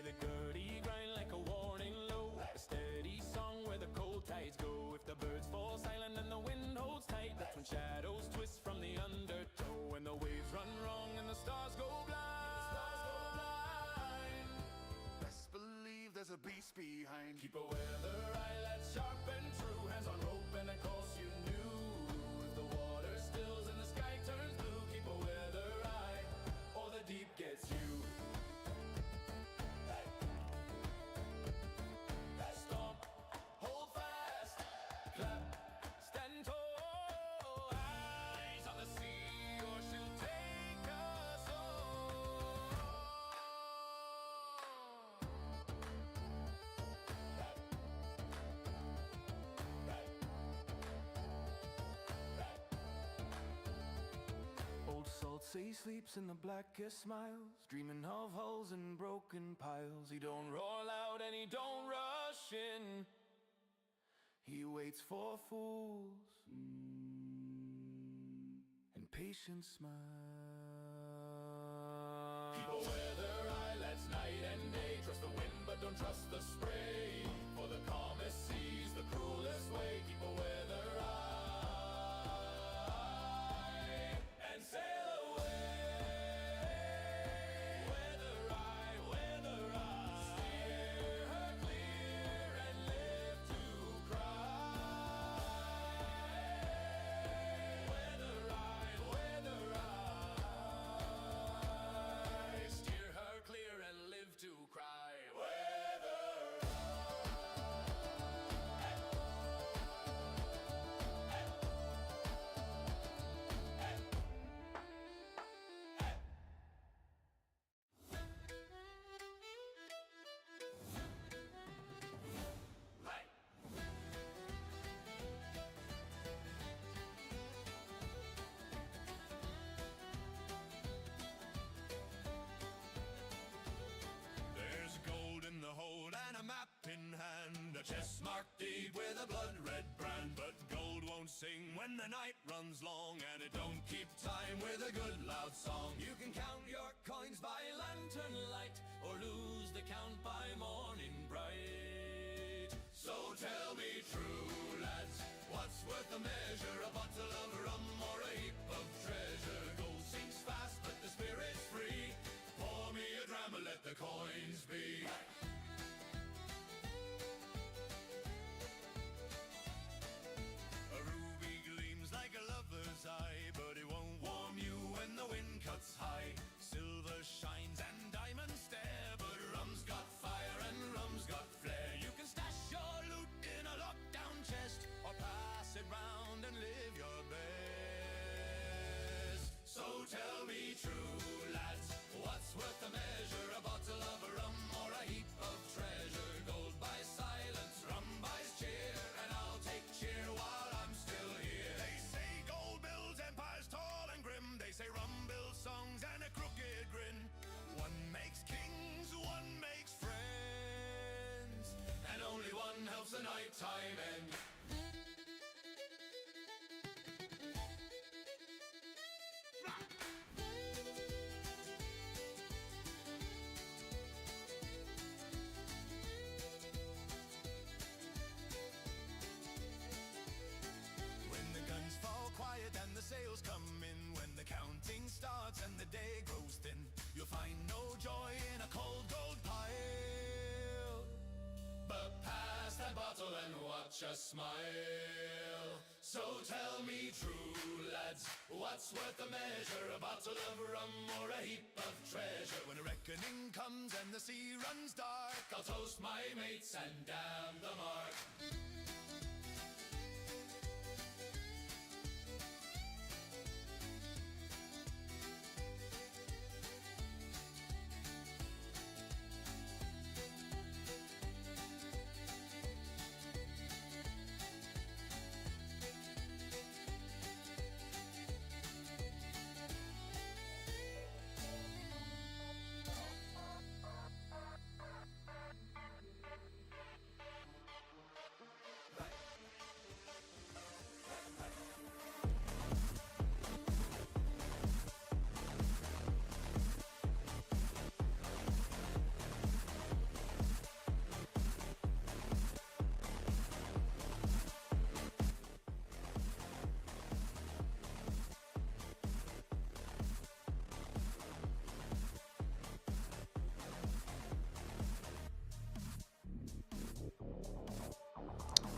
the gurdy grind like a warning low, a steady song where the cold tides go. If the birds fall silent and the wind holds tight, that's when shadows twist from the undertow. When the waves run wrong and the stars go blind, Best believe there's a beast behind. keep a weather eye that's sharp and true. Hands on rope and a course you knew. If the water stills and the sky turns blue, keep a weather eye or the deep gets you. Stomp, hold fast, clap, stand tall. Eyes on the sea or she'll take us all. Old Salt Sea sleeps in the blackest smiles, dreaming of hulls and broken piles. He don't roar loud and he don't rush in. He waits for fools and patient smiles. Keep a weather eye, that's night and day. Trust the wind but don't trust the spray. For the calmest seas, the cruelest way. Keep a weather eye and sail away. Weather eye, weather eye. Steer her clear and live to cry. Weather eye, weather eye. Steer her clear and live to cry. Weather There's gold in the hold and a map in hand, a chest marked deed with a blood-red brand. But gold won't sing when the night runs long, and it don't keep time with a good loud song. you can count your coins by lantern light, or lose the count by morning bright. So tell me true, lads, what's worth the measure? A bottle of rum or a heap of treasure? Gold sinks fast but the spirit's free. Pour me a dram and let the coins be. A ruby gleams like a lover's eye, but it won't warm you when the wind cuts high. Silver shines and diamonds stare, but rum's got fire and rum's got flair. You can stash your loot in a lockdown chest, or pass it round and live your best. So tell me true, lads, what's worth the measure? A bottle of rum or a heap of treasure? Gold buys silence, rum buys cheer, and I'll take cheer while I'm still here. They say gold builds empires tall and grim. They say rum builds songs and a crooked grin. One makes kings, one makes friends, and only one helps the nighttime end. When the guns fall quiet and the sails come in, when the counting starts and the day grows thin, you'll find no joy in a cold gold pile. But pass that bottle and watch us smile. So tell me true, lads, what's worth the measure? A bottle of rum or a heap of treasure? When a reckoning comes and the sea runs dark, I'll toast my mates and damn the mark.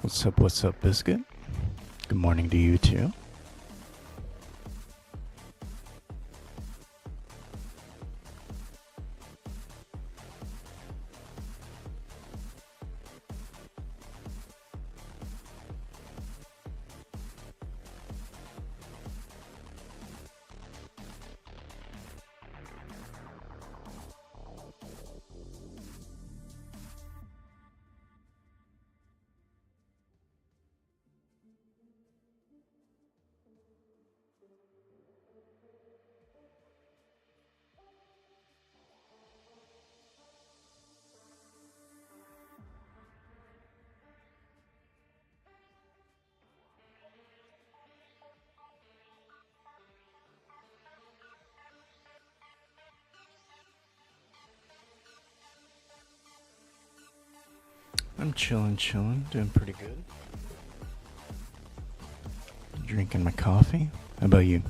What's up, Biscuit? Good morning to you too. I'm chilling, doing pretty good. Drinking my coffee. How about you?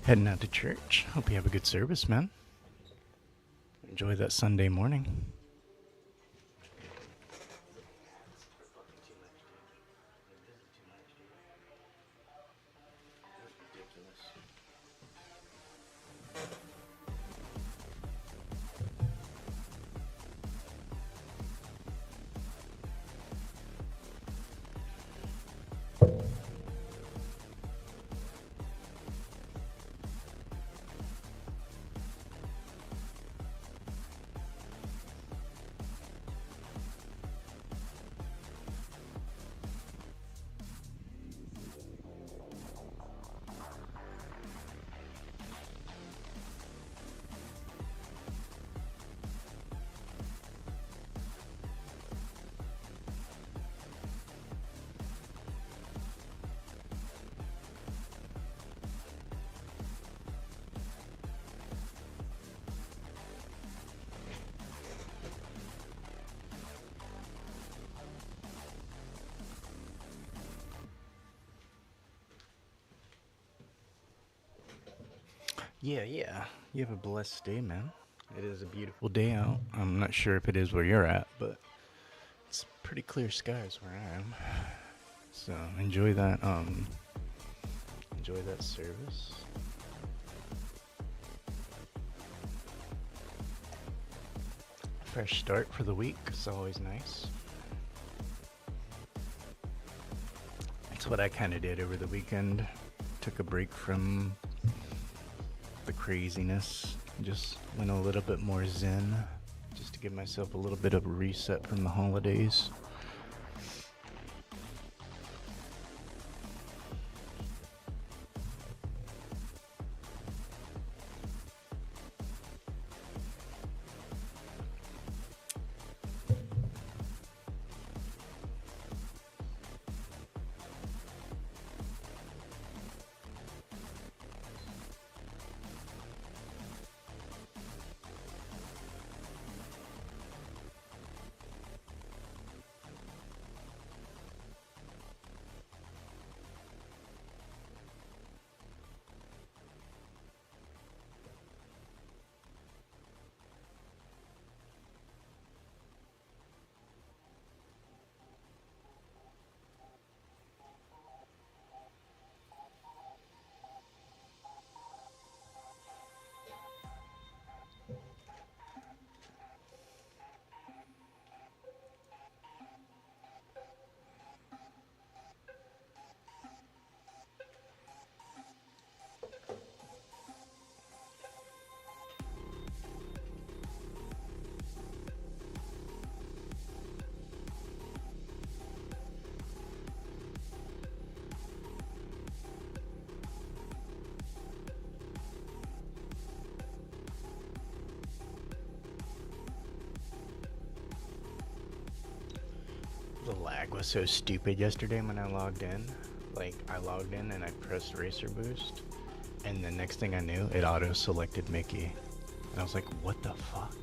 Heading out to church. Hope you have a good service, man. Enjoy that Sunday morning. Yeah. You have a blessed day, man. It is a beautiful day out. I'm not sure if it is where you're at, but it's pretty clear skies where I am. So enjoy that service. Fresh start for the week is always nice. That's what I kind of did over the weekend. Took a break from the craziness. Just went a little bit more zen, just to give myself a little bit of a reset from the holidays. lag was so stupid yesterday when I logged in. Like, I logged in and I pressed Racer Boost, and the next thing I knew, it auto-selected Mickey. And I was like, what the fuck?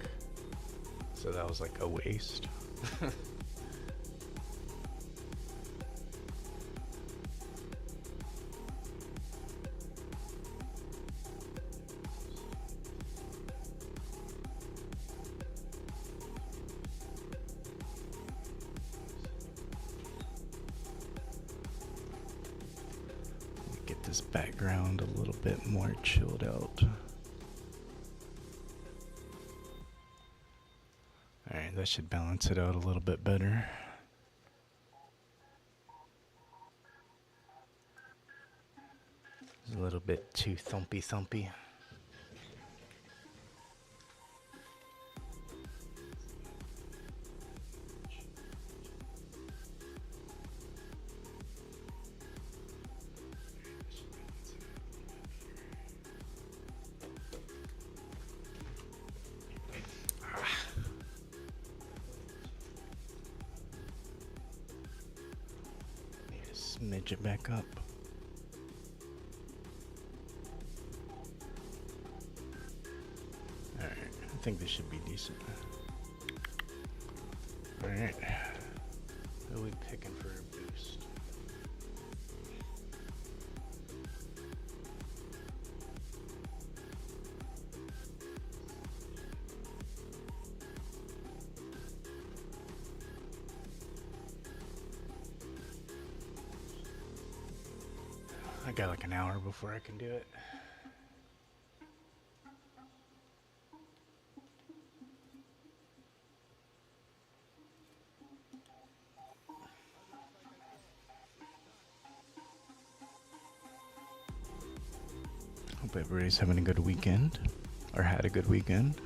So that was like a waste. Get this background a little bit more chilled out. Alright, that should balance it out a little bit better. It's a little bit too thumpy. Smidge it back up. Alright, I think this should be decent. Alright. Who are we picking for a boost? I got like an hour before I can do it. Hope everybody's having a good weekend, or had a good weekend.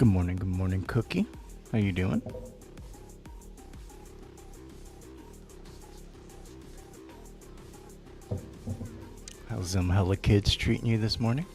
Good morning, Cookie. How you doing? How's them hella kids treating you this morning?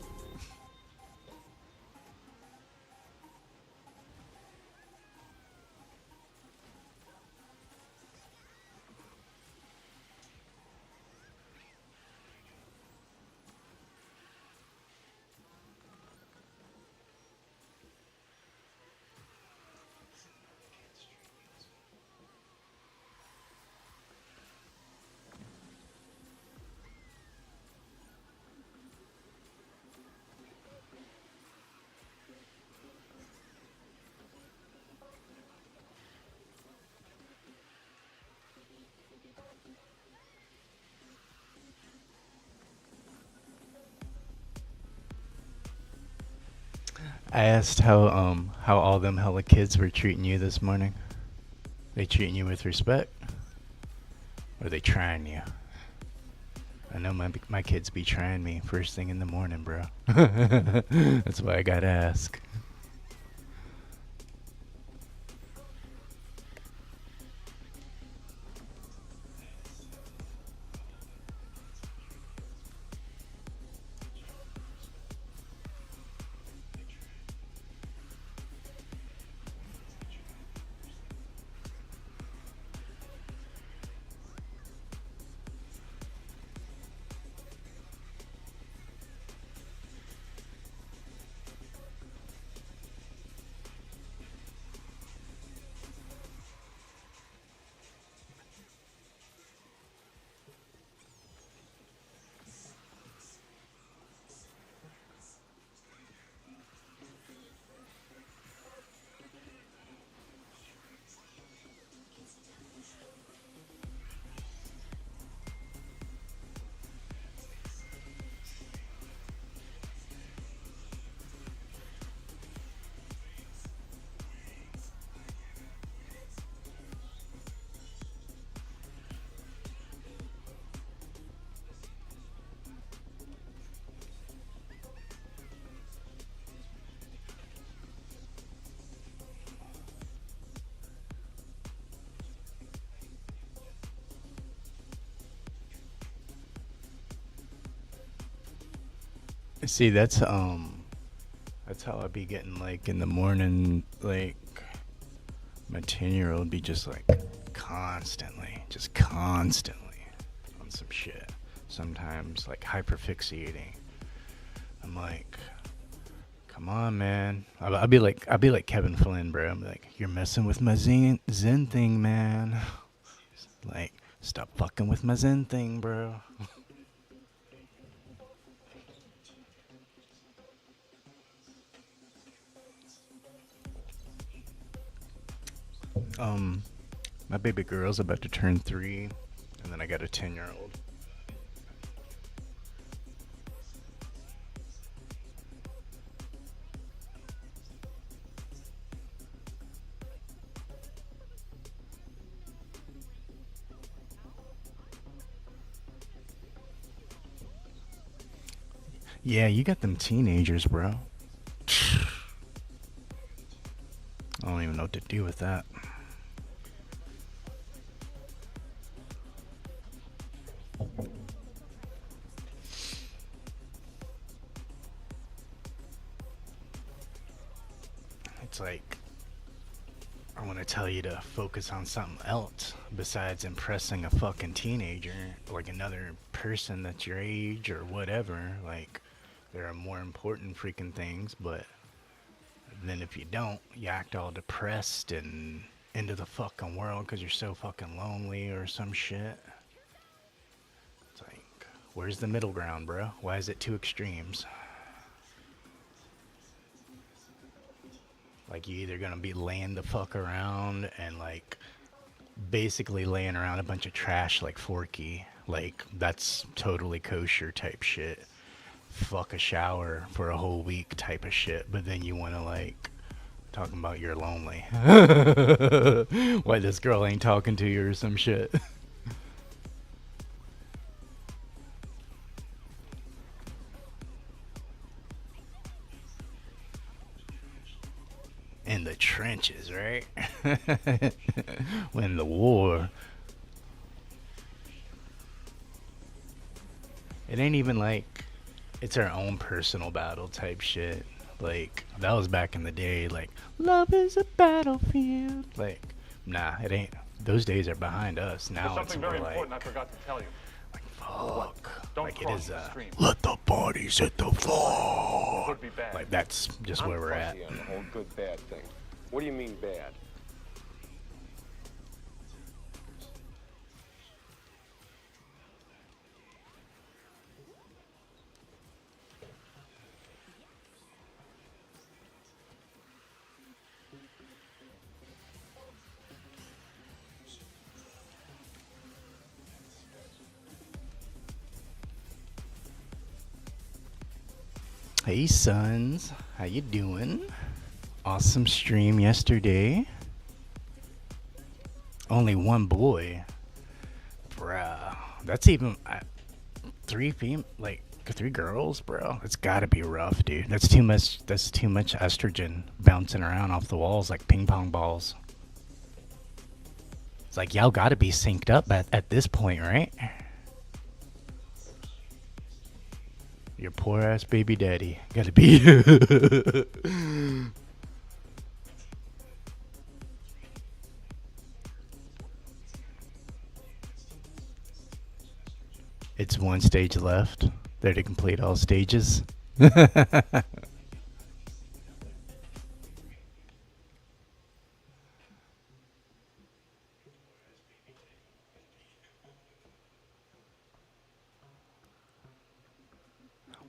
I asked how all them hella kids were treating you this morning. They treating you with respect? Or they trying you? I know my kids be trying me first thing in the morning, bro. That's why I gotta ask. See, that's how I be getting like in the morning. Like my 10-year-old be just like constantly on some shit. Sometimes like hyperfixating. I'm like, come on, man. I'll be like Kevin Flynn, bro. I'm like, you're messing with my Zen thing, man. Like, stop fucking with my Zen thing, bro. My baby girl's about to turn 3, and then I got a 10-year-old. Yeah, you got them teenagers, bro. I don't even know what to do with that. It's like, I want to tell you to focus on something else besides impressing a fucking teenager, like another person that's your age or whatever. Like, there are more important freaking things, but then if you don't, you act all depressed and into the fucking world because you're so fucking lonely or some shit. It's like, where's the middle ground, bro? Why is it two extremes? Like, you either gonna be laying the fuck around and like basically laying around a bunch of trash like Forky, like that's totally kosher type shit. Fuck a shower for a whole week type of shit, but then you wanna like talking about you're lonely. Why this girl ain't talking to you or some shit. in the trenches, right? When the war. It ain't even like it's our own personal battle type shit. Like, that was back in the day, like, love is a battlefield. Like, nah, it ain't. Those days are behind us. Now There's it's something more very like, important I forgot to tell you. fuck. Don't Like, it cross is, the stream. let the bodies hit the floor. Could be bad. Like, that's just where we're at. I'm fussy on the whole good bad thing. What do you mean bad? Hey sons, how you doing? Awesome stream yesterday. Only one boy, bruh. That's even three girls, bro. It's gotta be rough, dude. That's too much. That's too much estrogen bouncing around off the walls like ping pong balls. It's like y'all gotta be synced up at this point, right? Your poor ass baby daddy. Gotta be. It's one stage left. There to complete all stages.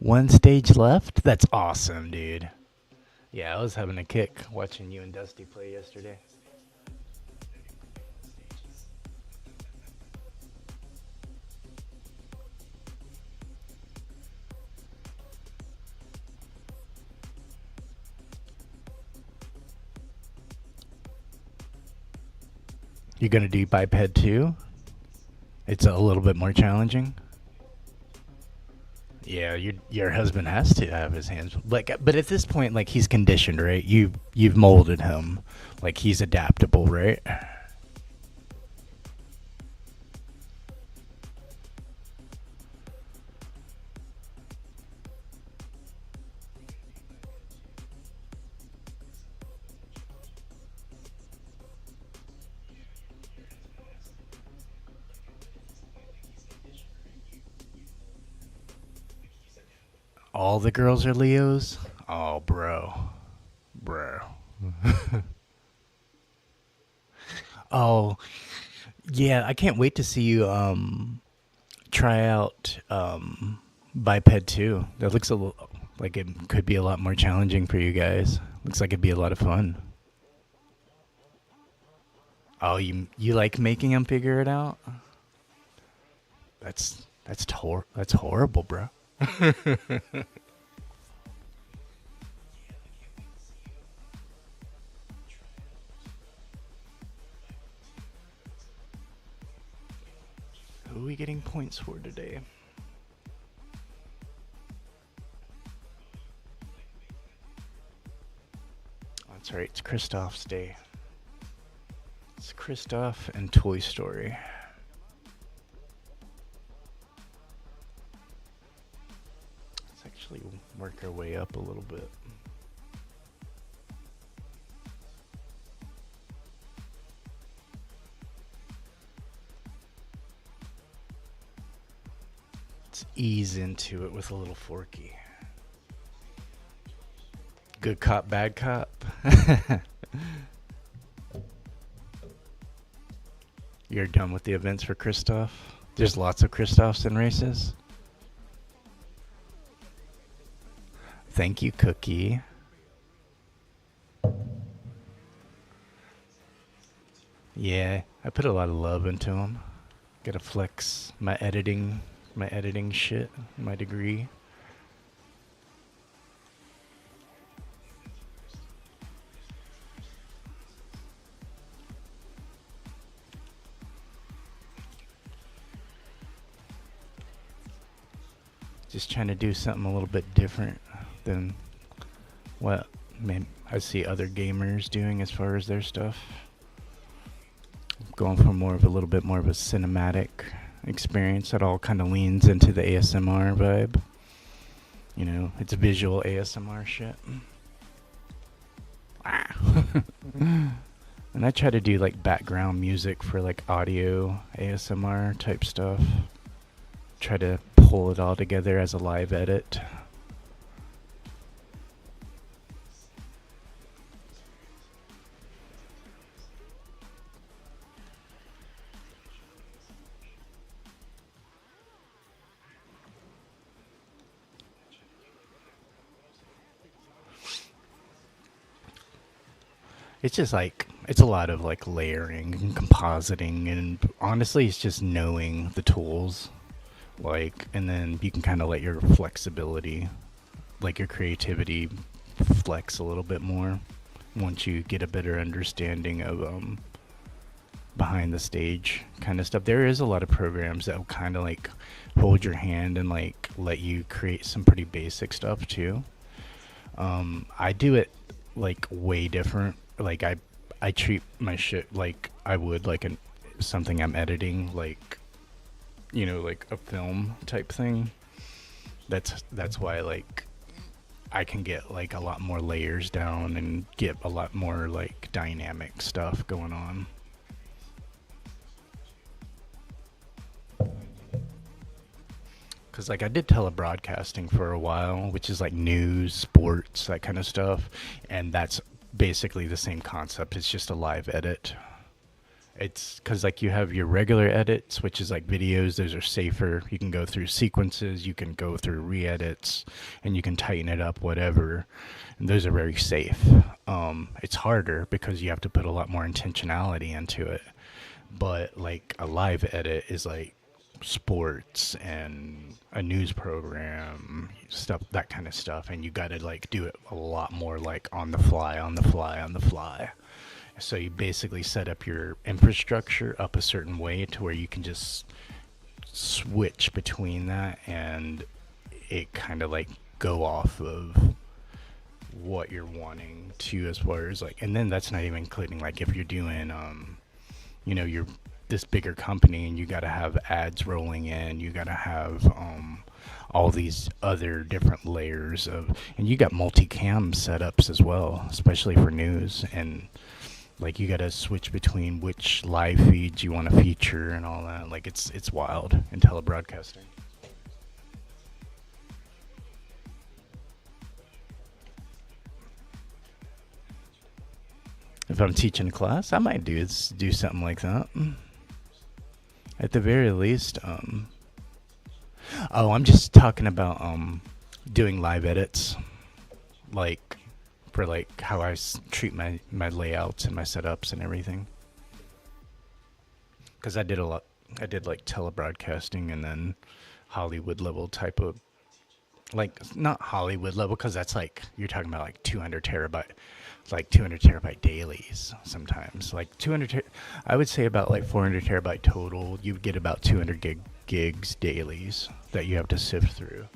One stage left? That's awesome, dude. Yeah, I was having a kick watching you and Dusty play yesterday. You're gonna do biped too? It's a little bit more challenging. Yeah, your husband has to have his hands like, but at this point, like, he's conditioned, right? You've molded him, like, he's adaptable, right? All the girls are Leos? Oh, bro. Oh, yeah, I can't wait to see you try out biped too. That looks like it could be a lot more challenging for you guys. Looks like it'd be a lot of fun. Oh, you like making them figure it out? That's horrible, bro. Who are we getting points for today? That's right, it's Kristoff's day. It's Kristoff and Toy Story. Let's actually work our way up a little bit. Let's ease into it with a little Forky. Good cop, bad cop. You're done with the events for Kristoff? There's lots of Kristoffs in races. Thank you, Cookie. Yeah, I put a lot of love into them. Gotta flex my editing shit, my degree. Just trying to do something a little bit different than what I see other gamers doing as far as their stuff. Going for more of a little bit more of a cinematic experience that all kind of leans into the ASMR vibe. You know, it's visual ASMR shit. And I try to do like background music for like audio ASMR type stuff. Try to pull it all together as a live edit. It's just like, it's a lot of like layering and compositing, and honestly, it's just knowing the tools. Like, and then you can kind of let your flexibility, like your creativity, flex a little bit more once you get a better understanding of behind the stage kind of stuff. There is a lot of programs that will kind of like hold your hand and like let you create some pretty basic stuff too. I do it like way different. Like I treat my shit like I would like something I'm editing, like, you know, like a film type thing. That's why like I can get like a lot more layers down and get a lot more like dynamic stuff going on. Because like I did telebroadcasting for a while, which is like news, sports, that kind of stuff, and that's basically the same concept. It's just a live edit. It's because like you have your regular edits, which is like videos. Those are safer. You can go through sequences, you can go through re-edits, and you can tighten it up, whatever. And those are very safe. It's harder because you have to put a lot more intentionality into it. But like a live edit is like sports and a news program stuff, that kind of stuff, and you got to like do it a lot more like on the fly. So you basically set up your infrastructure up a certain way to where you can just switch between that, and it kind of like go off of what you're wanting to, as far as like, and then that's not even including like if you're doing you know, you're this bigger company and you got to have ads rolling in, you got to have all these other different layers of, and you got multicam setups as well, especially for news, and like you got to switch between which live feeds you want to feature and all that. Like it's wild in telebroadcasting. If I'm teaching a class, I might do something like that. At the very least, oh, I'm just talking about doing live edits, like for like how I treat my layouts and my setups and everything. Because I did like telebroadcasting and then Hollywood level type of, like not Hollywood level, because that's like you're talking about like 200 terabyte dailies sometimes. Like 200, I would say about like 400 terabyte total. You would get about 200 gigs dailies that you have to sift through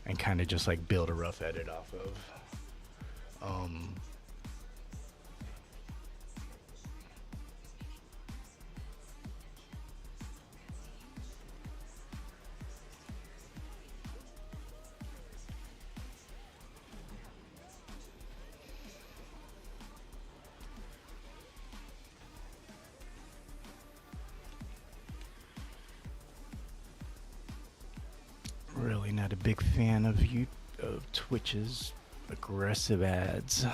and kind of just like build a rough edit off of. Really not a big fan of Twitch's aggressive ads.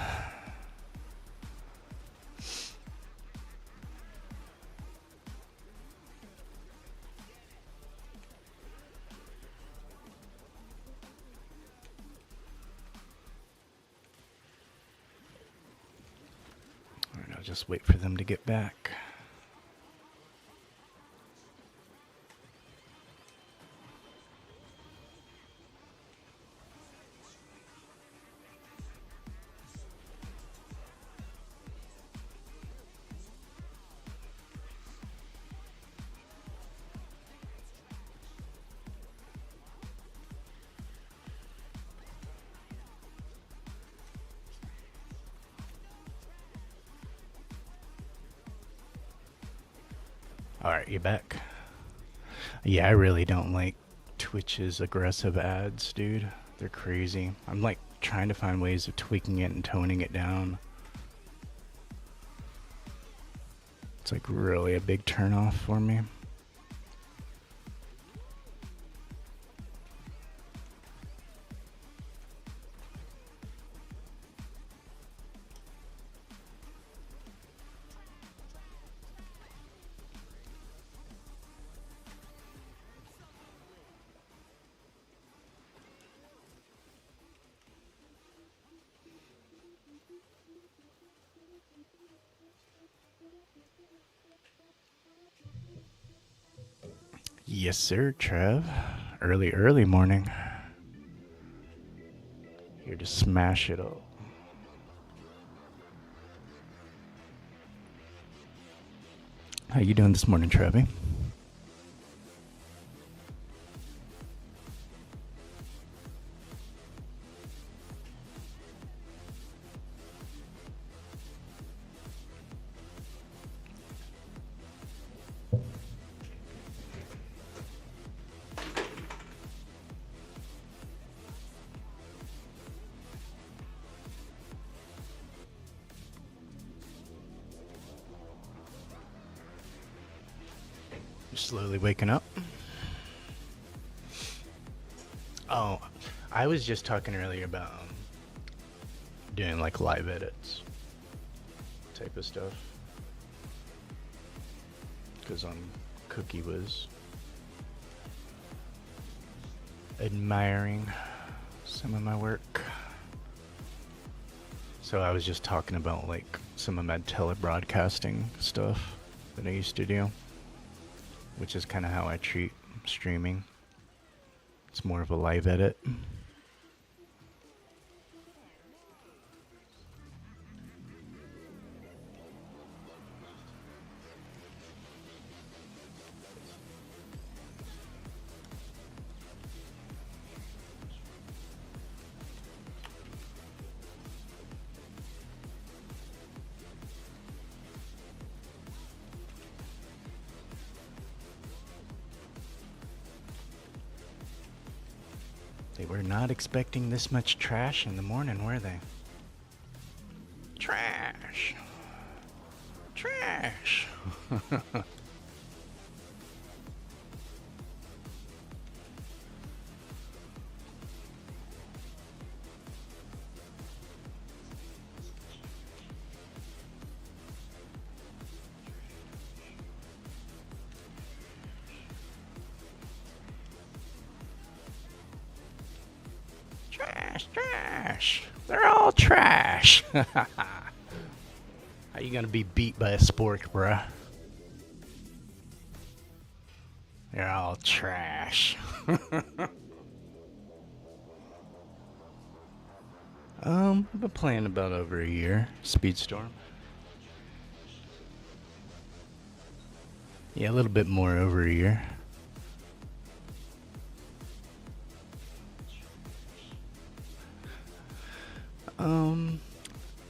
Alright, I'll just wait for them to get back. Alright, you back? Yeah, I really don't like Twitch's aggressive ads, dude. They're crazy. I'm like trying to find ways of tweaking it and toning it down. It's like really a big turnoff for me. Yes, sir, Trev. Early morning. Here to smash it up. How you doing this morning, Trevi? Slowly waking up. Oh, I was just talking earlier about doing like live edits type of stuff. Because Cookie was admiring some of my work. So I was just talking about like some of my telebroadcasting stuff that I used to do. Which is kind of how I treat streaming. It's more of a live edit. They were not expecting this much trash in the morning, were they? Trash. Trash. Trash. They're all trash. How you gonna be beat by a spork, bruh? They're all trash. I've been playing about over a year. Speedstorm. Yeah, a little bit more over a year.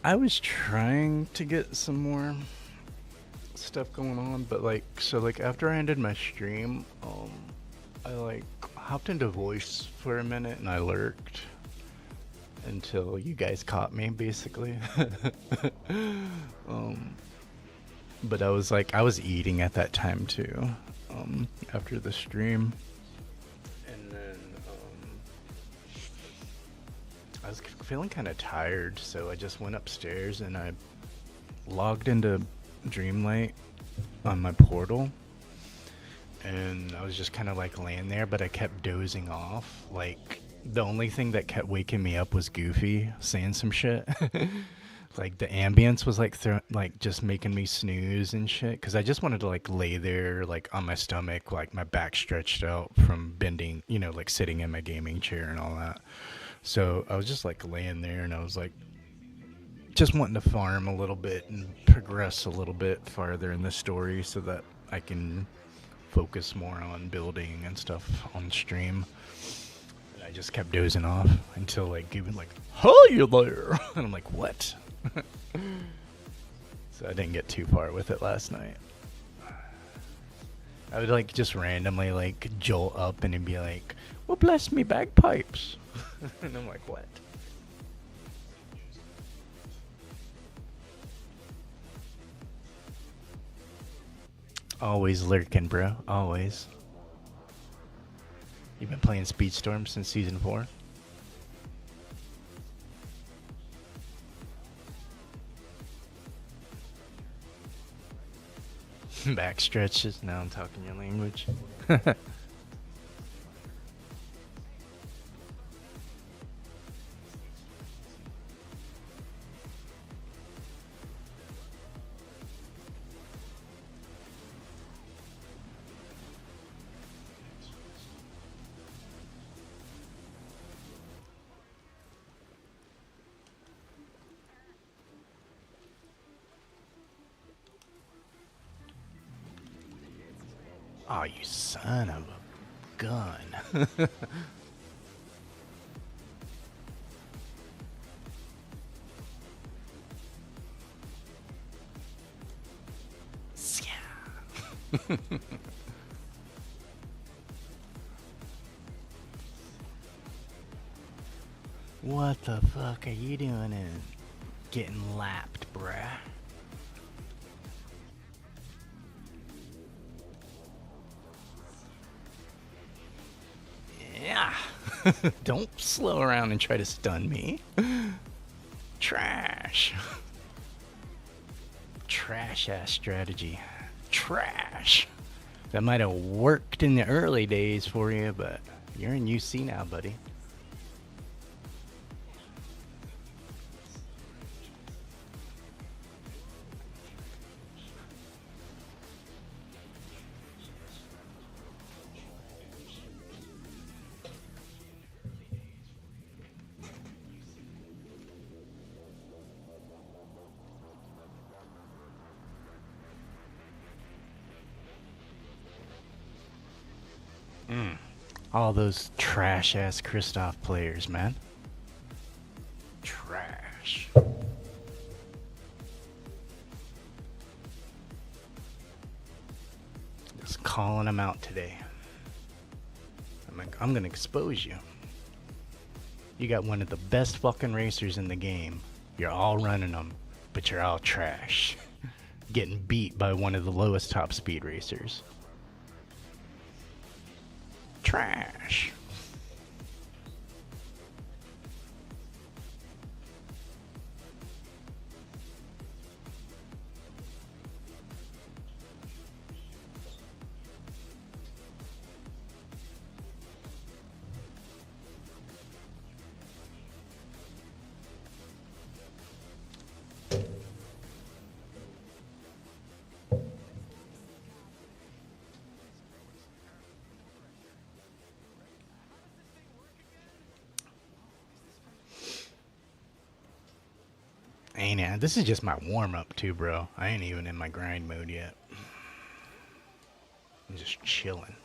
I was trying to get some more stuff going on, but like after I ended my stream, I like hopped into voice for a minute and I lurked until you guys caught me, basically. But I was eating at that time too, after the stream. And then, I was feeling kind of tired, so I just went upstairs and I logged into Dreamlight on my portal. And I was just kind of like laying there, but I kept dozing off. Like, the only thing that kept waking me up was Goofy saying some shit. Like, the ambience was like just making me snooze and shit. Because I just wanted to like lay there, like on my stomach, like my back stretched out from bending, you know, like sitting in my gaming chair and all that. So I was just like laying there and I was like just wanting to farm a little bit and progress a little bit farther in the story so that I can focus more on building and stuff on stream. And I just kept dozing off until like Gabe was like, "Hi there," and I'm like, "What?" So I didn't get too far with it last night. I would like just randomly like jolt up and it'd be like, well, bless me bagpipes. And I'm like, what? Always lurking, bro. Always. You've been playing Speedstorm since season 4? Backstretches. Now I'm talking your language. Oh, you son of a gun. What the fuck are you doing and getting lapped, bruh? Yeah. Don't slow around and try to stun me. Trash. Trash ass strategy. Trash. That might have worked in the early days for you, but you're in UC now, buddy. All those trash ass Kristoff players, man. Trash. Just calling them out today. I'm like, I'm gonna expose you. You got one of the best fucking racers in the game. You're all running them, but you're all trash. Getting beat by one of the lowest top speed racers. Trash. Ain't it? This is just my warm-up too, bro. I ain't even in my grind mode yet. I'm just chilling.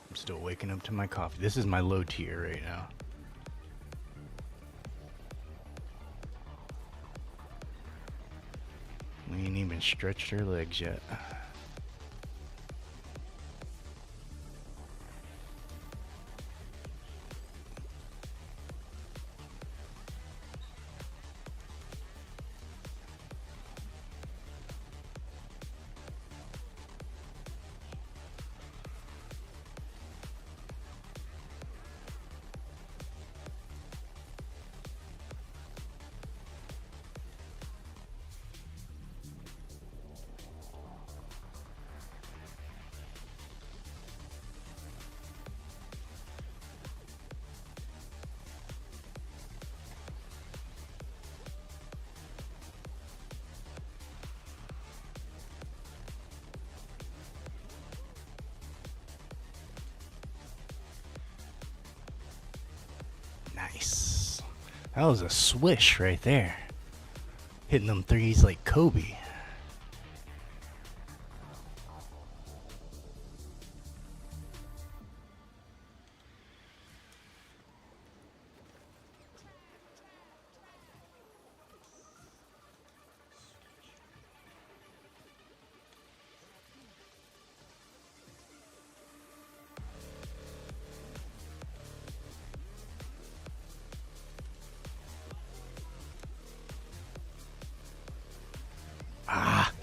I'm still waking up to my coffee. This is my low tier right now. We ain't even stretched our legs yet. Nice. That was a swish right there. Hitting them threes like Kobe.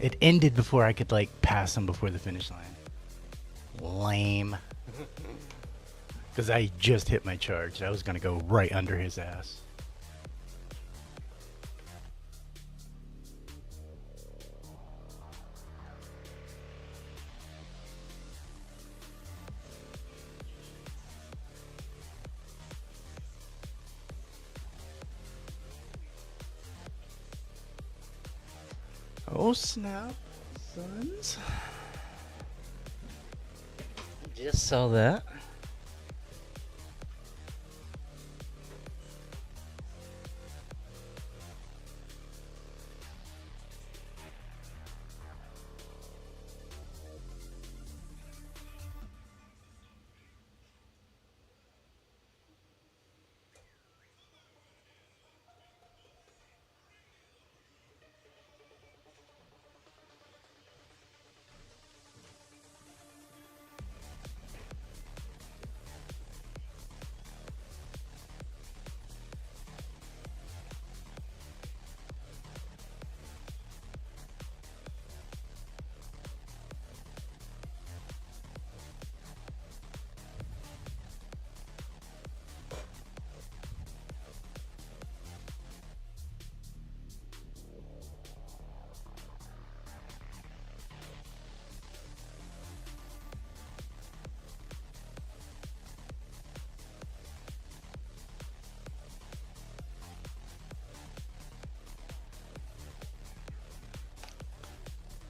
It ended before I could like pass him before the finish line. Lame. Because I just hit my charge. I was going to go right under his ass. Oh snap, sons. Just saw that.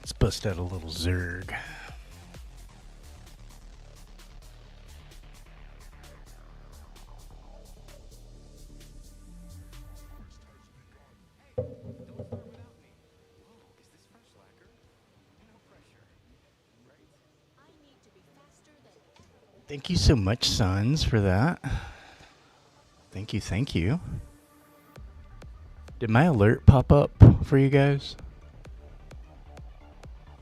Let's bust out a little Zerg. Thank you so much, Sons, for that. Thank you, thank you. Did my alert pop up for you guys?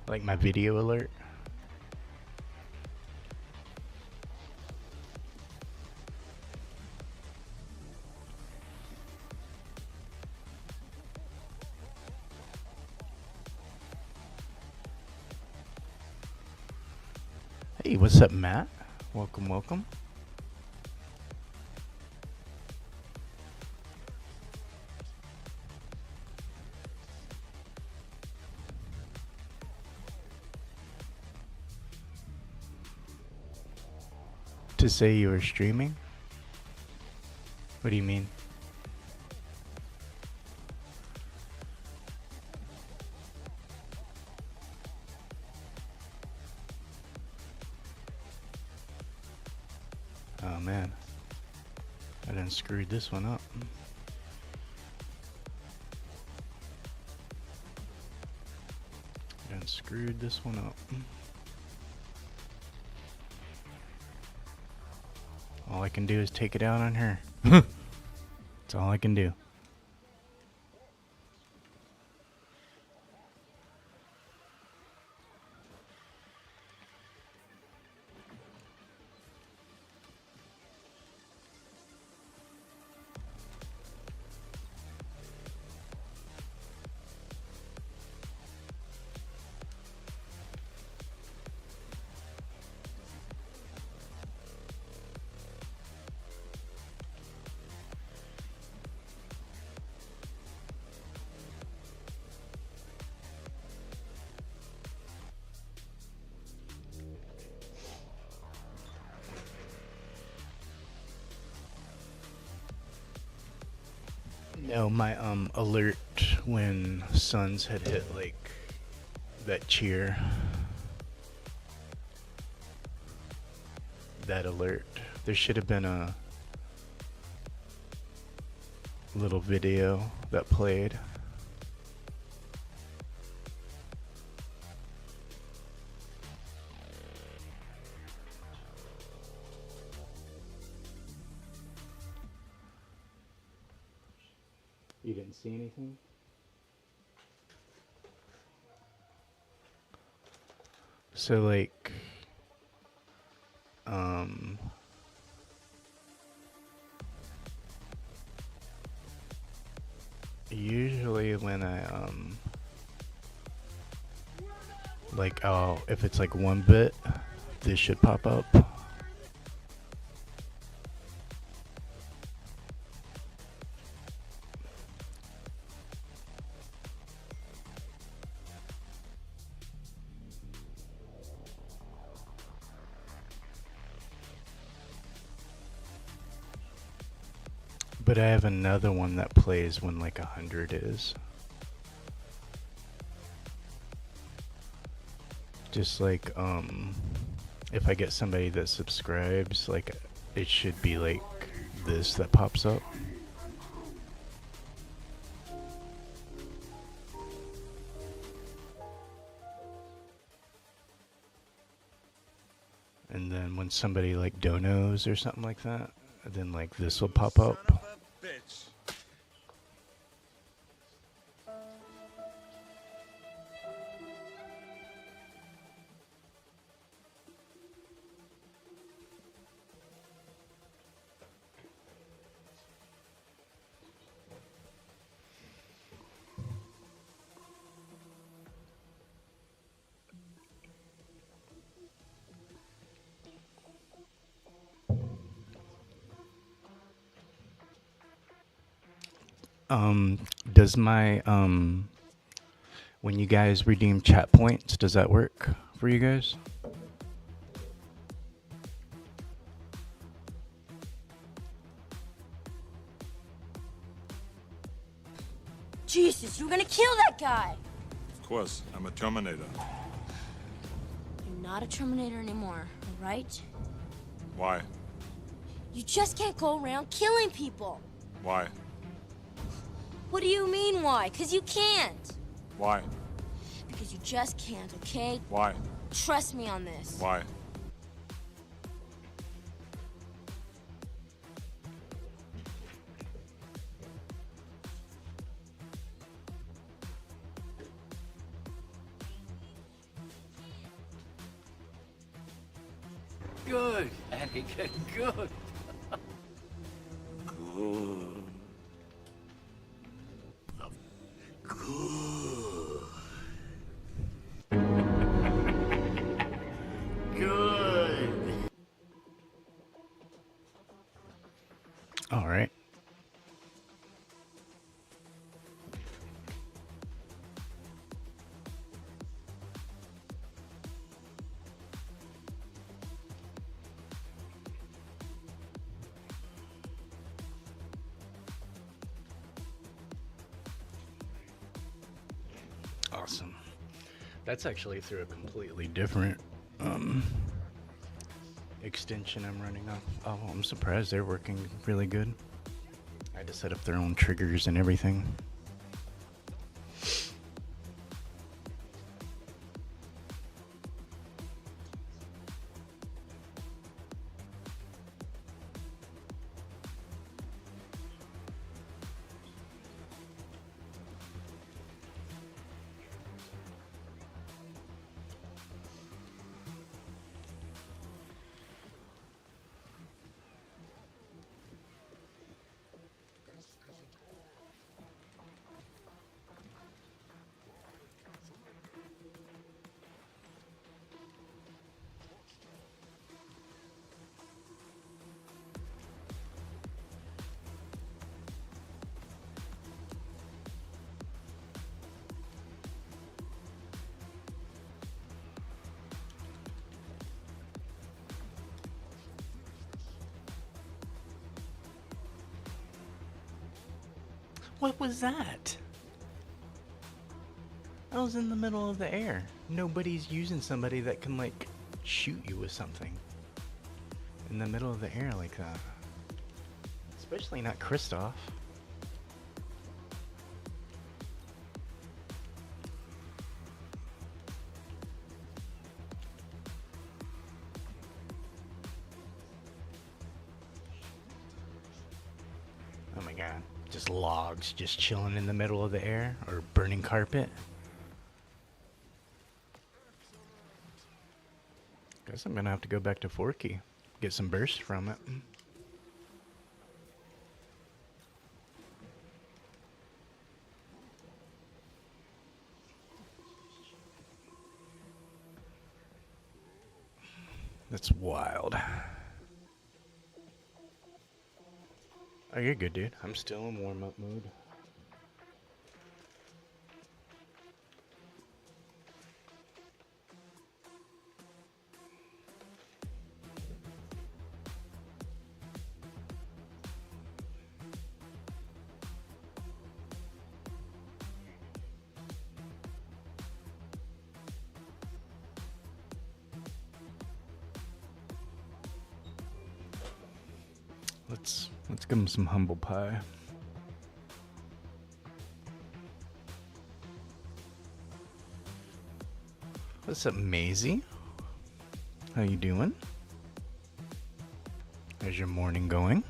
Like my video alert? Hey, what's up, Matt? Welcome, welcome. To say you were streaming? What do you mean? Oh man, I done screwed this one up. I done screwed this one up. All I can do is take it out on her. That's all I can do. No, my alert when Suns had hit like that cheer. That alert. There should have been a little video that played. You didn't see anything? So like usually when I Like, oh, if it's like 1 bit, this should pop up. But I have another one that plays when like 100 is. Just like, if I get somebody that subscribes, like, it should be like this that pops up. And then when somebody like donos or something like that, then like this will pop up. Son of a bitch. Does my when you guys redeem chat points, does that work for you guys? Jesus, you were gonna kill that guy! Of course, I'm a Terminator. You're not a Terminator anymore, alright? Why? You just can't go around killing people! Why? What do you mean, why? 'Cause you can't! Why? Because you just can't, okay? Why? Trust me on this. Why? Good, Anakin, good. Good. Good. All right. Awesome. That's actually through a completely different extension I'm running on. Oh, I'm surprised they're working really good. I had to set up their own triggers and everything. What was that? I was in the middle of the air. Nobody's using somebody that can, like, shoot you with something in the middle of the air like that. Especially not Kristoff. Oh my god. Just logs just chilling in the middle of the air, or burning carpet. Guess I'm gonna have to go back to Forky, get some burst from it. That's wild. Oh, you're good, dude. I'm still in warm-up mode. Let's give him some humble pie. What's up, Maisie? How you doing? How's your morning going?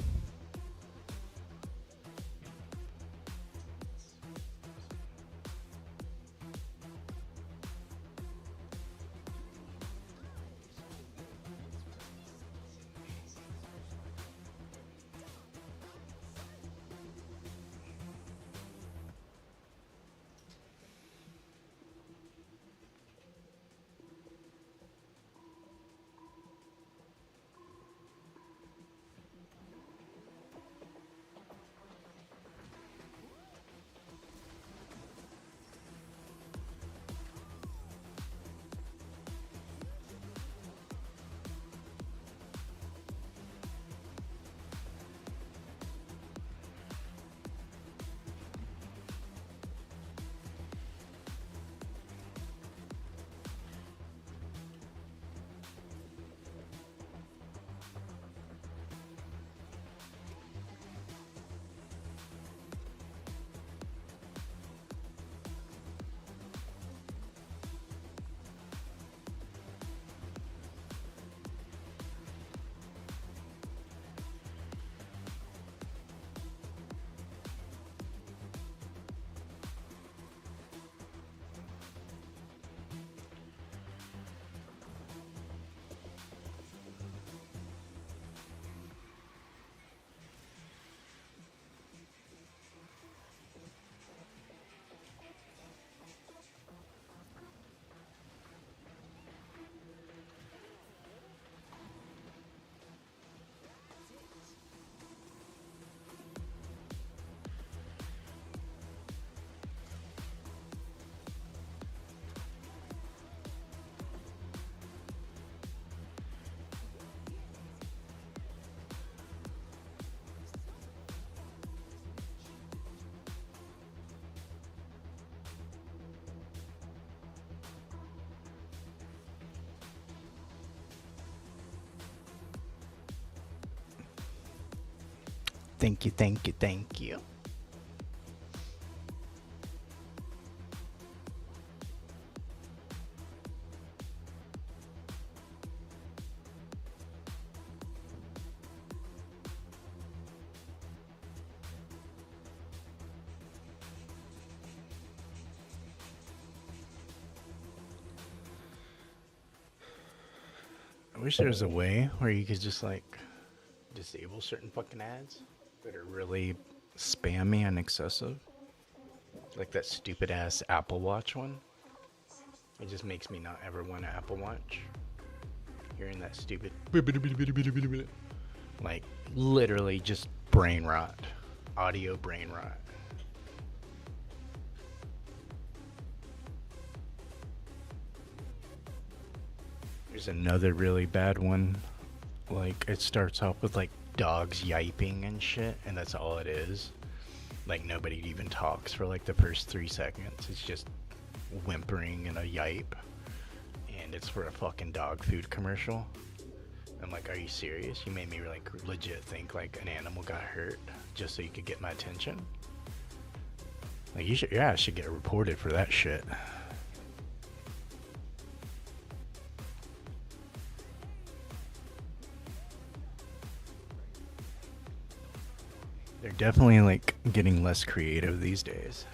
Thank you, thank you, thank you. I wish there was a way where you could just like disable certain fucking ads that are really spammy and excessive. Like that stupid ass Apple Watch one. It just makes me not ever want an Apple Watch. Hearing that stupid like literally just brain rot. Audio brain rot. There's another really bad one. Like, it starts off with, like, dogs yiping and shit, and that's all it is. Like, nobody even talks for, like, the first 3 seconds. It's just whimpering and a yipe. And it's for a fucking dog food commercial. I'm like, are you serious? You made me, like, legit think, like, an animal got hurt just so you could get my attention? Like, your ass should get reported for that shit. They're definitely like getting less creative these days.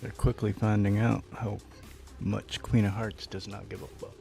They're quickly finding out how much Queen of Hearts does not give a fuck.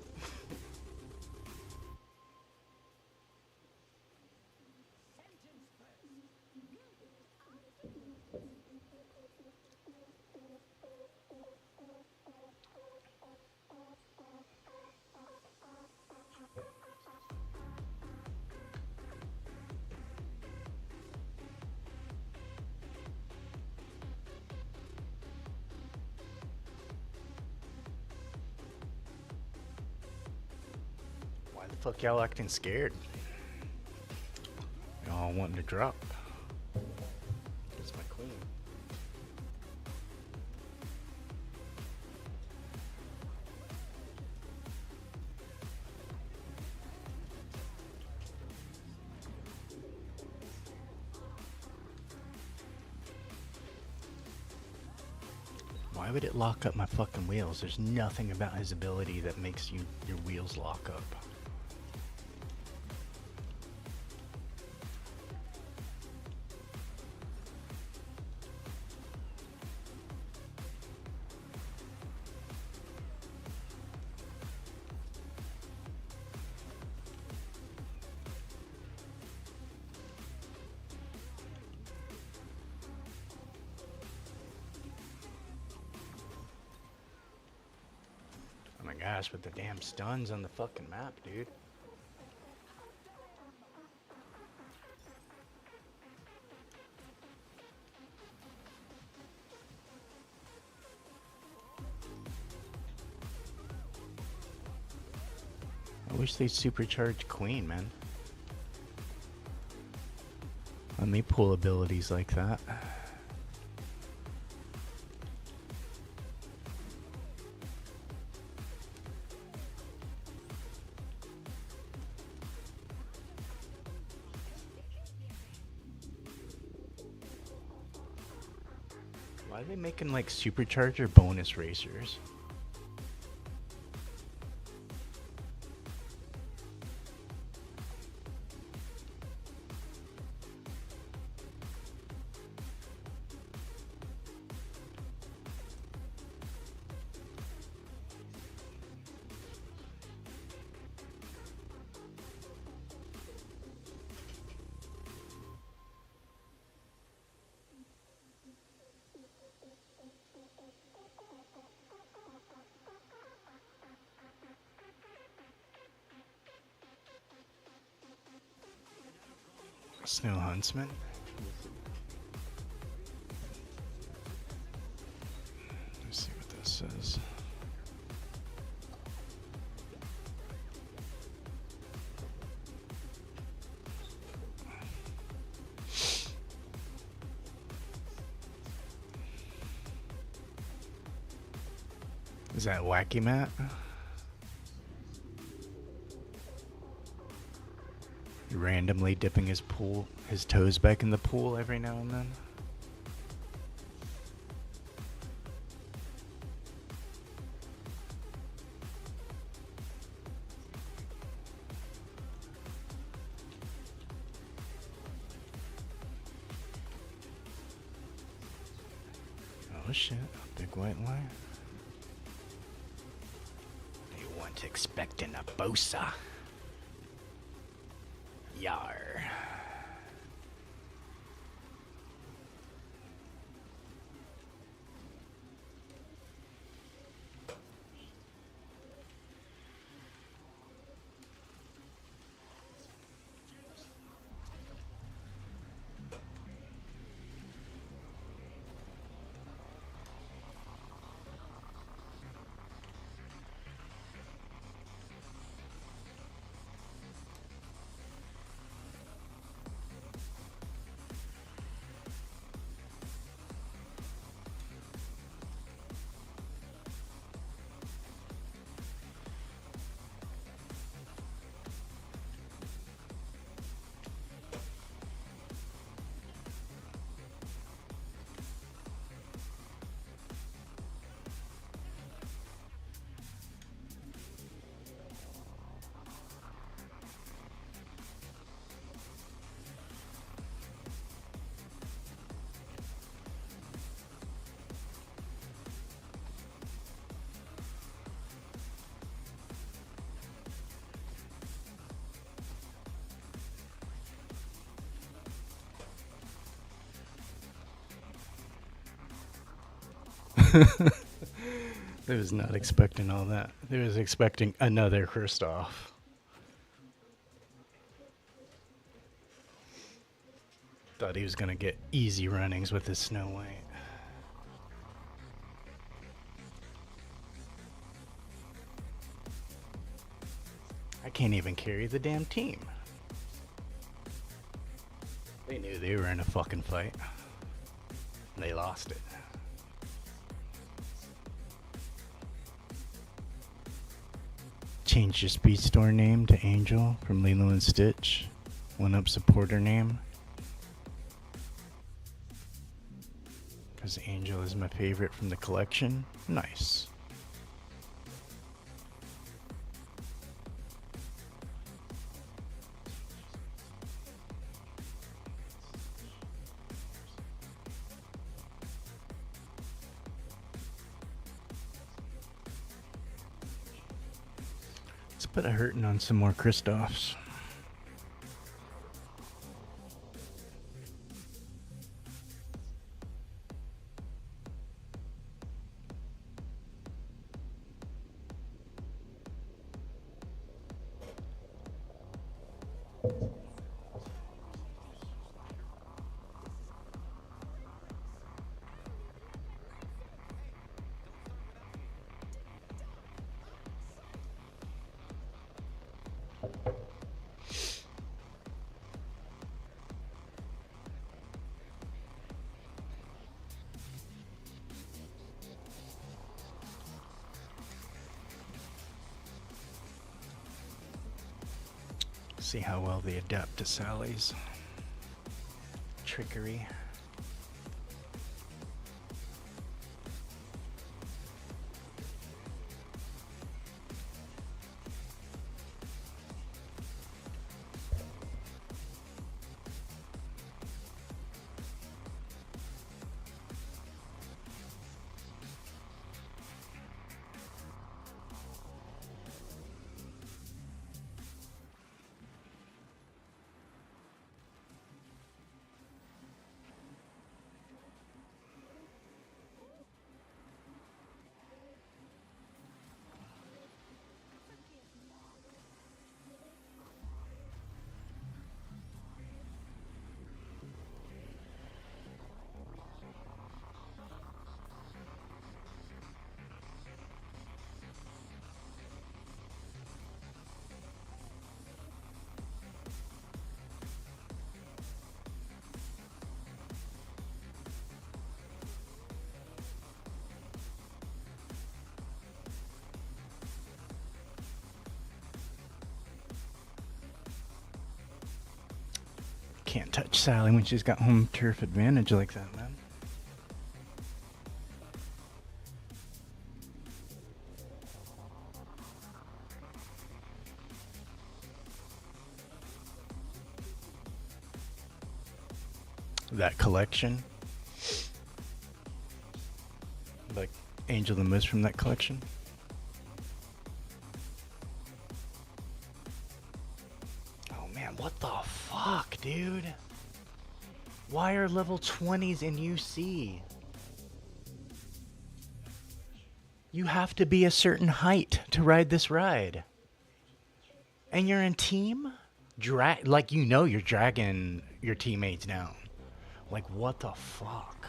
Why the fuck y'all acting scared? Y'all wanting to drop? It's my queen. Why would it lock up my fucking wheels? There's nothing about his ability that makes your wheels lock up. Oh my gosh, with the damn stuns on the fucking map, dude. I wish they supercharged Queen, man. Let me pull abilities like that. Why are they making like supercharger bonus racers? Snow Huntsman. Let's see what this says. Is that Wacky Matt? Randomly dipping his toes back in the pool every now and then. Oh shit, big white line. They weren't expecting a bosa. Yar. They was not expecting all that. They was expecting another Kristoff. Thought he was gonna get easy runnings with his Snow White. I can't even carry the damn team. They knew they were in a fucking fight. They lost it. Changed your Speedstorm name to Angel from Lilo and Stitch. One up supporter name. Because Angel is my favorite from the collection. Nice. Let's put a hurting on some more Kristoffs. See how well they adapt to Sally's trickery. Can't touch Sally when she's got home turf advantage like that, man. That collection, like Angel the Moose from that collection. Oh man, what the fuck, dude? Why are level 20s in UC? You have to be a certain height to ride this ride. And you're in team? Like, you know you're dragging your teammates down. Like, what the fuck?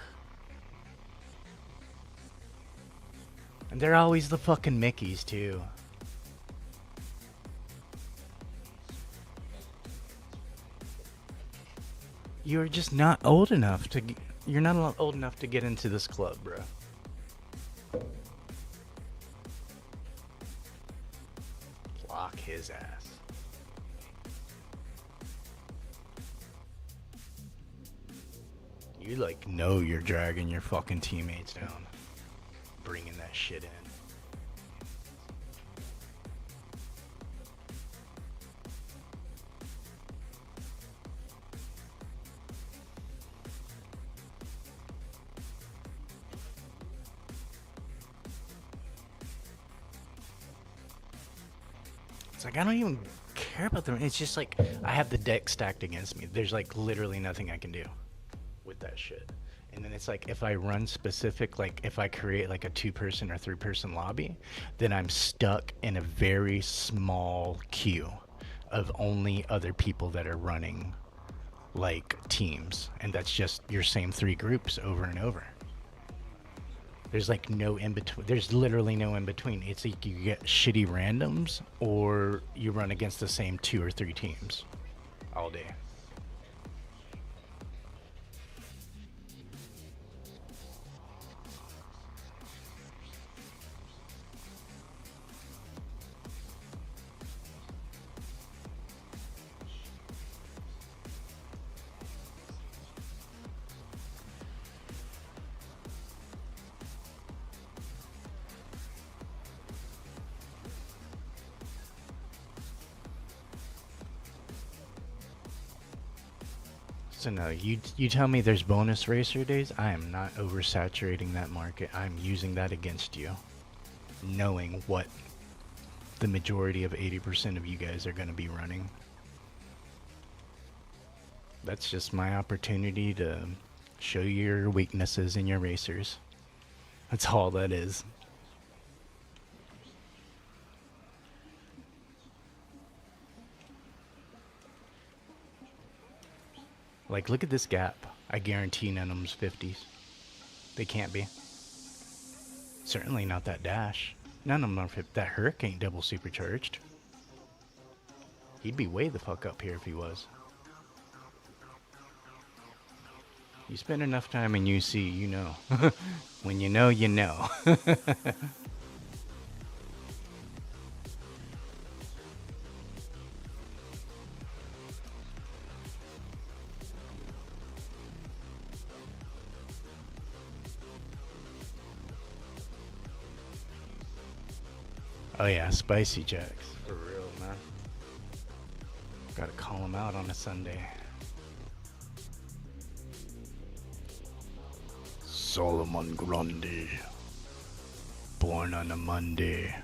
And they're always the fucking Mickeys, too. You're just not old enough to... You're not old enough to get into this club, bro. Block his ass. You, like, know you're dragging your fucking teammates down. Bringing that shit in. It's like, I don't even care about them. It's just like, I have the deck stacked against me. There's like literally nothing I can do with that shit. And then it's like if I run specific, like if I create like a 2-person or 3-person lobby, then I'm stuck in a very small queue of only other people that are running like teams, and that's just your same 3 groups over and over. There's like no in between. There's literally no in between. It's like you get shitty randoms or you run against the same 2 or 3 teams all day. So no, you tell me there's bonus racer days. I am not oversaturating that market. I'm using that against you, knowing what the majority of 80% of you guys are going to be running. That's just my opportunity to show your weaknesses in your racers. That's all that is. Like, look at this gap. I guarantee none of them's 50s. They can't be. Certainly not that dash. None of them are 50. That Hurricane double supercharged. He'd be way the fuck up here if he was. You spend enough time in UC, you know. When you know, you know. Oh yeah, spicy jaX. For real, man. Gotta call him out on a Sunday. Solomon Grundy. Born on a Monday.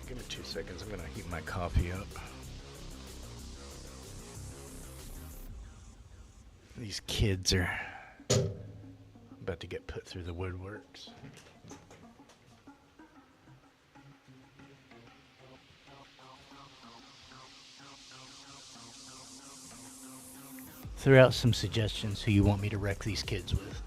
Give me 2 seconds. I'm gonna heat my coffee up. These kids are about to get put through the woodworks. Throw out some suggestions who you want me to wreck these kids with.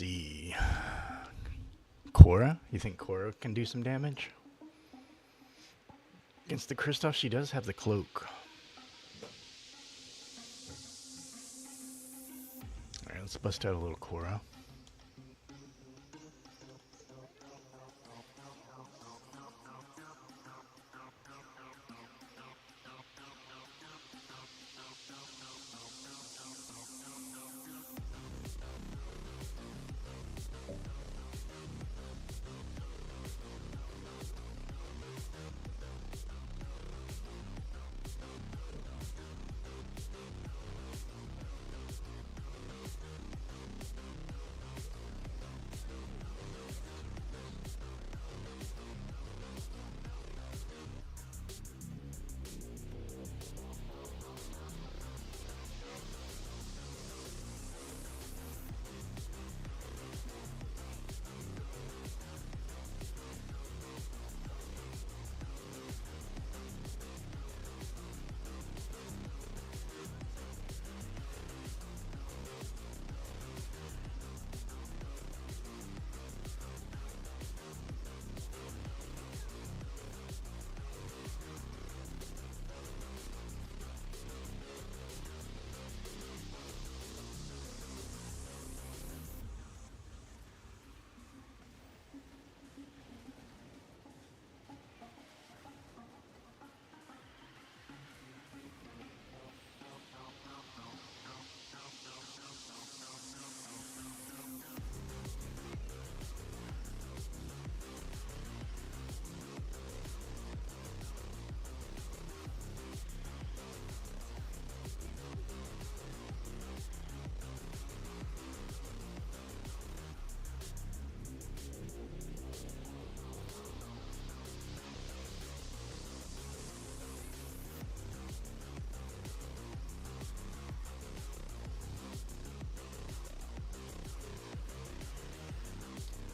see. Cora? You think Cora can do some damage? Against the Kristoff, she does have the cloak. Alright, let's bust out a little Cora.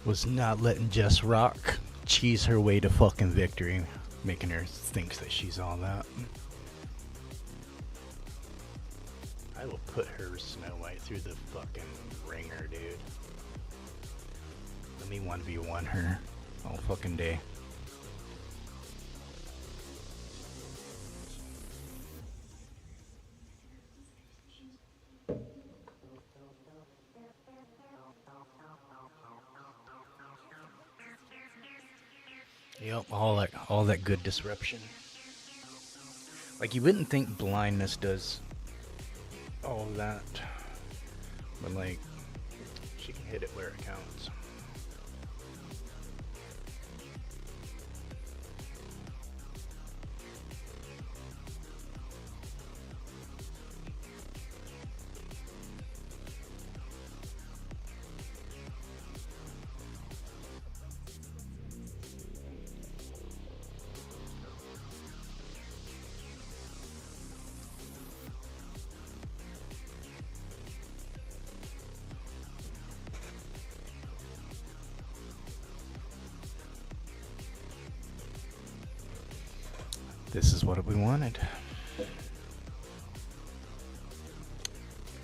Was not letting Jess Rock cheese her way to fucking victory, making her think that she's all that. I will put her Snow White through the fucking ringer, dude. Let me 1v1 her all fucking day. Yep, all that good disruption. Like, you wouldn't think blindness does all of that, but like, she can hit it where it counts. This is what we wanted.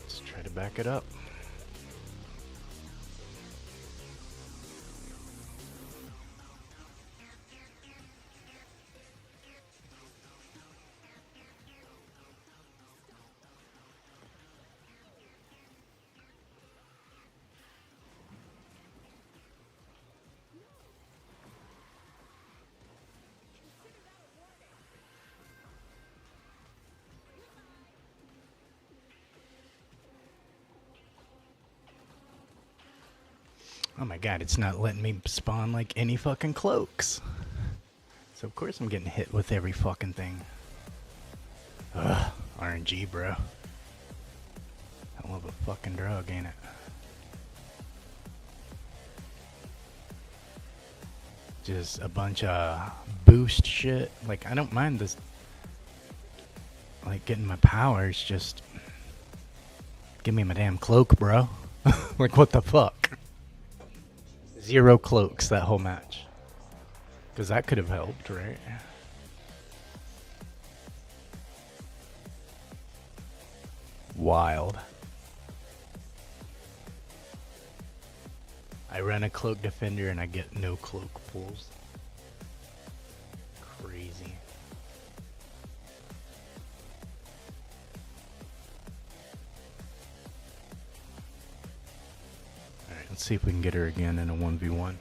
Let's try to back it up. Oh my god, it's not letting me spawn like any fucking cloaks. So of course I'm getting hit with every fucking thing. Ugh, RNG, bro. I love a fucking drug, ain't it? Just a bunch of boost shit. Like, I don't mind this. Like, getting my powers, just give me my damn cloak, bro. Like, what the fuck? 0 cloaks that whole match. Because that could have helped, right? Wild. I run a cloak defender and I get no cloak pulls. Crazy. Alright, let's see if we can get her again in a 1v1.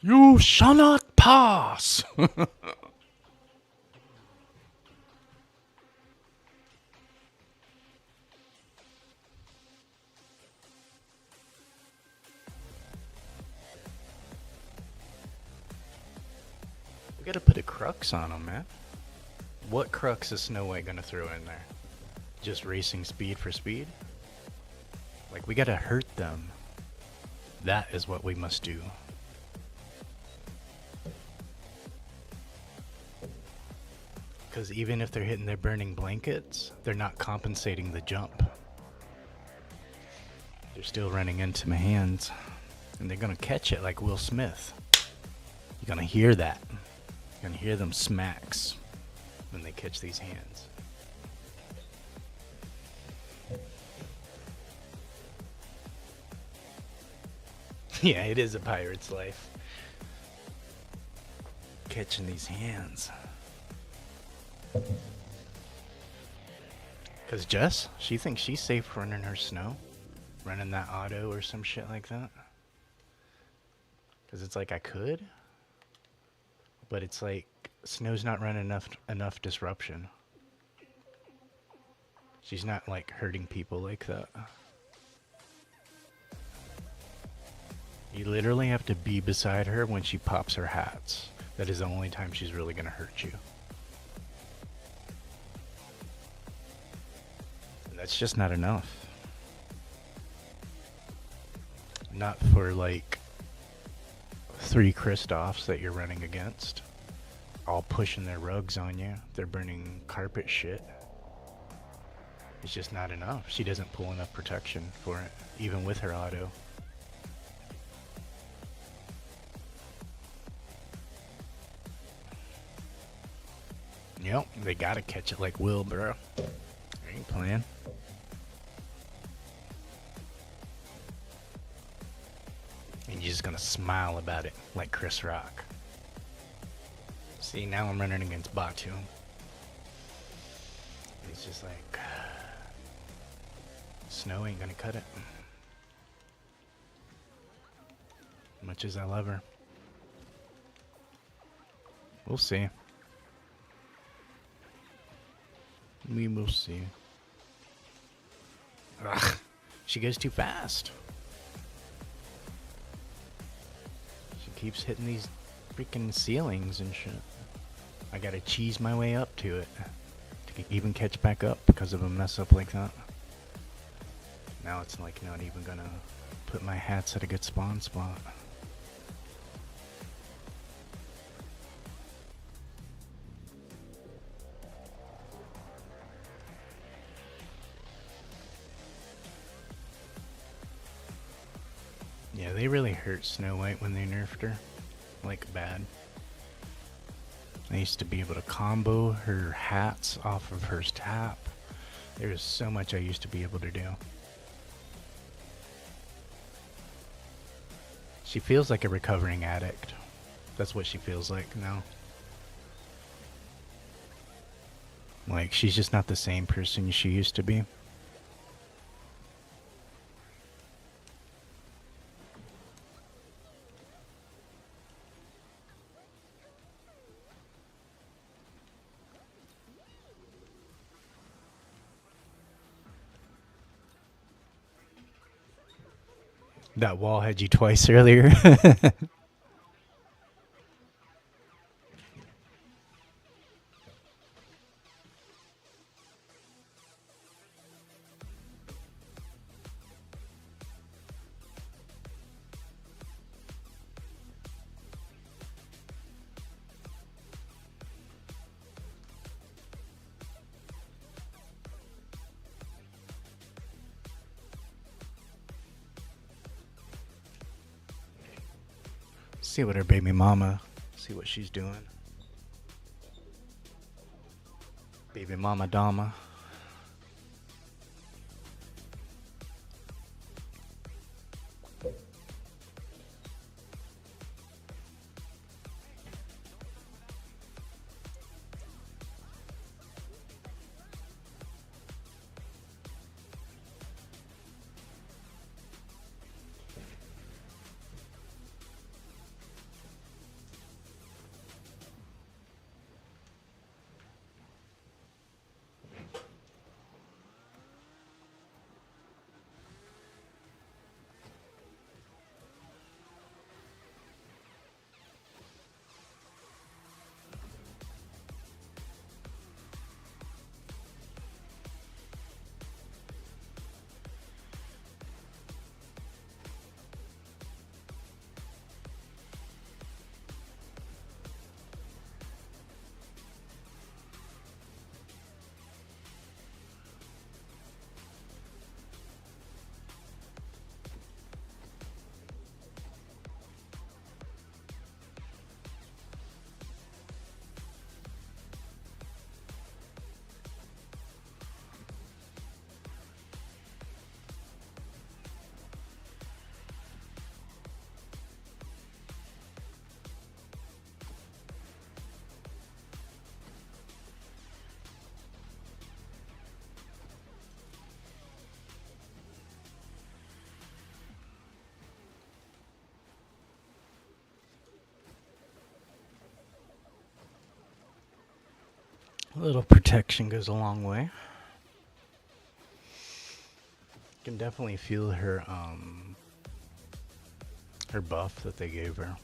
You shall not pass! We gotta put a crux on him, man. What crux is Snow White gonna throw in there? Just racing speed for speed? Like, we gotta hurt them. That is what we must do. Because even if they're hitting their burning blankets, they're not compensating the jump. They're still running into my hands. And they're gonna catch it like Will Smith. You're gonna hear that. You're gonna hear them smacks when they catch these hands. Yeah, it is a pirate's life. Catching these hands. Because Jess, she thinks she's safe running her snow. Running that auto or some shit like that. Because it's like, I could. But it's like, snow's not running enough disruption. She's not like hurting people like that. You literally have to be beside her when she pops her hats. That is the only time she's really going to hurt you. And that's just not enough. Not for like 3 Kristoffs that you're running against. All pushing their rugs on you. They're burning carpet shit. It's just not enough. She doesn't pull enough protection for it, even with her auto. Yep, they gotta catch it like Will, bro. I ain't playing. And you're just gonna smile about it like Chris Rock. See, now I'm running against Batu. It's just like, snow ain't gonna cut it. Much as I love her. We'll see. We will see. Ugh, she goes too fast. She keeps hitting these freaking ceilings and shit. I gotta cheese my way up to it to even catch back up because of a mess up like that. Now it's like not even gonna put my hats at a good spawn spot. Yeah, they really hurt Snow White when they nerfed her. Like, bad. I used to be able to combo her hats off of her tap. There was so much I used to be able to do. She feels like a recovering addict. That's what she feels like now. Like, she's just not the same person she used to be. That wall had you twice earlier. See what her baby mama, see what she's doing. Baby mama Dama. A little protection goes a long way. Can definitely feel her buff that they gave her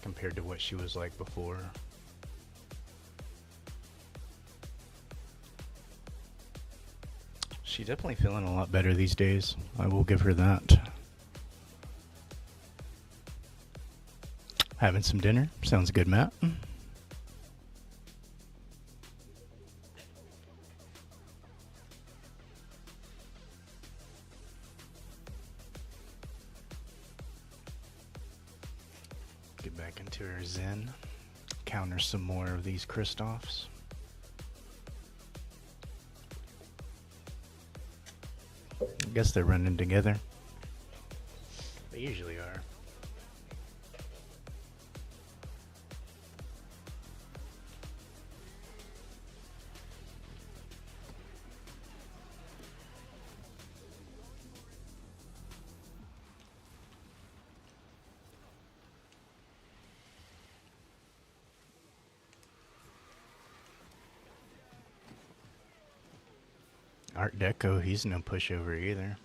compared to what she was like before. She's definitely feeling a lot better these days. I will give her that. Having some dinner. Sounds good, Matt. Get back into her zen. counter some more of these Kristoffs. I guess they're running together. They usually are. Art Deco, he's no pushover either.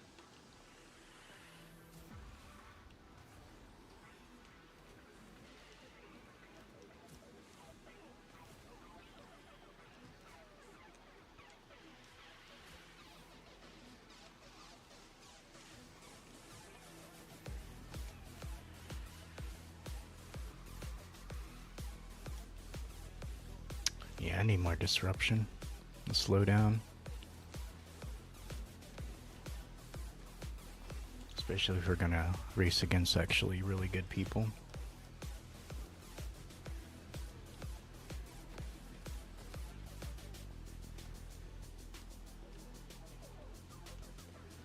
Yeah, I need more disruption. Slow down. Especially if we're gonna race against actually really good people.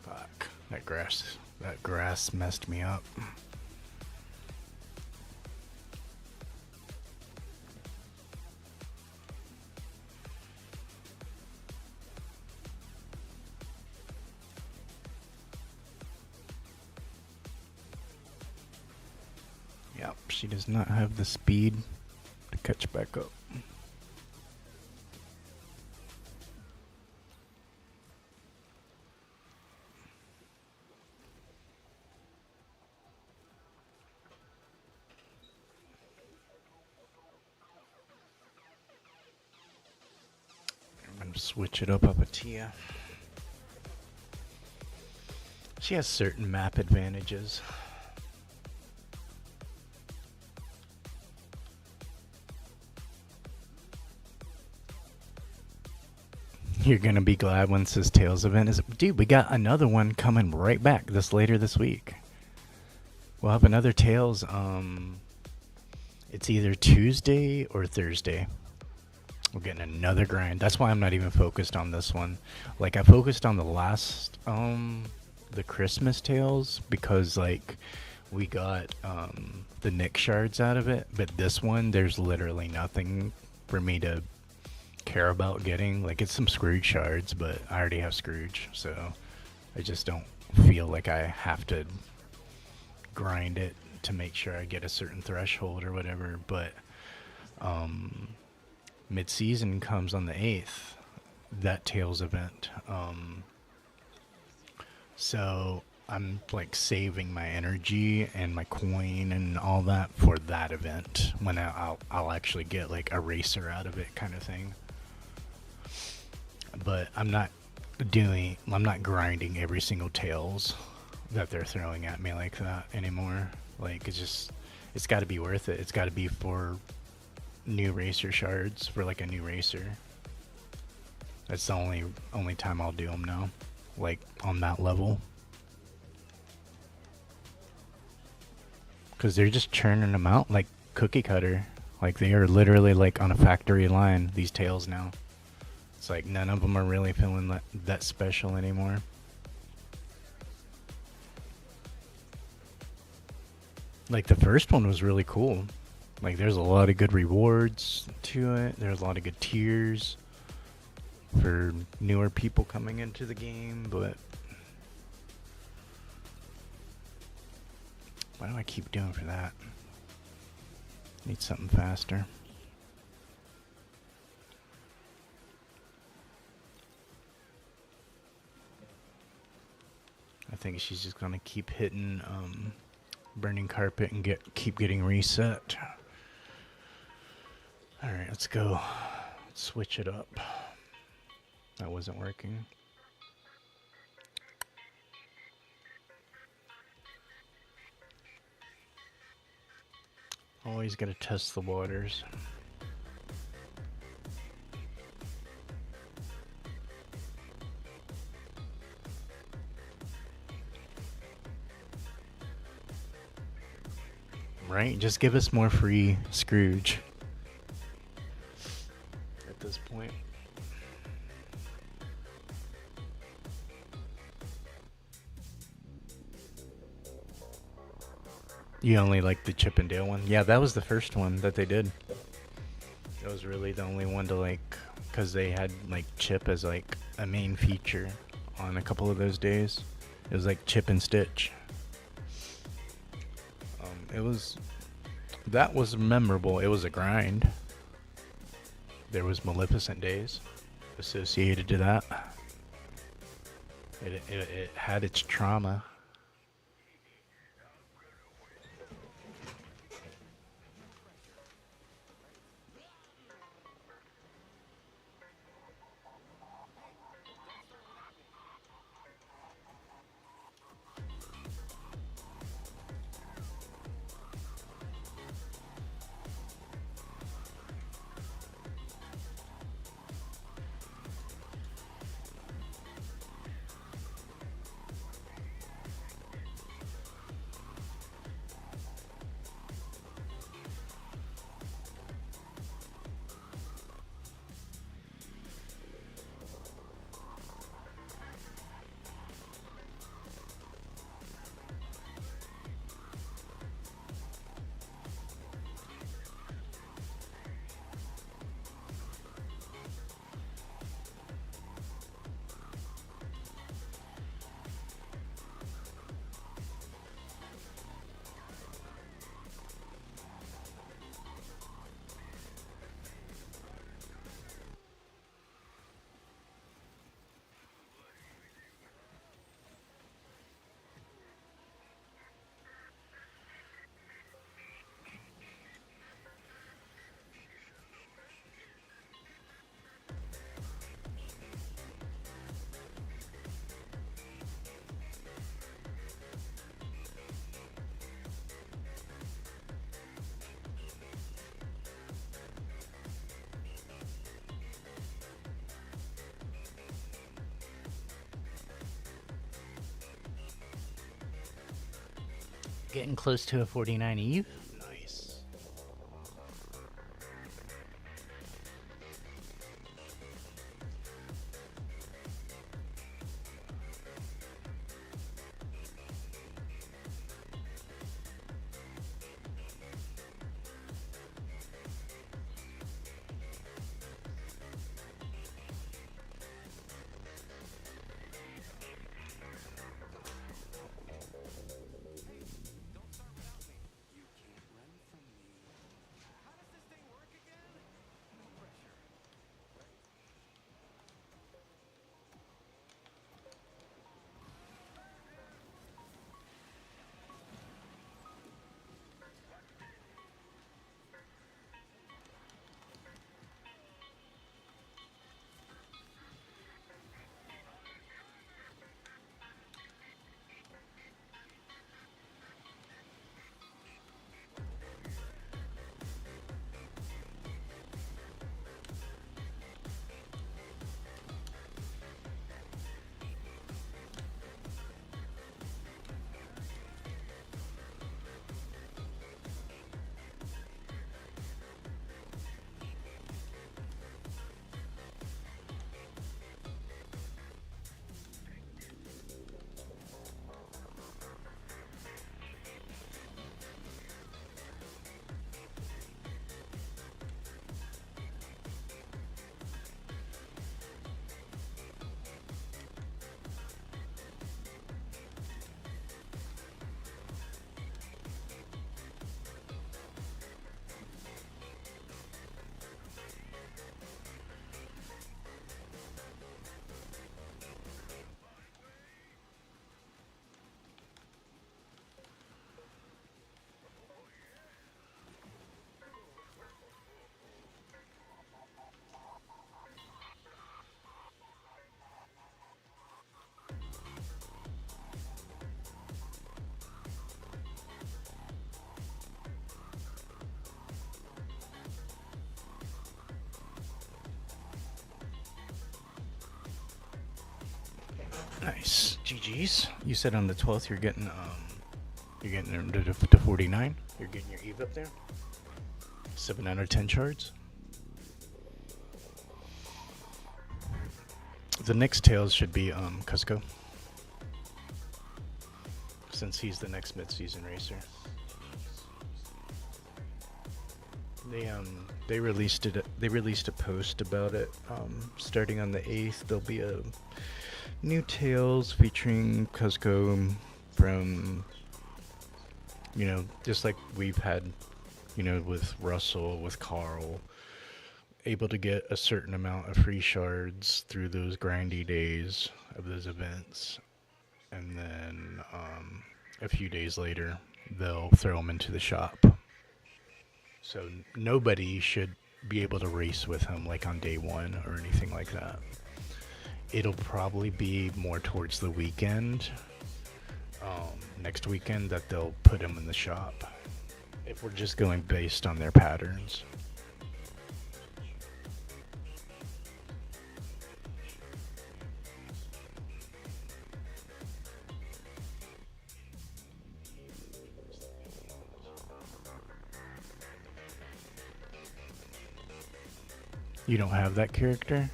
Fuck. That grass messed me up. Yep, she does not have the speed to catch back up. I'm gonna switch it up a Tia. She has certain map advantages. You're gonna be glad once this Tails event is... Dude, we got another one coming right back later this week. We'll have another Tails, it's either Tuesday or Thursday. We're getting another grind. That's why I'm not even focused on this one. Like, I focused on the last, the Christmas Tails, because, like, we got, the Nick shards out of it. But this one, there's literally nothing for me to care about getting. Like, it's some Scrooge shards, but I already have Scrooge, so I just don't feel like I have to grind it to make sure I get a certain threshold or whatever. But mid-season comes on the 8th, that Tails event, so I'm like saving my energy and my coin and all that for that event, when I'll actually get like a racer out of it, kind of thing. But I'm not grinding every single Tails that they're throwing at me like that anymore. Like, it's got to be worth it. It's got to be for new racer shards, for like a new racer. That's the only time I'll do them now, like on that level, because they're just churning them out like cookie cutter. Like, they are literally like on a factory line, these Tails now. It's like none of them are really feeling that special anymore. Like, the first one was really cool. Like, there's a lot of good rewards to it. There's a lot of good tiers for newer people coming into the game, but why do I keep doing for that? Need something faster. I think she's just gonna keep hitting burning carpet and keep getting reset. Alright, let's go. Let's switch it up. That wasn't working. Always gotta test the waters. Right? Just give us more free Scrooge. You only like the Chip and Dale one? Yeah, that was the first one that they did. That was really the only one to like, because they had like Chip as like a main feature on a couple of those days. It was like Chip and Stitch. That was memorable. It was a grind. There was Maleficent days associated to that. It had its trauma. Getting close to a 49 Eve. Nice. Nice. GG's. You said on the 12th you're getting to 49. You're getting your Eve up there. 7 out of 10 shards. The next tails should be Cusco, since he's the next mid-season racer. They released it. They released a post about it. Starting on the 8th, there'll be a new Tales featuring Cuzco from, just like we've had, with Russell, with Carl, able to get a certain amount of free shards through those grindy days of those events, and then a few days later, they'll throw them into the shop. So nobody should be able to race with him like on day one or anything like that. It'll probably be more towards the weekend, next weekend, that they'll put him in the shop, if we're just going based on their patterns. You don't have that character?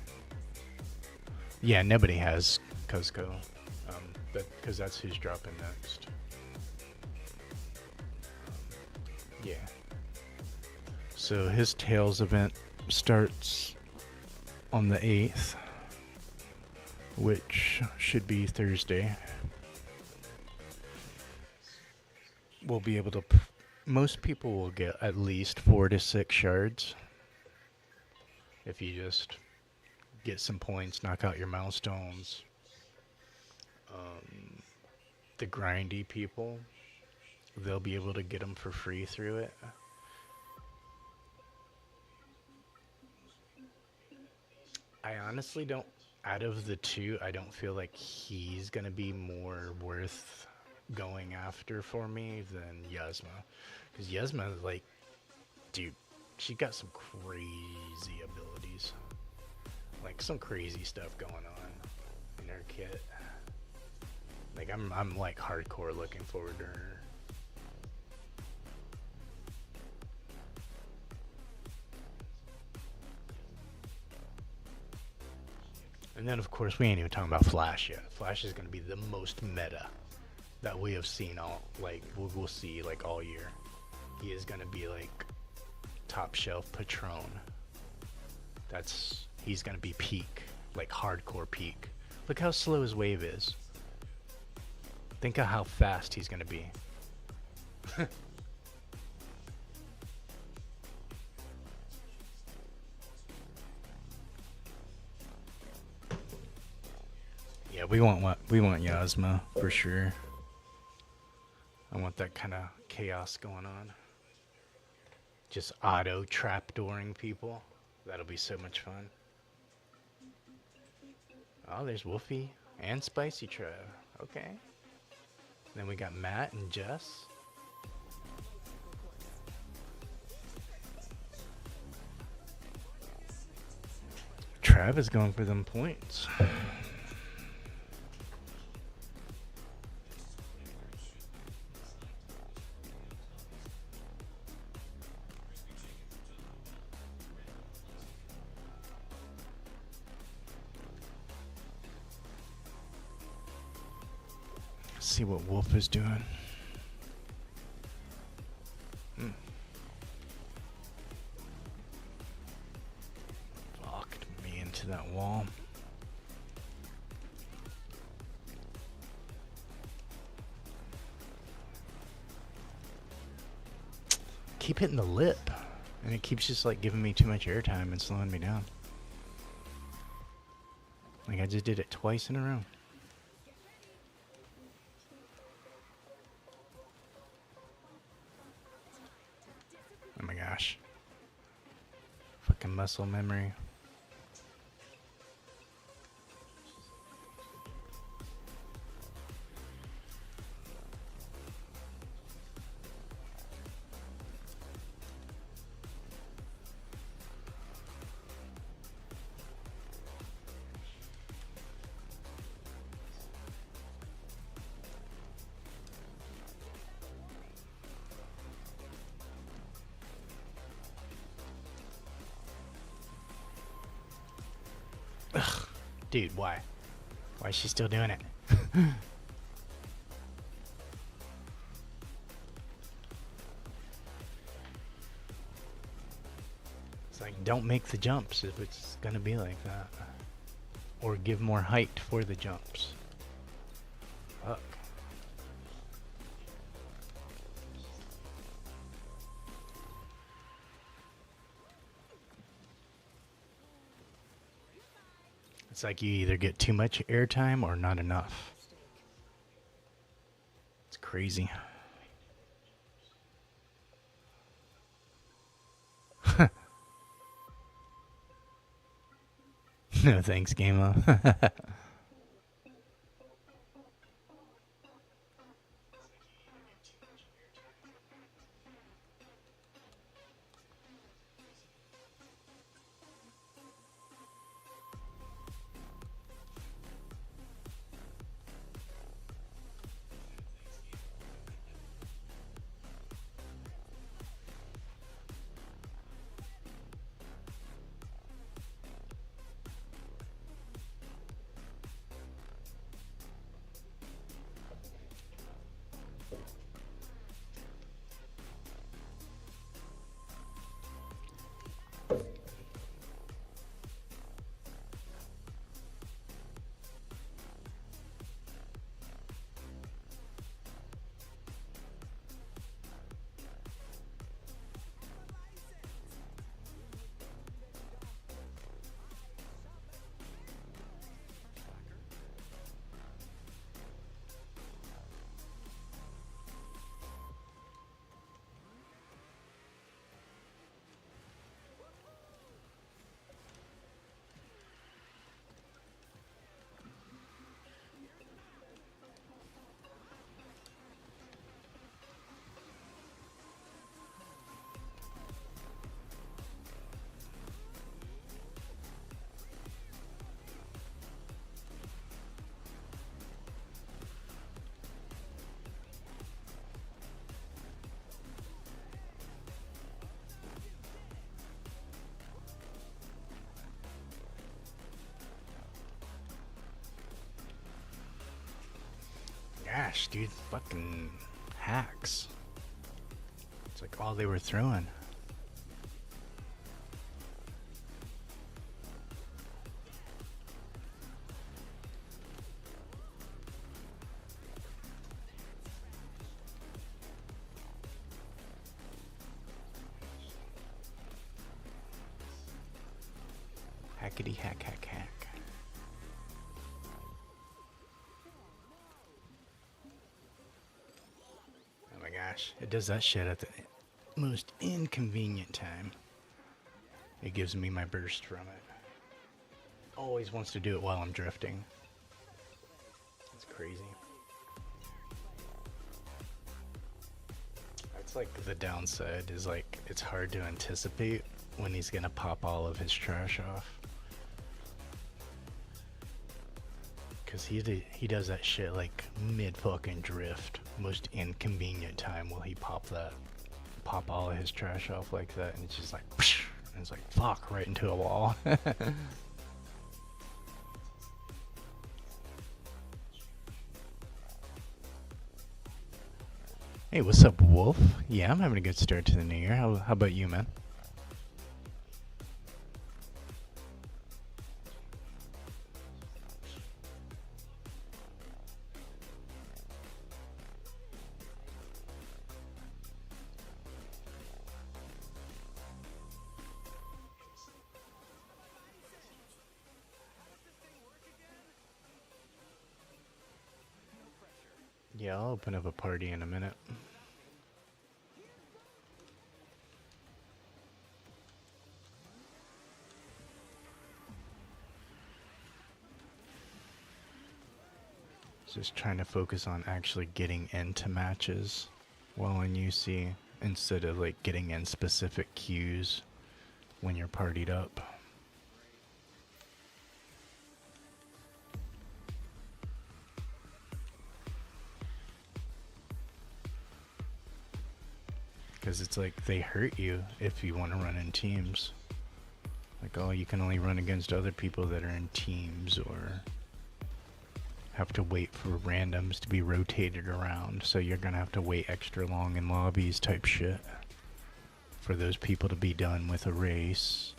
Yeah, nobody has Cuzco, because that's who's dropping next. Yeah. So his Tales event starts on the 8th, which should be Thursday. We'll be able to... most people will get at least 4 to 6 shards. If you just get some points, knock out your milestones. The grindy people, they'll be able to get them for free through it. I honestly don't, out of the two, I don't feel like he's going to be more worth going after for me than Yasma. Because Yasma, like, dude, she got some crazy abilities. Like, some crazy stuff going on in her kit. Like, I'm like hardcore looking forward to her. And then, of course, we ain't even talking about Flash yet. Flash is going to be the most meta that we have seen all, like, we'll see, like, all year. He is going to be, like, top shelf Patron. He's going to be peak, like, hardcore peak. Look how slow his wave is. Think of how fast he's going to be. Yeah, we want Yasma for sure. I want that kind of chaos going on. Just auto trapdooring people. That'll be so much fun. Oh, there's Wolfie and Spicy Trev. Okay. Then we got Matt and Jess. Trav is going for them points. See what Wolf is doing. Fucked me into that wall. Keep hitting the lip, and it keeps just like giving me too much airtime and slowing me down. Like I just did it twice in a row. Oh my gosh. Fucking muscle memory. Ugh, dude, why? Why is she still doing it? like, don't make the jumps if it's gonna be like that. Or give more height for the jumps. Fuck. It's like you either get too much airtime or not enough. It's crazy. No thanks, Gameo. Gosh, dude, fucking hacks. It's like all they were throwing. Hackety hack hack hack. Oh my gosh, it does that shit at the most inconvenient time. It gives me my burst from it. Always wants to do it while I'm drifting. It's crazy. That's like the downside, is like it's hard to anticipate when he's gonna pop all of his trash off. Cause he does that shit like mid fucking drift. Most inconvenient time will he pop all of his trash off like that, and it's just like, psh, and it's like fuck, right into a wall. Hey, what's up, Wolf? Yeah, I'm having a good start to the new year. How about you, man? Yeah, I'll open up a party in a minute. Just trying to focus on actually getting into matches while in UC instead of like getting in specific queues when you're partied up. Because it's like they hurt you if you want to run in teams. Like, oh, you can only run against other people that are in teams, or have to wait for randoms to be rotated around, so you're gonna have to wait extra long in lobbies type shit. for those people to be done with a race.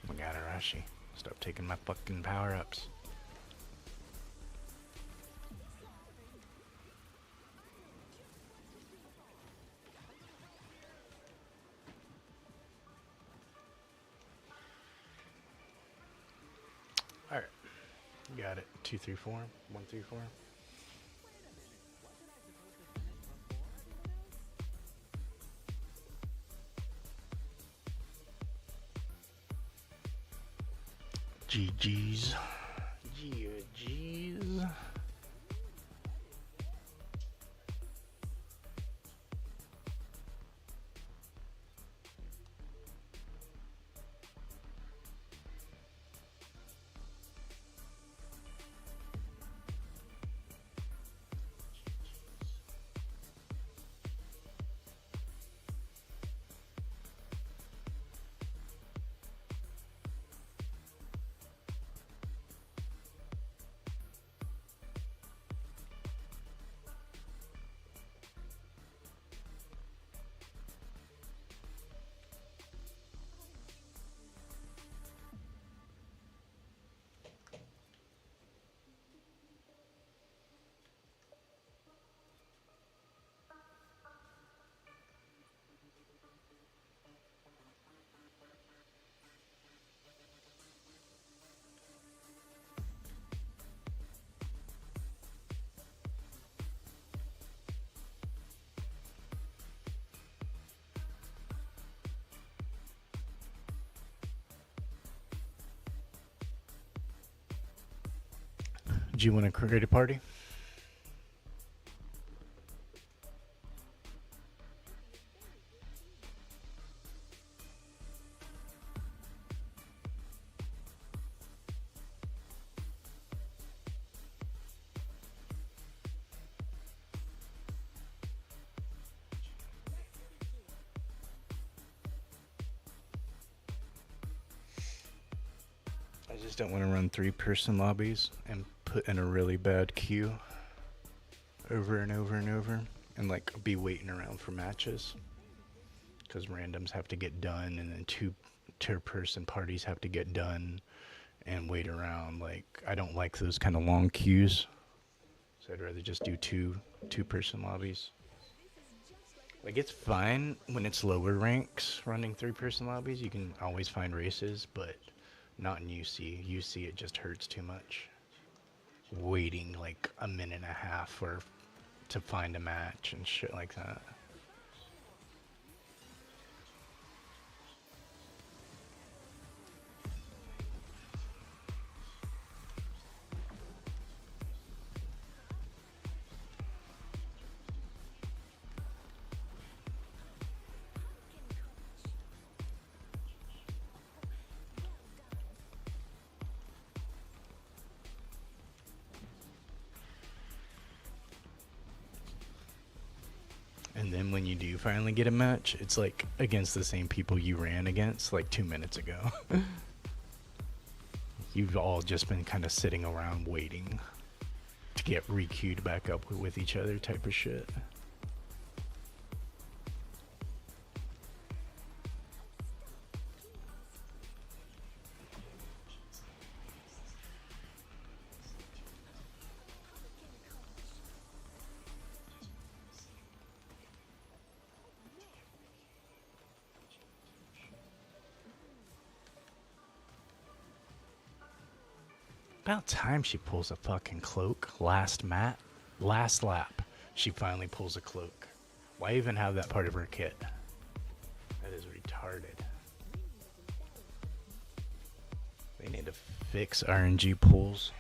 We got Arashi. Stop taking my fucking power-ups. Alright. Got it. 2, 3, 4. 1, 3, 4. GG's. GG's. Do you want to create a party? I just don't want to run 3-person lobbies and put in a really bad queue over and over and over and like be waiting around for matches because randoms have to get done and then two-person parties have to get done and wait around. Like, I don't like those kind of long queues, so I'd rather just do two-person lobbies. Like, it's fine when it's lower ranks running 3-person lobbies. You can always find races, but not in UC. UC, it just hurts too much. Waiting like a minute and a half to find a match and shit like that. And then when you do finally get a match, it's like against the same people you ran against like 2 minutes ago. You've all just been kind of sitting around waiting to get re-queued back up with each other type of shit. About time she pulls a fucking cloak. Last lap, she finally pulls a cloak. Why even have that part of her kit? That is retarded. They need to fix RNG pulls.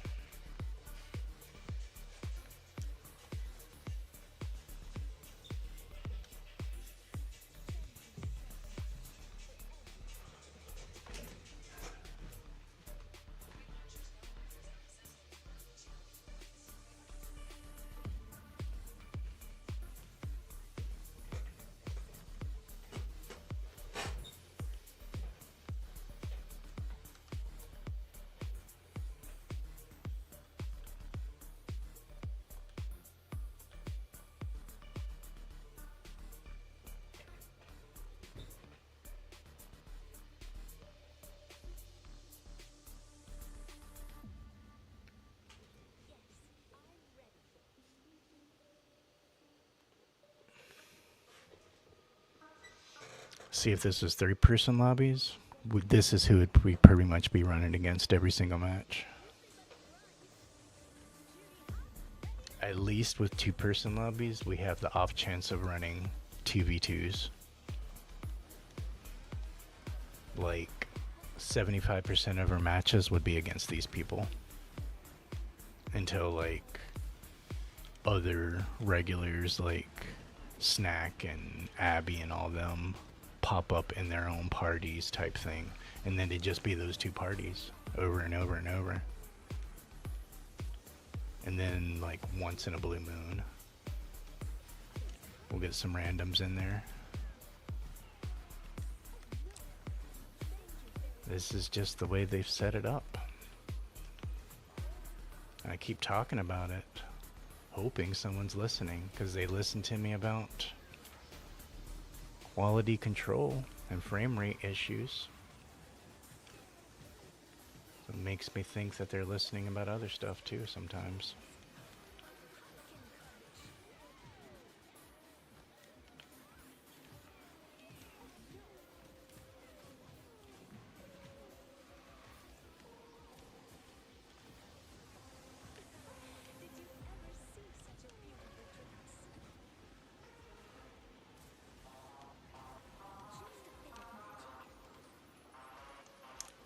See, if this was 3-person lobbies, this is who we pretty much be running against every single match. At least with 2-person lobbies, we have the off chance of running 2v2s. Like 75% of our matches would be against these people. Until like other regulars like Snack and Abby and all them pop up in their own parties type thing. And then it'd just be those 2 parties over and over and over. And then like once in a blue moon, we'll get some randoms in there. This is just the way they've set it up. I keep talking about it, hoping someone's listening, because they listen to me about quality control and frame rate issues. So it makes me think that they're listening about other stuff too sometimes.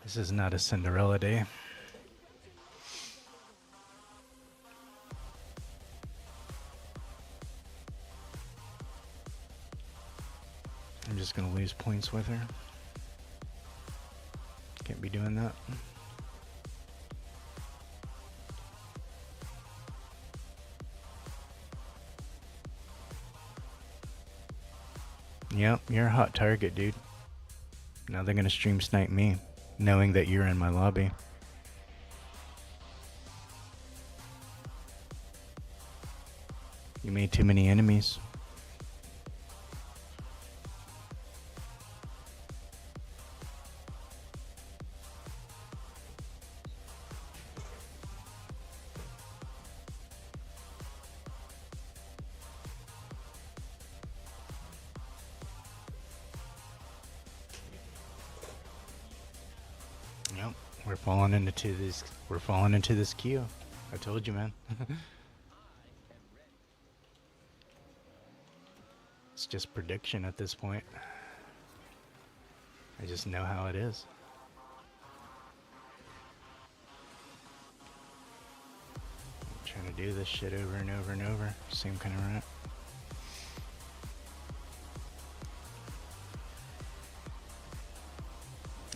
This is not a Cinderella day. I'm just gonna lose points with her. Can't be doing that. Yep, you're a hot target, dude. Now they're gonna stream snipe me, knowing that you're in my lobby. You made too many enemies. Yep, we're falling into this queue. I told you, man. It's just prediction at this point. I just know how it is. I'm trying to do this shit over and over and over. Same kind of rant.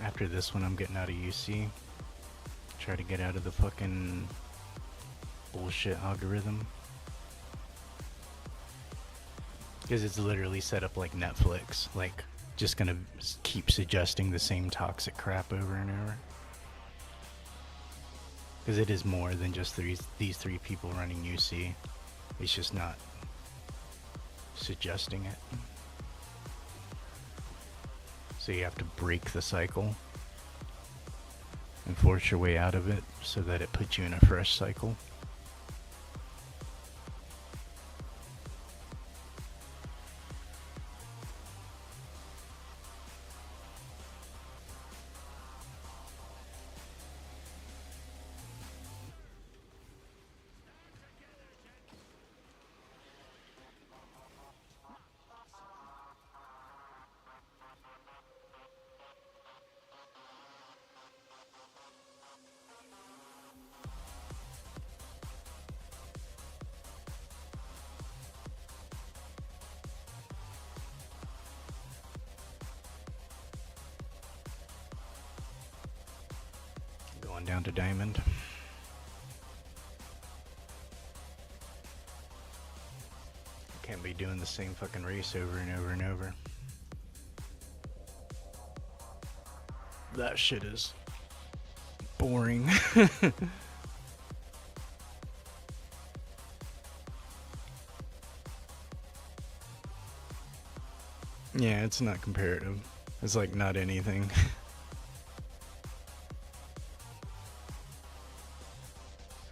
After this one, I'm getting out of UC. Try to get out of the fucking bullshit algorithm. Because it's literally set up like Netflix. Like, just gonna keep suggesting the same toxic crap over and over. Because it is more than just these 3 people running UC. It's just not suggesting it. So you have to break the cycle and force your way out of it so that it puts you in a fresh cycle. Going down to Diamond. Can't be doing the same fucking race over and over and over. That shit is boring. Yeah, it's not comparative. It's like not anything.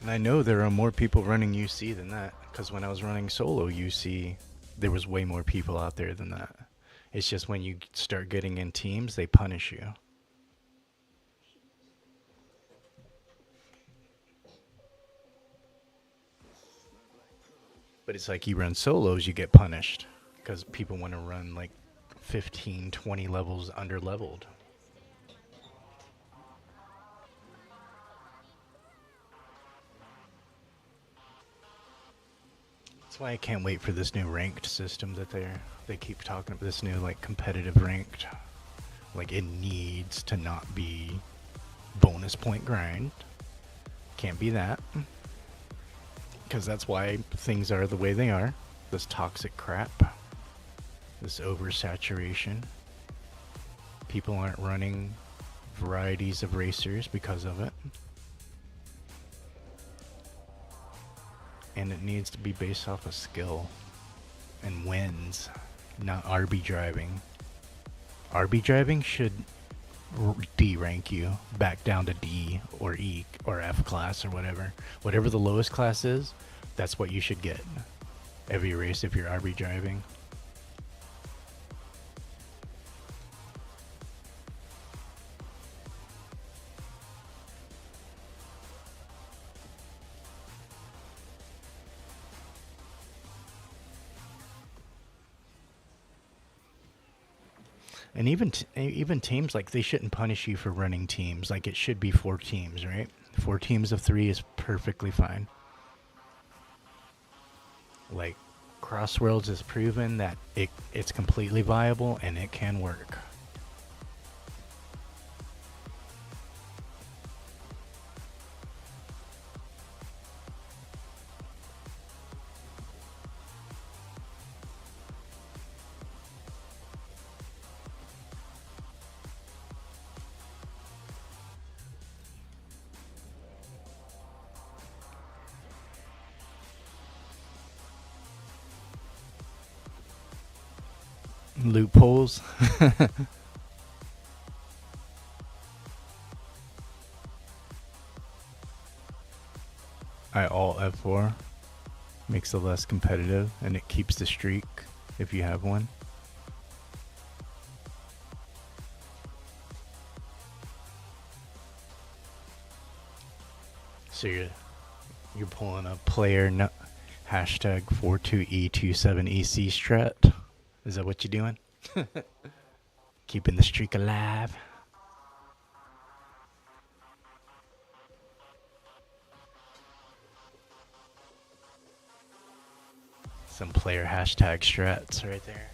And I know there are more people running UC than that, because when I was running solo UC, there was way more people out there than that. It's just when you start getting in teams, they punish you. But it's like you run solos, you get punished. Because people want to run like 15, 20 levels under leveled. That's why I can't wait for this new ranked system that they keep talking about. This new like competitive ranked. Like it needs to not be bonus point grind. Can't be that. Because that's why things are the way they are. This toxic crap. This oversaturation. People aren't running varieties of racers because of it. And it needs to be based off of skill and wins, not RB driving. RB driving should D rank you back down to D or E or F class or whatever. Whatever the lowest class is, that's what you should get every race if you're RB driving. And even teams, like, they shouldn't punish you for running teams. Like, it should be 4 teams, right? 4 teams of 3 is perfectly fine. Like, Crossworlds has proven that it's completely viable and it can work. Loopholes. I alt F4 makes it less competitive and it keeps the streak if you have one. So you're pulling a player hashtag 42E27EC strat. Is that what you're doing? Keeping the streak alive. Some player hashtag strats right there.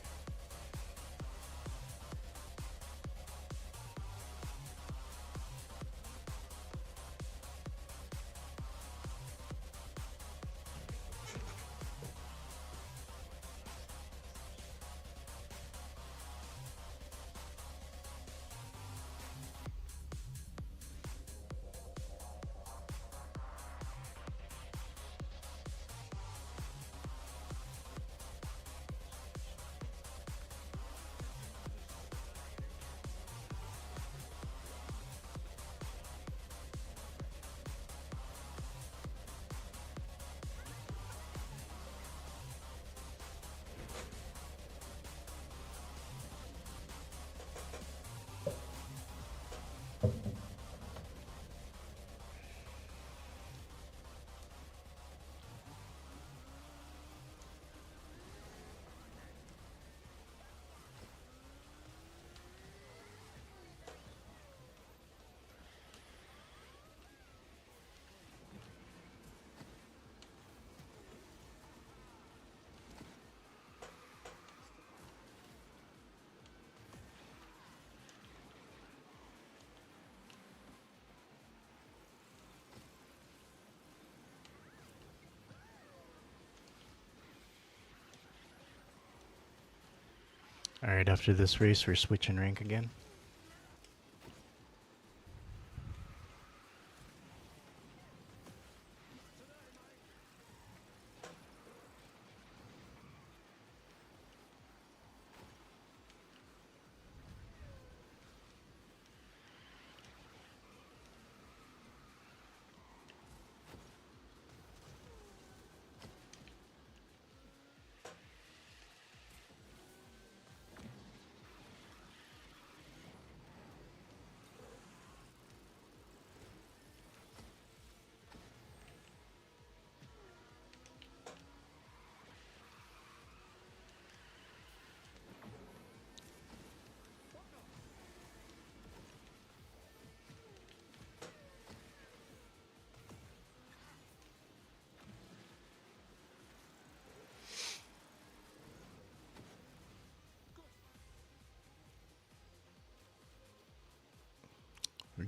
Alright, after this race, we're switching rank again.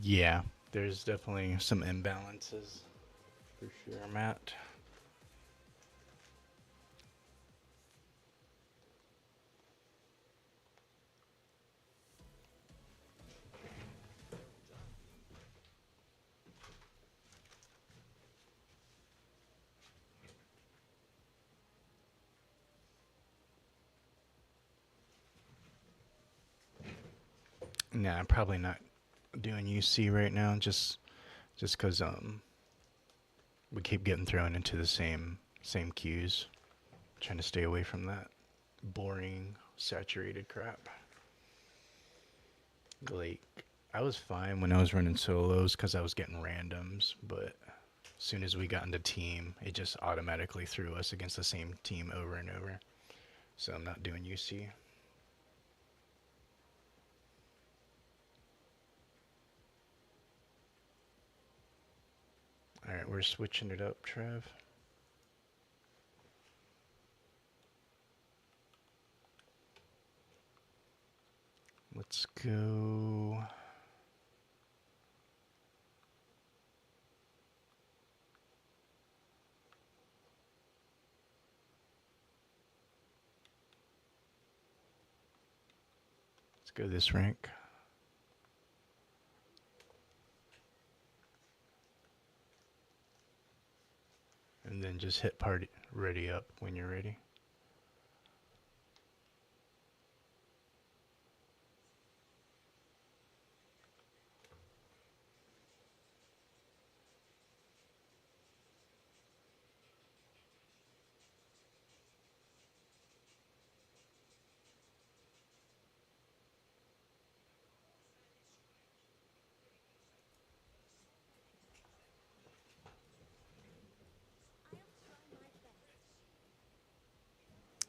Yeah, there's definitely some imbalances for sure, Matt. Nah, I'm probably not doing UC right now, just because we keep getting thrown into the same queues. Trying to stay away from that boring, saturated crap. Like, I was fine when I was running solos because I was getting randoms, but as soon as we got into team, it just automatically threw us against the same team over and over. So I'm not doing UC. Alright, we're switching it up, Trev. Let's go. Let's go this rank. And then just hit party ready up when you're ready.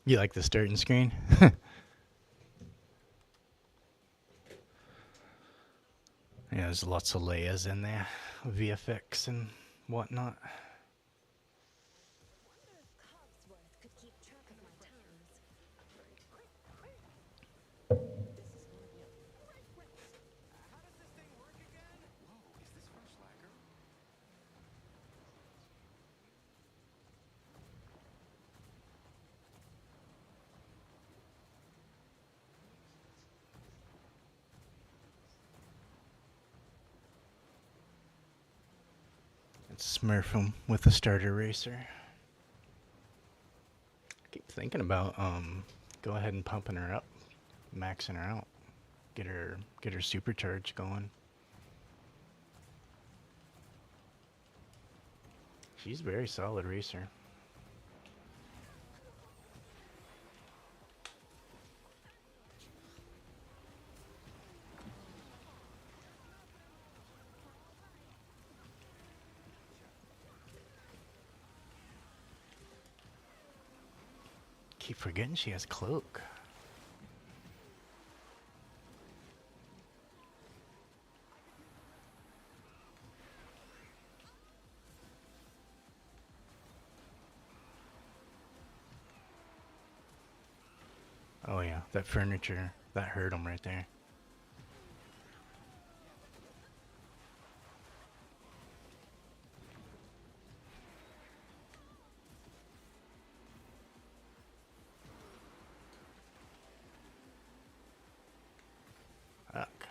You like the starting screen? Yeah, there's lots of layers in there, VFX and whatnot. It's Smurfin with the starter racer. Keep thinking about go ahead and pumping her up, maxing her out, get her supercharge going. She's a very solid racer. Keep forgetting she has cloak. Oh yeah, that furniture, that hurt him right there. Fuck.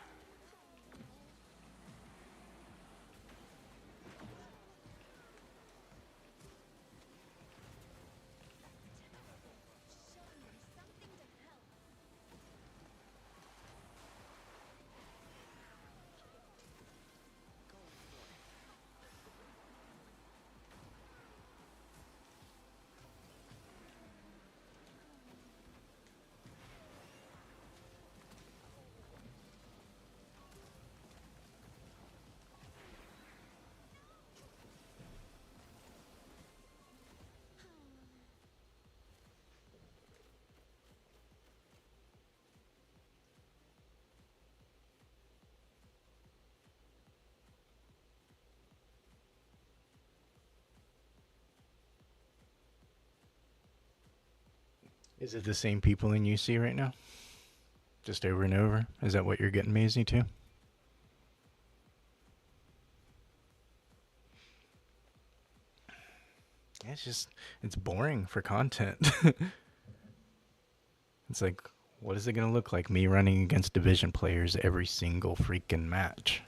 Is it the same people in UC right now? Just over and over? Is that what you're getting Maisie to? It's boring for content. It's like, what is it going to look like, me running against division players every single freaking match?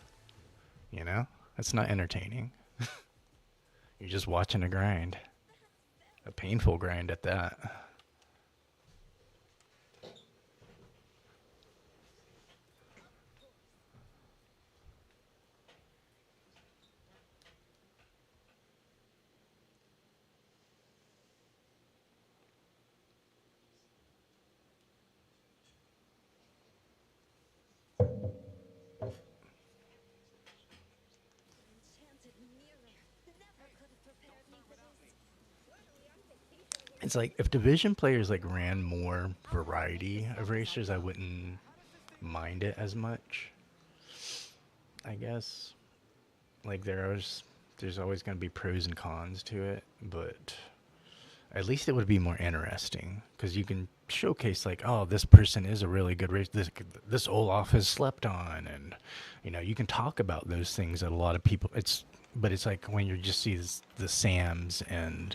You know? That's not entertaining. You're just watching a grind. A painful grind at that. It's like, if division players like ran more variety of racers, I wouldn't mind it as much. I guess. Like, there's always going to be pros and cons to it, but at least it would be more interesting, because you can showcase, like, oh, this person is a really good racer. This Olaf has slept on, and you can talk about those things that a lot of people. But it's like when you just see the Sams and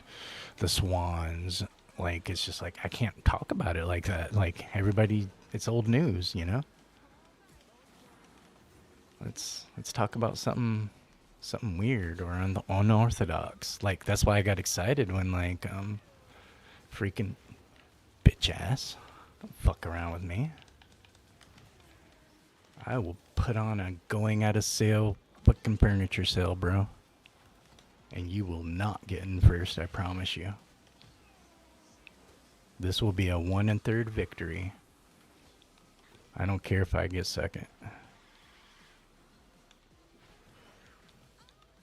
the Swans, like, it's just like, I can't talk about it like that. Like, everybody, it's old news, Let's talk about something weird or unorthodox. Like, that's why I got excited when, like, freaking bitch ass, don't fuck around with me. I will put on a going out of sale fucking furniture sale, bro. And you will not get in first, I promise you. This will be a 1 1/3 victory. I don't care if I get second.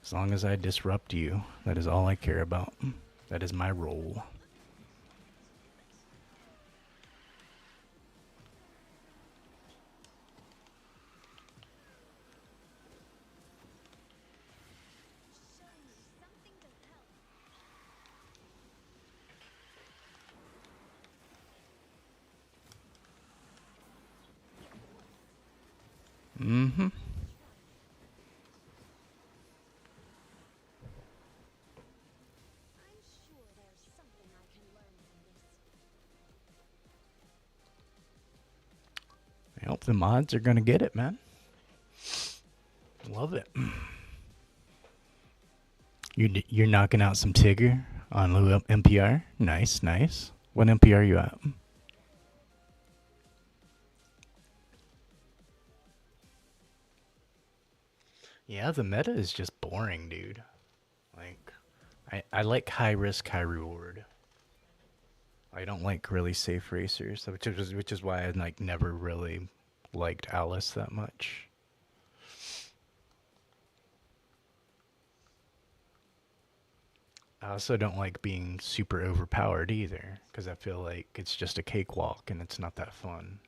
As long as I disrupt you, that is all I care about. That is my role. Mm-hmm. I hope the mods are gonna get it, man. Love it. You're knocking out some Tigger on low MPR. Nice, nice. What MPR are you at? Yeah, the meta is just boring, dude. Like, I like high risk, high reward. I don't like really safe racers, which is why I like never really liked Alice that much. I also don't like being super overpowered either, because I feel like it's just a cakewalk and it's not that fun.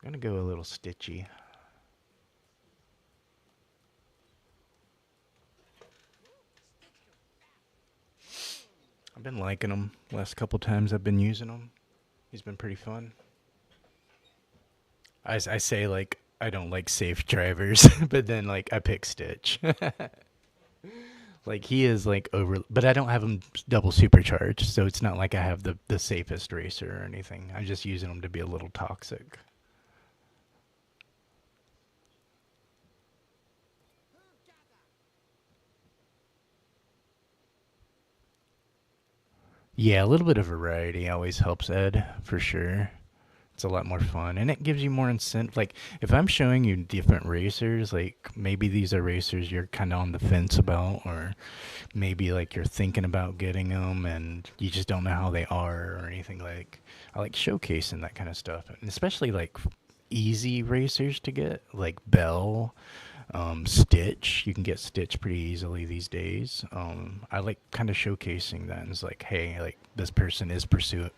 I'm gonna go a little Stitchy. I've been liking him last couple times I've been using him. He's been pretty fun. I say, like, I don't like safe drivers, but then, like, I pick Stitch. Like, he is, like, but I don't have him double supercharged, so it's not like I have the safest racer or anything. I'm just using him to be a little toxic. Yeah, a little bit of variety always helps, Ed, for sure. It's a lot more fun, and it gives you more incentive. Like, if I'm showing you different racers, like, maybe these are racers you're kind of on the fence about, or maybe, like, you're thinking about getting them, and you just don't know how they are, or anything. Like, I like showcasing that kind of stuff, and especially, like, easy racers to get, like Bell, Stitch. You can get Stitch pretty easily these days. I like kind of showcasing that, and it's like, hey, like, this person is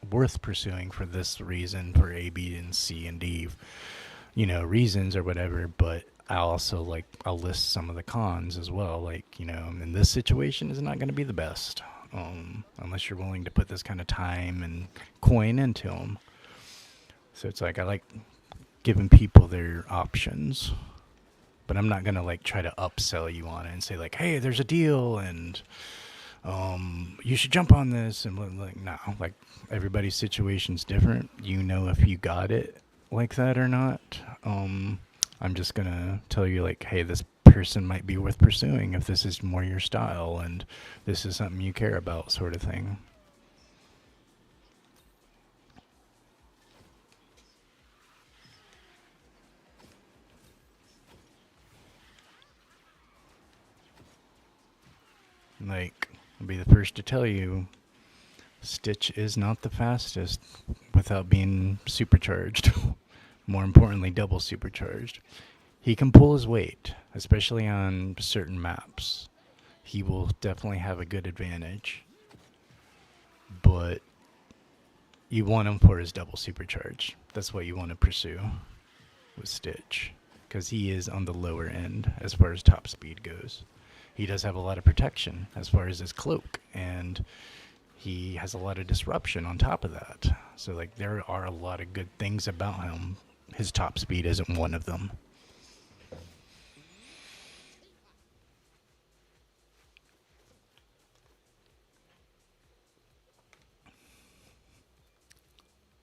worth pursuing for this reason, for A, B, and C and D, reasons or whatever. But I also, like, I'll list some of the cons as well. Like, in this situation is not going to be the best, unless you're willing to put this kind of time and coin into them. So it's like, I like giving people their options. But I'm not gonna like try to upsell you on it and say like, hey, there's a deal and you should jump on this, and like, no, like everybody's situation's different. You know if you got it like that or not. I'm just gonna tell you like, hey, this person might be worth pursuing if this is more your style and this is something you care about, sort of thing. Like, I'll be the first to tell you, Stitch is not the fastest without being supercharged. More importantly, double supercharged. He can pull his weight, especially on certain maps. He will definitely have a good advantage. But you want him for his double supercharge. That's what you want to pursue with Stitch. Because he is on the lower end as far as top speed goes. He does have a lot of protection as far as his cloak, and he has a lot of disruption on top of that. So like there are a lot of good things about him. His top speed isn't one of them.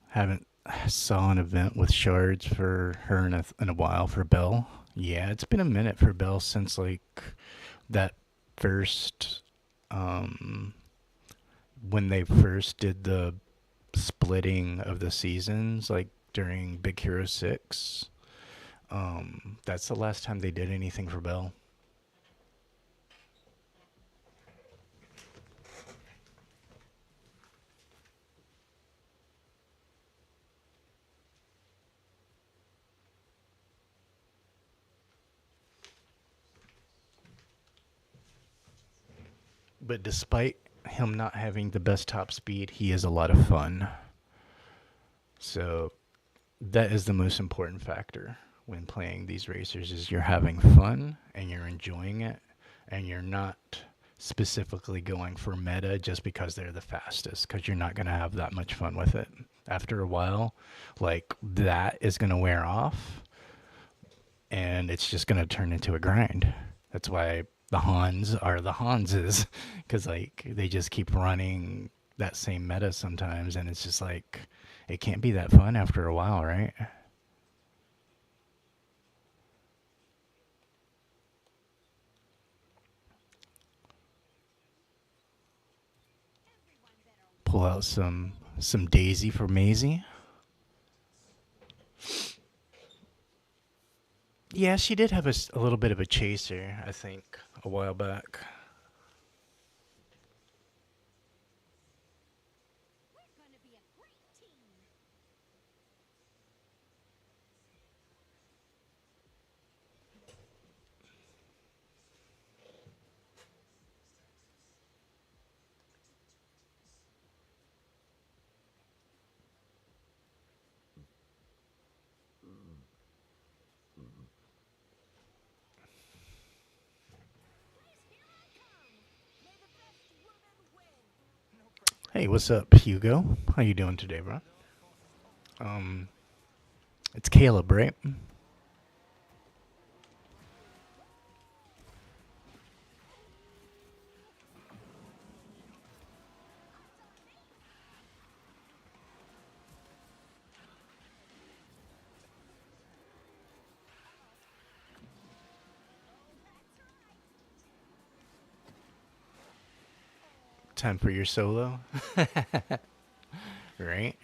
Haven't saw an event with shards for her in a while for Belle. Yeah, it's been a minute for Belle since like that first when they first did the splitting of the seasons, like during Big Hero 6. That's the last time they did anything for Belle. But despite him not having the best top speed, he is a lot of fun. So that is the most important factor when playing these racers, is you're having fun and you're enjoying it, and you're not specifically going for meta just because they're the fastest, because you're not going to have that much fun with it. After a while, like, that is going to wear off and it's just going to turn into a grind. That's why the Hans are the Hanses, because like they just keep running that same meta sometimes, and it's just like it can't be that fun after a while, right? Pull out some Daisy for Maisie. Yeah, she did have a little bit of a chaser, I think, a while back. Hey, what's up, Hugo? How you doing today, bro? It's Caleb, right? Time for your solo. Right?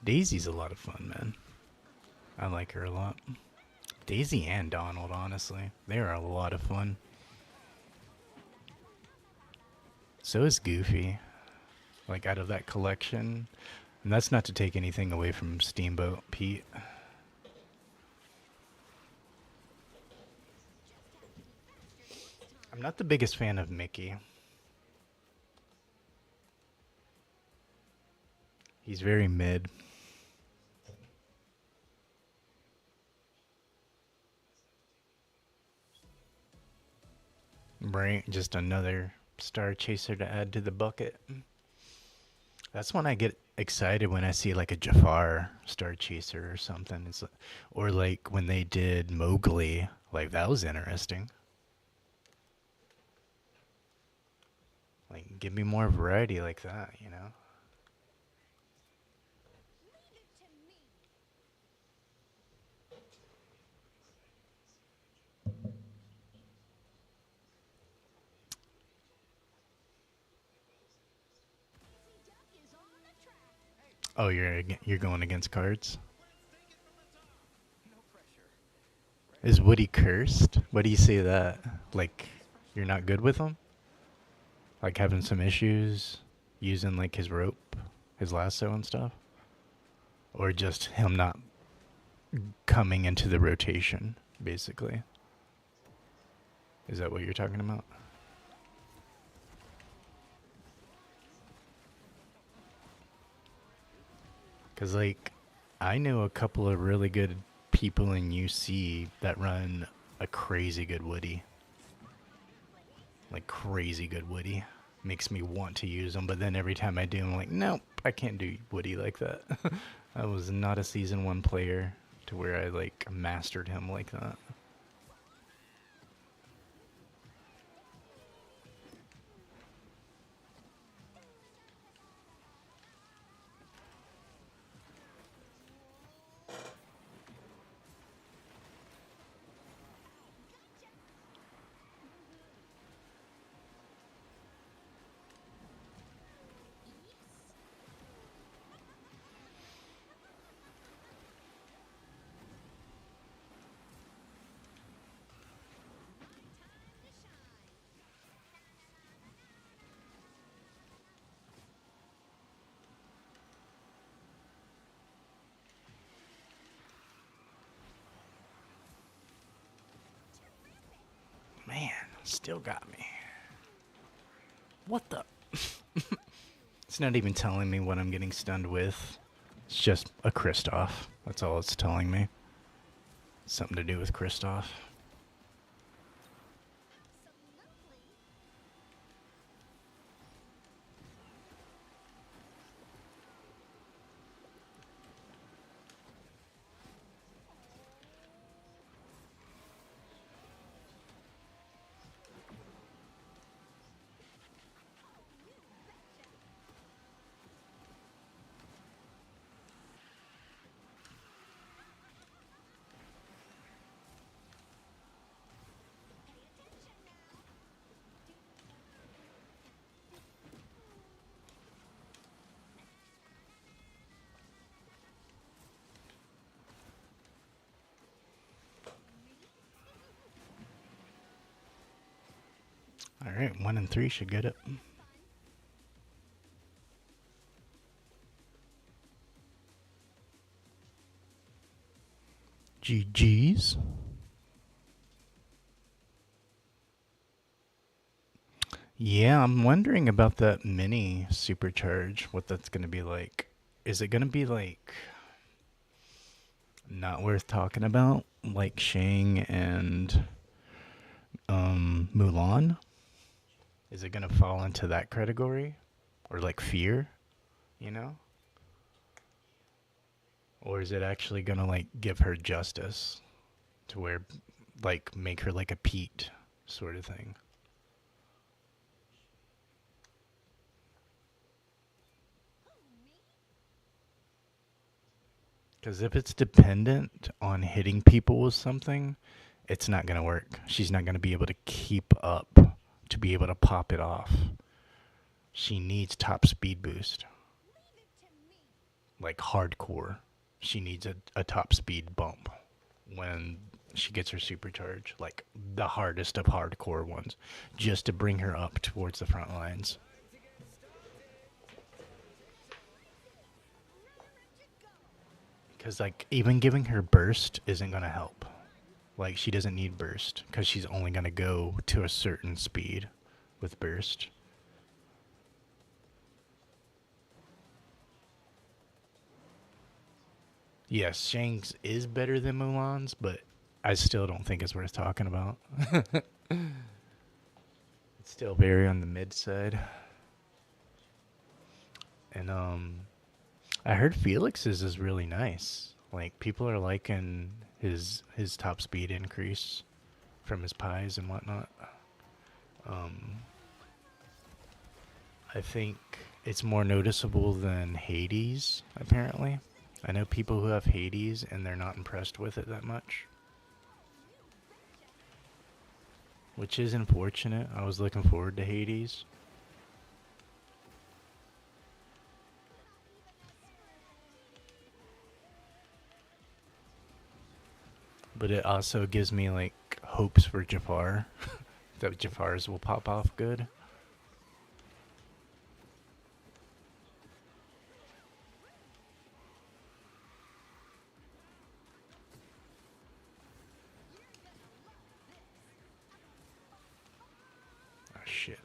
Daisy's a lot of fun, man. I like her a lot. Daisy and Donald, honestly. They are a lot of fun. So is Goofy. Like, out of that collection, And that's not to take anything away from Steamboat Pete. I'm not the biggest fan of Mickey. He's very mid. Right, just another star chaser to add to the bucket. That's when I get excited when I see like a Jafar star chaser or something. Or like when they did Mowgli, like that was interesting. Like give me more variety like that, you know? Oh, you're going against cards? Is Woody cursed? What do you say that? Like, you're not good with him? Like having some issues using like his rope, his lasso and stuff? Or just him not coming into the rotation, basically? Is that what you're talking about? Because, like, I know a couple of really good people in UC that run a crazy good Woody. Like, crazy good Woody. Makes me want to use them, but then every time I do, I'm like, nope, I can't do Woody like that. I was not a Season 1 player to where I, like, mastered him like that. Man, still got me. What the? It's not even telling me what I'm getting stunned with. It's just a Kristoff. That's all it's telling me. Something to do with Kristoff. Alright, 1 and 3 should get it. GG's. Yeah, I'm wondering about that mini supercharge, what that's going to be like. Is it going to be like not worth talking about, like Shang and Mulan? Is it going to fall into that category? Or like Fear, you know? Or is it actually going to like give her justice to where like make her like a Pete sort of thing? Because if it's dependent on hitting people with something, it's not going to work. She's not going to be able to keep up to be able to pop it off. She needs top speed boost. Like hardcore. She needs a top speed bump when she gets her supercharge. Like the hardest of hardcore ones. Just to bring her up towards the front lines. Because, like, even giving her burst isn't going to help. Like, she doesn't need burst because she's only going to go to a certain speed with burst. Yes, Shang's is better than Mulan's, but I still don't think it's worth talking about. It's still very on the mid side. And I heard Felix's is really nice. Like, people are liking his top speed increase from his pies and whatnot. I think it's more noticeable than Hades, apparently. I know people who have Hades and they're not impressed with it that much. Which is unfortunate. I was looking forward to Hades. But it also gives me, like, hopes for Jafar. That Jafar's will pop off good. Oh, shit.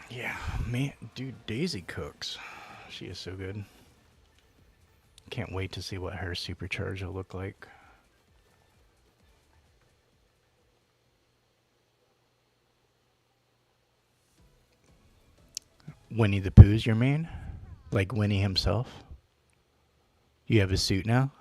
Yeah, man, dude, Daisy cooks. She is so good. Can't wait to see what her supercharge will look like. Winnie the Pooh's your main? Like Winnie himself? You have a suit now?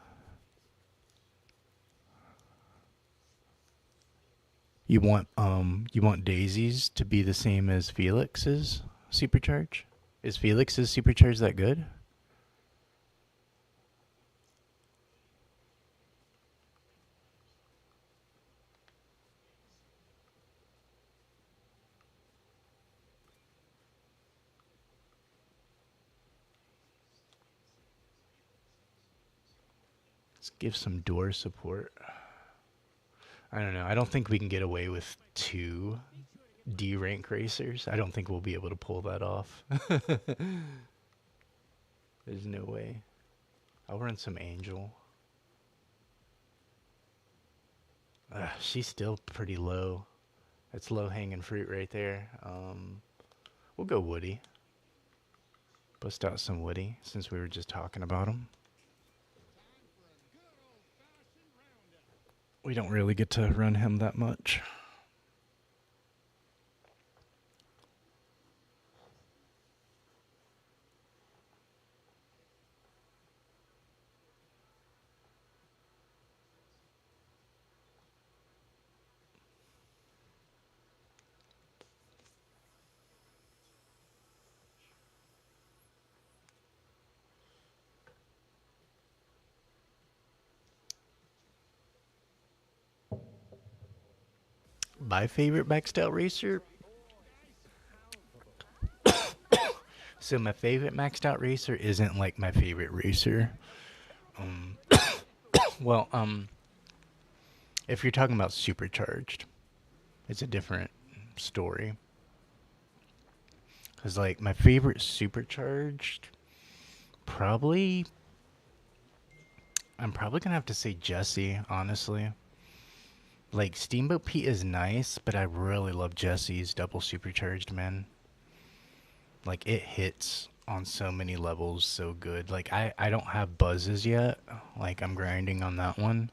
You want Daisy's to be the same as Felix's supercharge? Is Felix's supercharge that good? Let's give some door support. I don't know. I don't think we can get away with 2 D rank racers. I don't think we'll be able to pull that off. There's no way. I'll run some Angel. She's still pretty low. That's low hanging fruit right there. We'll go Woody. Bust out some Woody since we were just talking about him. We don't really get to run him that much. My favorite maxed out racer. So my favorite maxed out racer isn't like my favorite racer. Well, if you're talking about supercharged, it's a different story. Cause like my favorite supercharged, I'm probably gonna have to say Jesse, honestly. Like, Steamboat Pete is nice, but I really love Jesse's double supercharged, man. Like, it hits on so many levels so good. Like, I don't have buzzes yet. Like, I'm grinding on that one.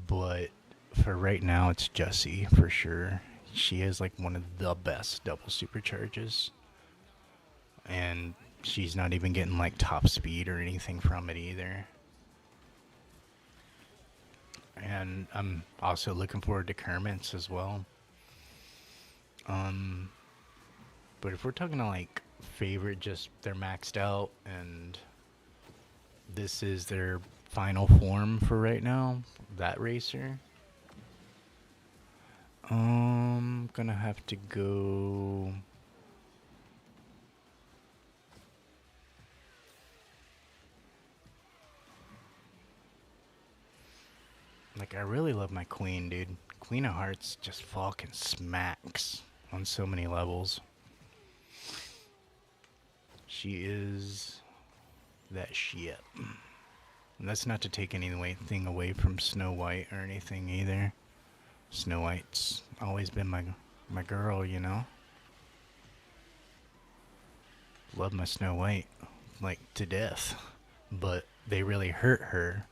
But for right now, it's Jesse, for sure. She is, like, one of the best double supercharges. And she's not even getting, like, top speed or anything from it either. And I'm also looking forward to Kermit's as well. But if we're talking to like favorite, just they're maxed out and this is their final form for right now, that racer. Gonna have to go. Like, I really love my Queen, dude. Queen of Hearts just fucking smacks on so many levels. She is that shit. And that's not to take anything away from Snow White or anything either. Snow White's always been my girl, you know? Love my Snow White, like, to death. But they really hurt her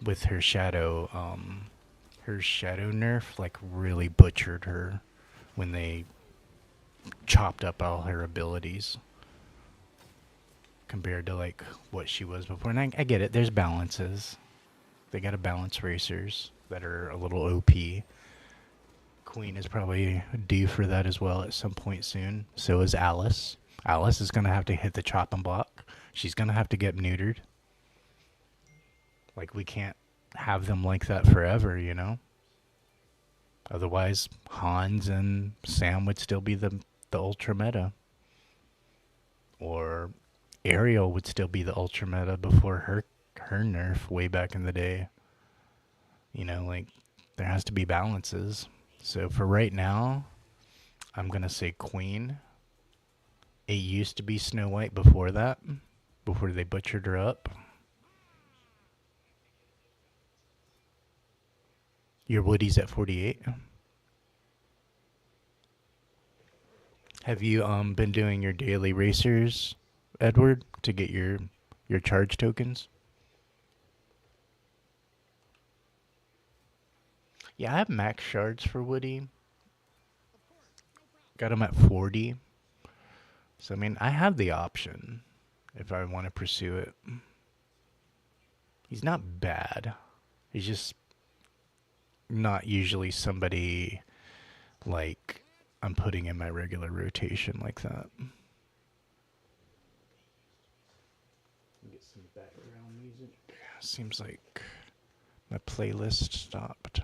with her shadow nerf, like, really butchered her when they chopped up all her abilities compared to, like, what she was before. And I get it, there's balances. They gotta balance racers that are a little OP. Queen is probably due for that as well at some point soon. So is Alice. Alice is gonna have to hit the chop and block. She's gonna have to get neutered. Like, we can't have them like that forever, you know? Otherwise, Hans and Sam would still be the ultra meta. Or Ariel would still be the ultra meta before her nerf way back in the day. You know, like, there has to be balances. So for right now, I'm going to say Queen. It used to be Snow White before that, before they butchered her up. Your Woody's at 48. Have you been doing your daily racers, Edward, to get your charge tokens? Yeah, I have max shards for Woody. Got him at 40. So, I mean, I have the option if I want to pursue it. He's not bad. He's just not usually somebody like I'm putting in my regular rotation like that. Get some background music. Seems like my playlist stopped.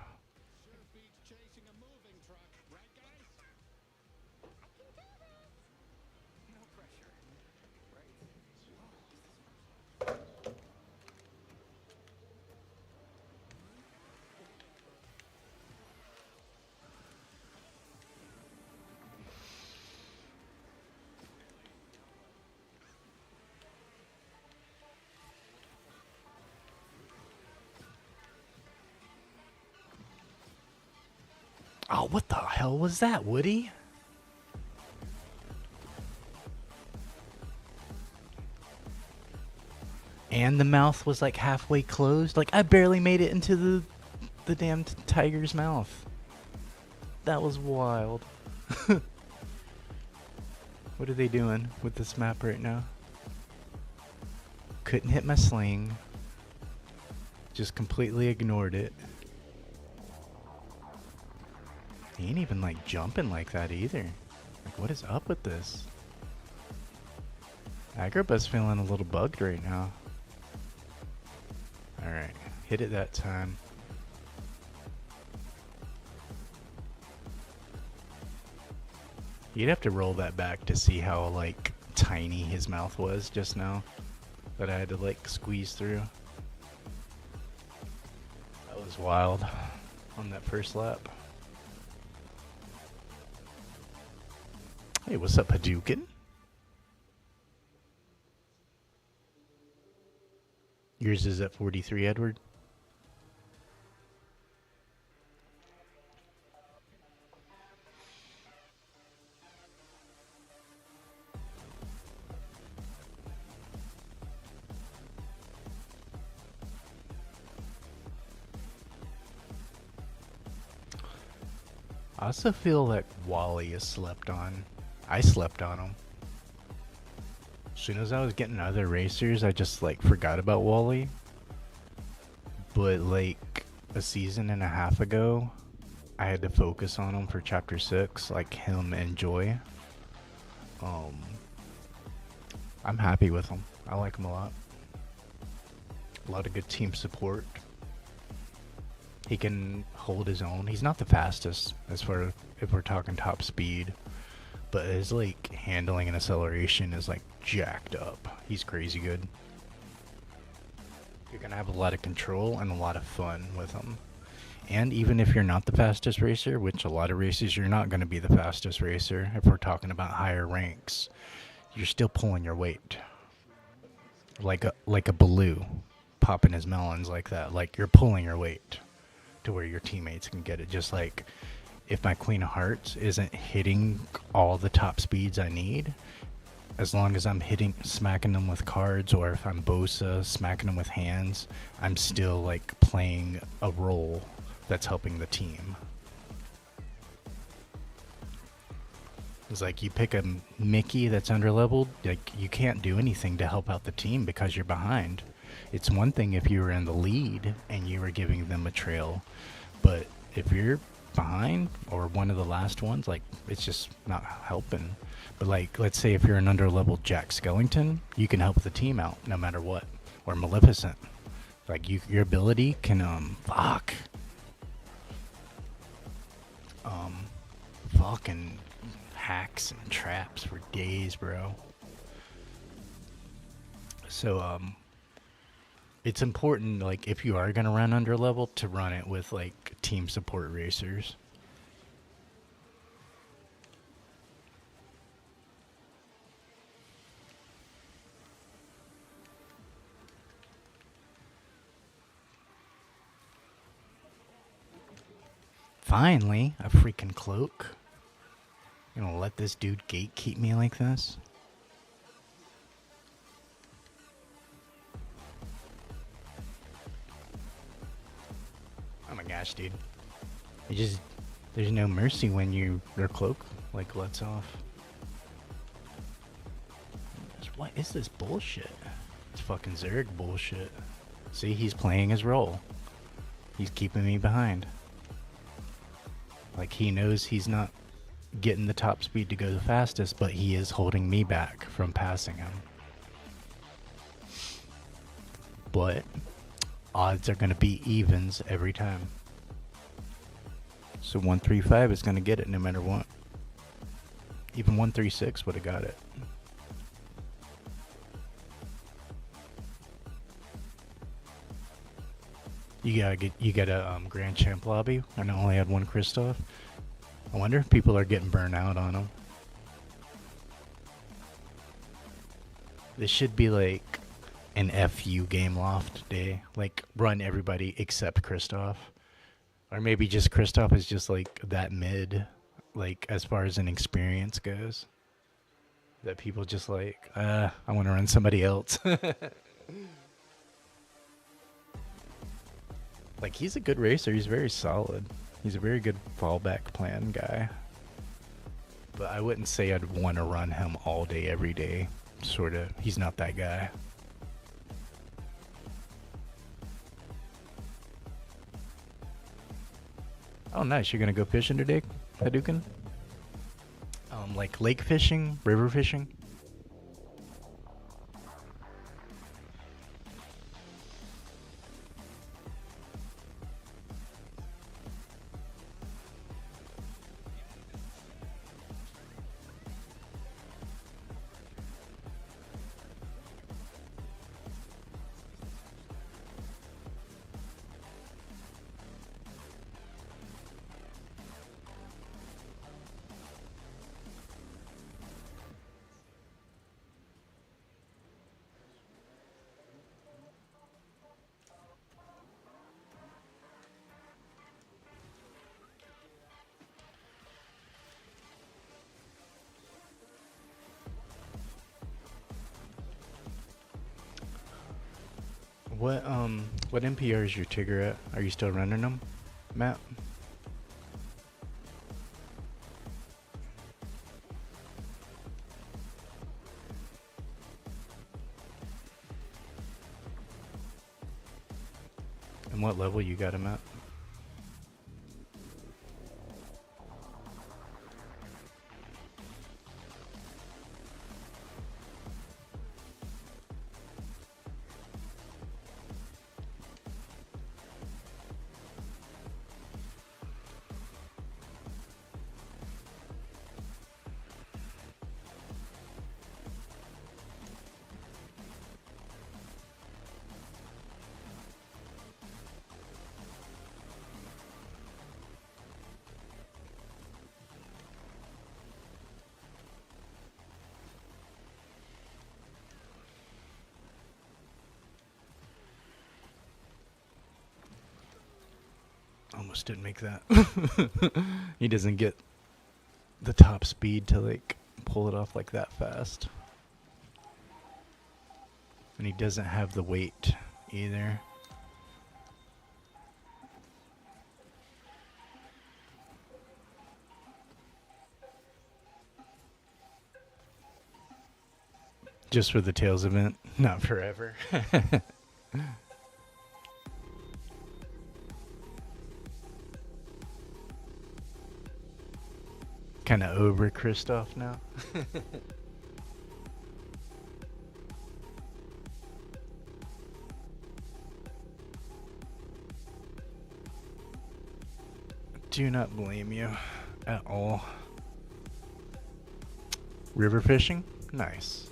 Oh, what the hell was that, Woody? And the mouth was like halfway closed. Like, I barely made it into the damn tiger's mouth. That was wild. What are they doing with this map right now? Couldn't hit my sling. Just completely ignored it. He ain't even like jumping like that either. Like, what is up with this? Agrabah's feeling a little bugged right now. Alright, hit it that time. You'd have to roll that back to see how like tiny his mouth was just now. That I had to like squeeze through. That was wild on that first lap. Hey, what's up, Hadouken? Yours is at 43, Edward. I also feel that Wally is slept on. I slept on him. As soon as I was getting other racers, I just like forgot about Wally. But like a season and a half ago, I had to focus on him for chapter 6, like him and Joy. I'm happy with him. I like him a lot. A lot of good team support. He can hold his own. He's not the fastest as far as if we're talking top speed, but his like handling and acceleration is like jacked up. He's crazy good. You're gonna have a lot of control and a lot of fun with him. And even if you're not the fastest racer, which a lot of races you're not going to be the fastest racer, if we're talking about higher ranks, you're still pulling your weight. Like a Baloo popping his melons like that. Like you're pulling your weight to where your teammates can get it. Just like if my Queen of Hearts isn't hitting all the top speeds I need, as long as I'm smacking them with cards, or if I'm Bosa, smacking them with hands, I'm still like playing a role that's helping the team. It's like you pick a Mickey that's underleveled, like you can't do anything to help out the team because you're behind. It's one thing if you were in the lead and you were giving them a trail, but if you're behind or one of the last ones, like it's just not helping. But like, let's say if you're an underleveled jaX Skellington, you can help the team out no matter what. Or Maleficent. Like your ability can fucking hacks and traps for days, bro. So it's important, like if you are gonna run under level, to run it with like team support racers. Finally, a freaking cloak. You gonna let this dude gatekeep me like this? Oh my gosh, dude. There's no mercy when their cloak like lets off. What is this bullshit? It's fucking Zerg bullshit. See, he's playing his role. He's keeping me behind. Like he knows he's not getting the top speed to go the fastest, but he is holding me back from passing him. But odds are going to be evens every time. So 135 is going to get it no matter what. Even 136 would have got it. You got a Grand Champ lobby, and I only had one Kristoff. I wonder if people are getting burnt out on them. This should be like an FU game loft day. Like run everybody except Kristoff. Or maybe just Kristoff is just like that mid, like as far as an experience goes. That people just like, I want to run somebody else. Like, he's a good racer. He's very solid. He's a very good fallback plan guy. But I wouldn't say I'd want to run him all day, every day. Sort of. He's not that guy. Oh, nice. You're going to go fishing today, Hadouken? Like lake fishing, river fishing? What NPR is your Tigger at? Are you still running them, Matt? And what level you got him at? Almost didn't make that. He doesn't get the top speed to like pull it off like that fast. And he doesn't have the weight either. Just for the Tails event, not forever. Kind of over Kristoff now. Do not blame you at all. River fishing? Nice.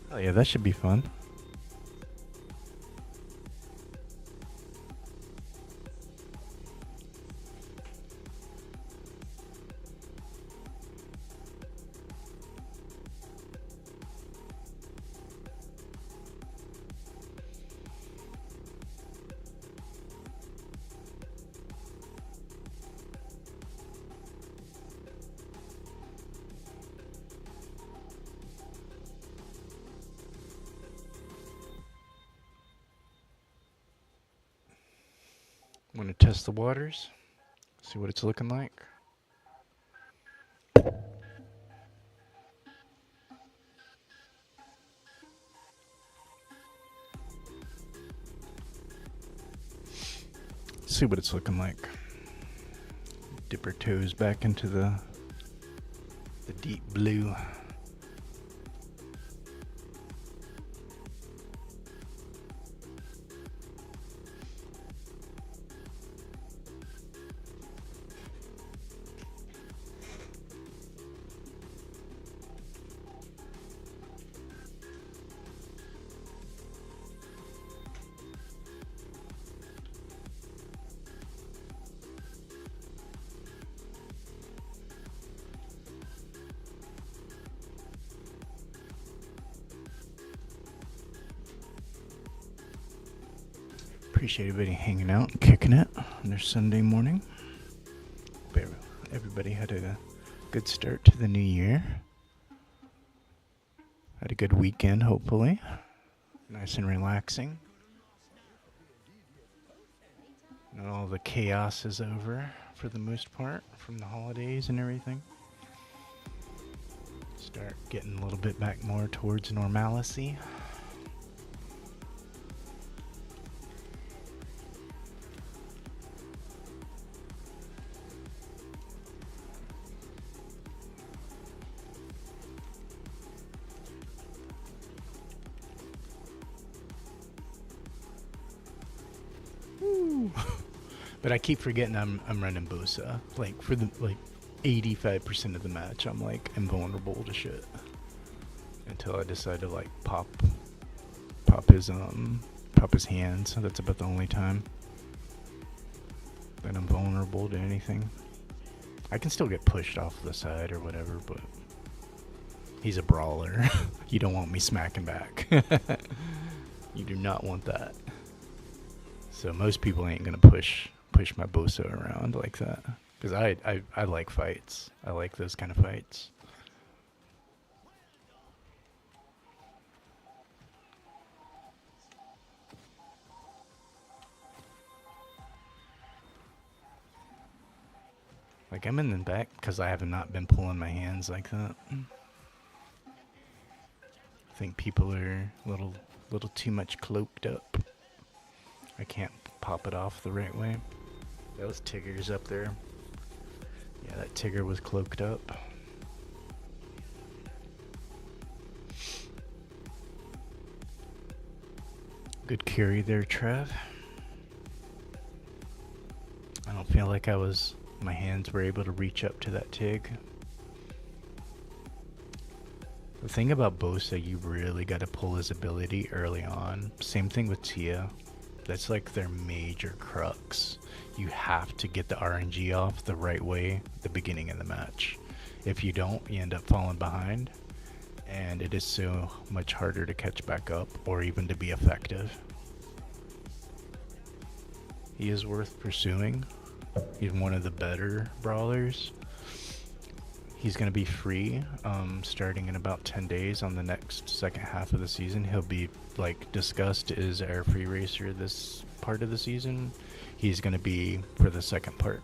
Oh yeah, that should be fun. I'm gonna test the waters, see what it's looking like. See what it's looking like. Dip her toes back into the deep blue. Appreciate everybody hanging out and kicking it on their Sunday morning. Hope everybody had a good start to the new year. Had a good weekend, hopefully. Nice and relaxing. And all the chaos is over for the most part from the holidays and everything. Start getting a little bit back more towards normalcy. But I keep forgetting I'm running Bosa. Like for the 85% of the match, I'm like invulnerable to shit until I decide to like pop his hands. So that's about the only time that I'm vulnerable to anything. I can still get pushed off the side or whatever, but he's a brawler. You don't want me smacking back. You do not want that. So most people ain't gonna push my Bosa around like that. Because I like fights. I like those kind of fights. Like I'm in the back because I have not been pulling my hands like that. I think people are a little too much cloaked up. I can't pop it off the right way. Those Tiggers up there. Yeah, that Tigger was cloaked up. Good carry there, Trev. I don't feel like my hands were able to reach up to that Tig. The thing about Bosa, you really got to pull his ability early on. Same thing with Tia. That's like their major crux. You have to get the RNG off the right way at the beginning of the match. If you don't, you end up falling behind. And it is so much harder to catch back up or even to be effective. He is worth pursuing. He's one of the better brawlers. He's going to be free starting in about 10 days on the next second half of the season. He'll be, like discussed, is our free racer this part of the season. He's going to be for the second part.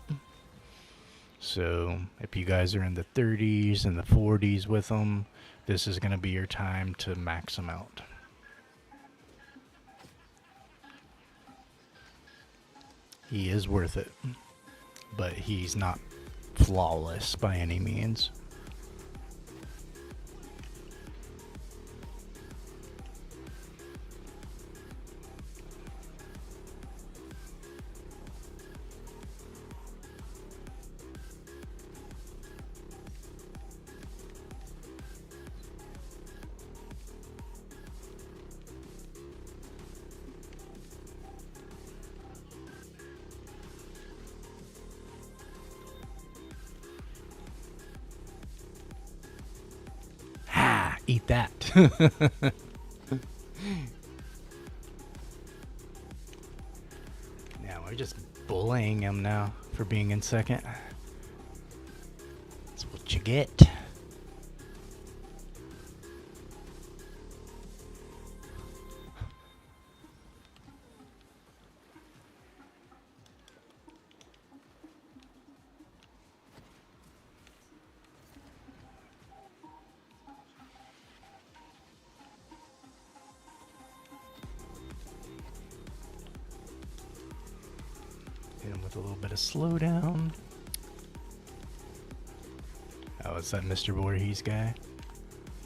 So if you guys are in the 30s and the 40s with him, this is going to be your time to max him out. He is worth it, but he's not flawless by any means. Eat that. Now we're just bullying him now for being in second. That's what you get. Hit him with a little bit of slowdown. Oh, it's that Mr. Voorhees guy.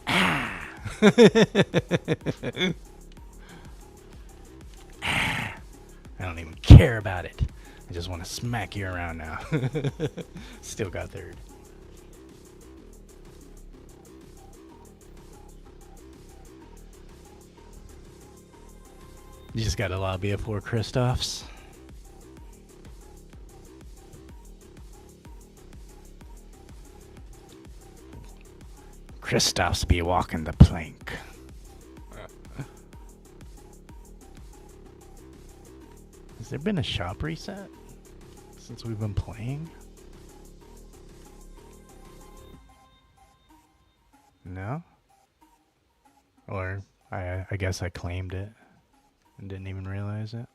Ah! I don't even care about it. I just want to smack you around now. Still got third. You just got to lobby it for Kristoff's. Kristoff's be walking the plank. Has there been a shop reset since we've been playing? No? Or I guess I claimed it and didn't even realize it.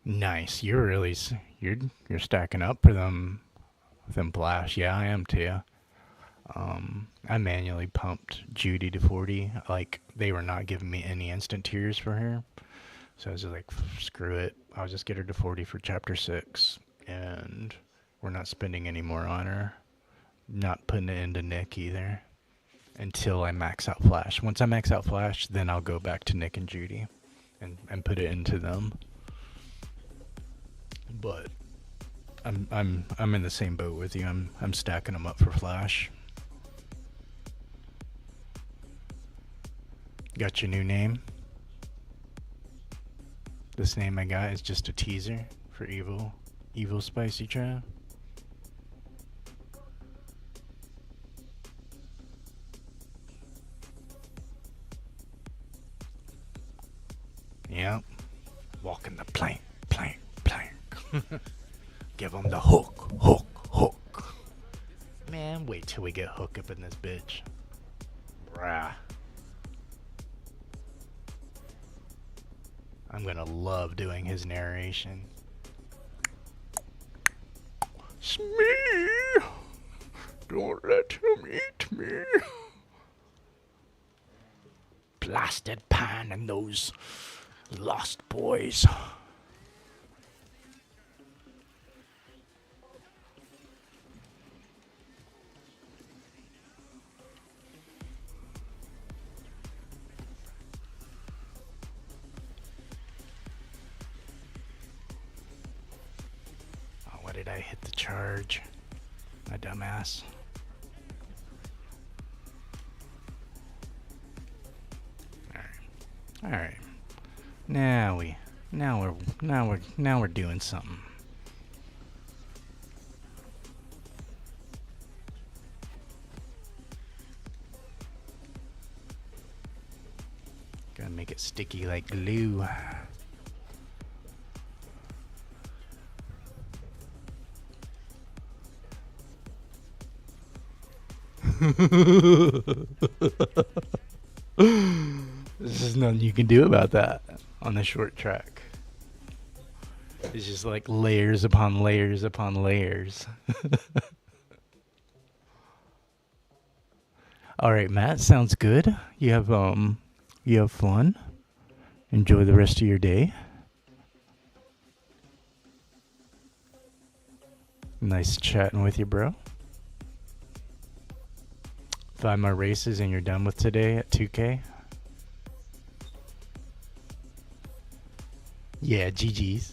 Nice. You're really you're stacking up for them flash. Yeah, I am too. I manually pumped Judy to 40. Like, they were not giving me any instant tiers for her, so I was just like, screw it. I'll just get her to 40 for chapter 6, and we're not spending any more on her. Not putting it into Nick either until I max out flash. Once I max out flash, then I'll go back to Nick and Judy and put it into them. But I'm in the same boat with you. I'm stacking them up for flash. Got your new name? This name I got is just a teaser for Evil Spicy Trap. Yep. Walking the plank. Give him the hook. Man, wait till we get Hook up in this bitch. Rah. I'm gonna love doing his narration. It's me. Don't let him eat me. Blasted Pan and those lost boys. Did I hit the charge? My dumbass. All right. Now we're doing something. make it sticky like glue. There's nothing you can do about that on the short track. It's just like layers upon layers upon layers. All right, Matt, sounds good. You have fun. Enjoy the rest of your day. Nice chatting with you, bro. 5 more races and you're done with today at 2K. Yeah, GG's.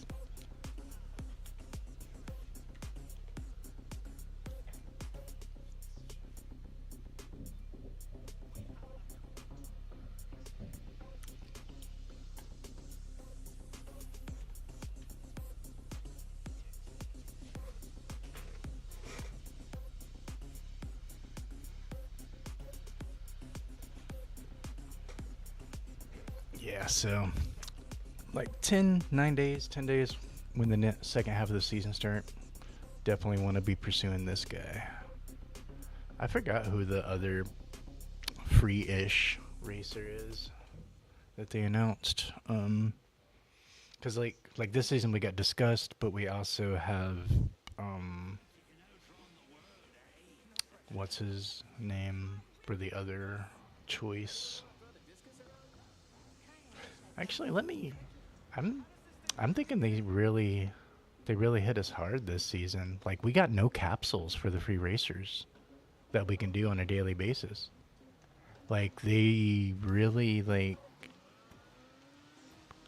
Yeah, so like 9 days, 10 days when the second half of the season start. Definitely want to be pursuing this guy. I forgot who the other free-ish racer is that they announced. Cause like this season we got discussed, but we also have what's his name for the other choice. Actually, I'm thinking they really hit us hard this season. Like, we got no capsules for the free racers that we can do on a daily basis. Like, they really, like,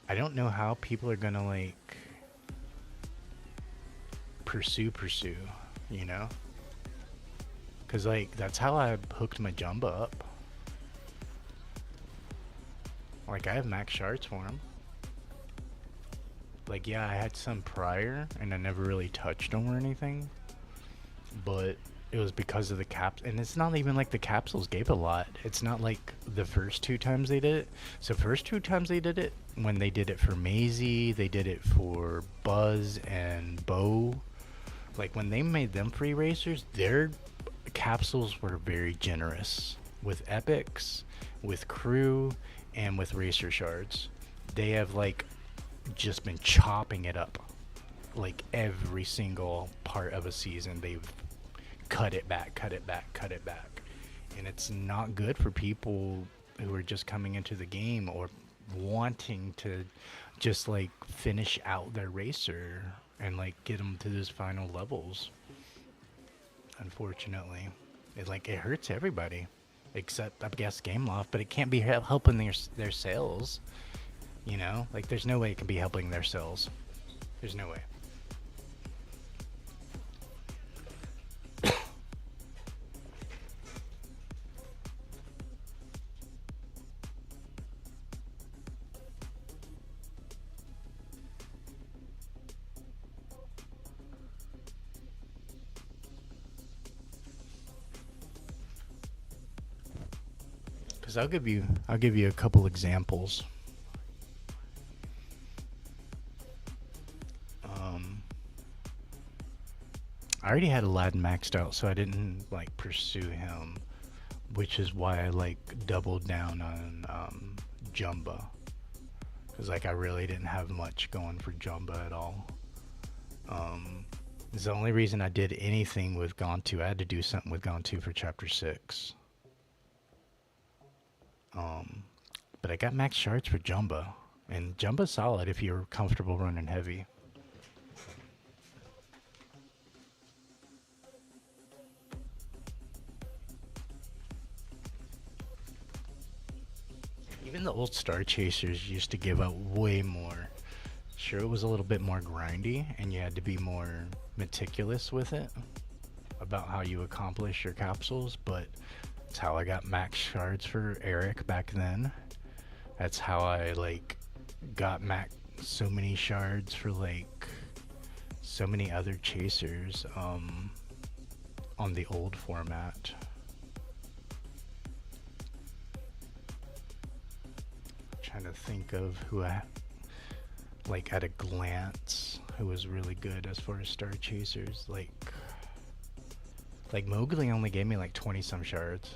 I don't know how people are gonna, like, pursue, you know? Because, like, that's how I hooked my Jumba up. Like, I have max shards for him. Like, yeah, I had some prior, and I never really touched them or anything. But it was because of the caps. And it's not even like the capsules gave a lot. It's not like the first 2 times they did it. So first 2 times they did it, when they did it for Maisie, they did it for Buzz and Bo. Like, when they made them free racers, their capsules were very generous. With epics, with crew, and with racer shards. They have, like, just been chopping it up. Like, every single part of a season, they've cut it back. And it's not good for people who are just coming into the game or wanting to just, like, finish out their racer and, like, get them to those final levels. Unfortunately. It hurts everybody. Except, I guess, Gameloft, but it can't be helping their sales. You know? Like, there's no way it can be helping their sales. There's no way. Because I'll give you a couple examples. I already had Aladdin maxed out, so I didn't, like, pursue him, which is why I, like, doubled down on Jumba, because, like, I really didn't have much going for Jumba at all. It's the only reason I did anything with Gontu. I had to do something with Gontu for Chapter 6. But I got max shards for Jumba, and Jumba's solid if you're comfortable running heavy. Even the old Star Chasers used to give out way more. Sure, it was a little bit more grindy, and you had to be more meticulous with it about how you accomplish your capsules, but that's how I got max shards for Eric back then. That's how I, like, got so many shards for, like, so many other chasers on the old format. trying to think of who I like at a glance who was really good as far as star chasers. Like Mowgli only gave me like 20 some shards,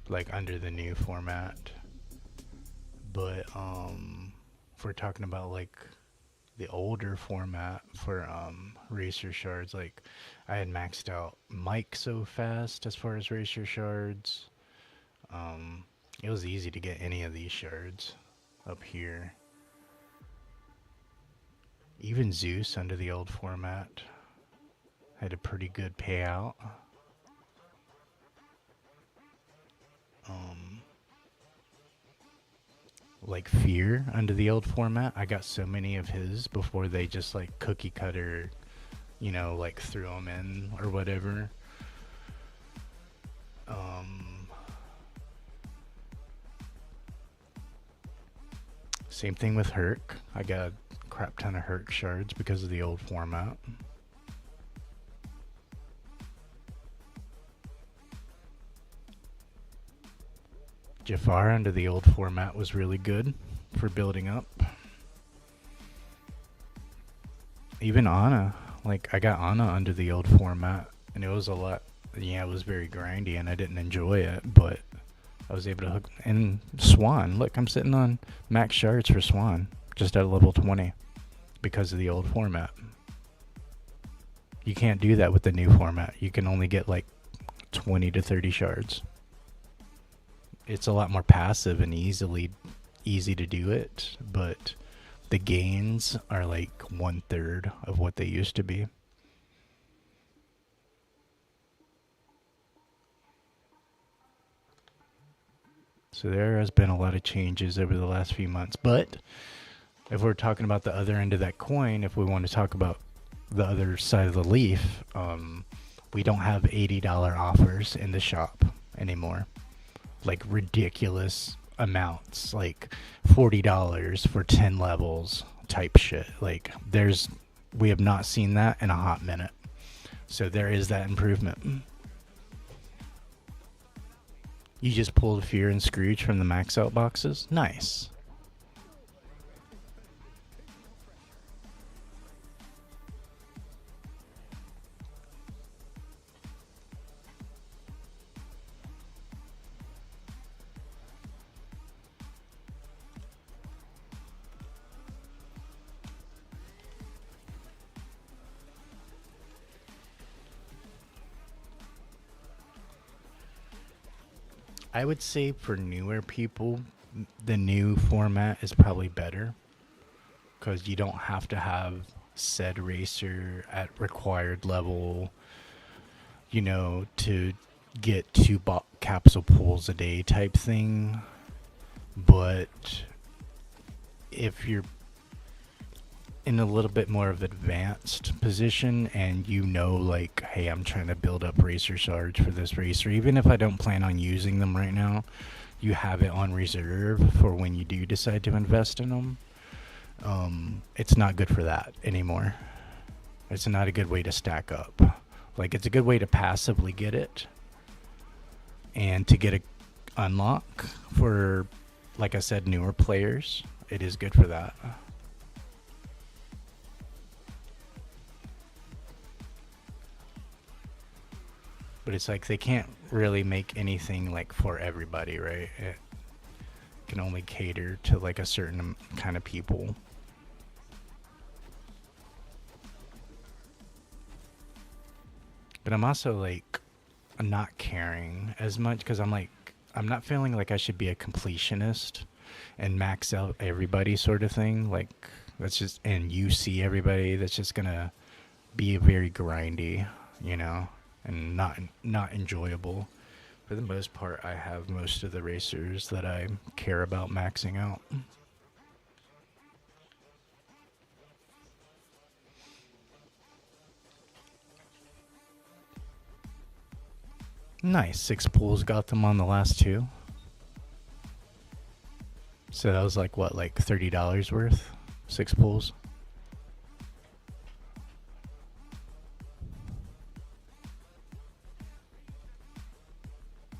like under the new format. But if we're talking about like the older format for racer shards, like I had maxed out Mike so fast as far as racer shards. It was easy to get any of these shards up here. Even Zeus under the old format had a pretty good payout. Like Fear under the old format, I got so many of his before they just like cookie cutter, you know, like threw them in or whatever. Same thing with Herc. I got a crap ton of Herc shards because of the old format. Jafar under the old format was really good for building up. Even Anna, like I got Anna under the old format, and it was a lot. Yeah, it was very grindy, and I didn't enjoy it, but I was able to hook. And Swan, look, I'm sitting on max shards for Swan, just at level 20, because of the old format. You can't do that with the new format. You can only get like 20 to 30 shards. It's a lot more passive and easy to do it, but the gains are like 1/3 of what they used to be. So there has been a lot of changes over the last few months. But if we're talking about the other end of that coin, if we want to talk about the other side of the leaf, we don't have $80 offers in the shop anymore. Like ridiculous amounts, like $40 for 10 levels type shit. Like we have not seen that in a hot minute. So there is that improvement. You just pulled Fear and Scrooge from the max out boxes? Nice. I would say for newer people, the new format is probably better because you don't have to have said racer at required level, you know, to get 2 capsule pulls a day type thing. But if you're in a little bit more of advanced position and you know, like, hey, I'm trying to build up racer shards for this racer, even if I don't plan on using them right now, you have it on reserve for when you do decide to invest in them. It's not good for that anymore. It's not a good way to stack up. Like, it's a good way to passively get it and to get a unlock for, like I said, newer players. It is good for that. But it's like they can't really make anything like for everybody, right? It can only cater to like a certain kind of people. But I'm also like not caring as much because I'm not feeling like I should be a completionist and max out everybody sort of thing. Like that's just, and you see everybody, that's just gonna be very grindy, you know, and not enjoyable. For the most part, I have most of the racers that I care about maxing out. Nice, 6 pulls, got them on the last 2. So that was like what, like $30 worth? 6 pulls.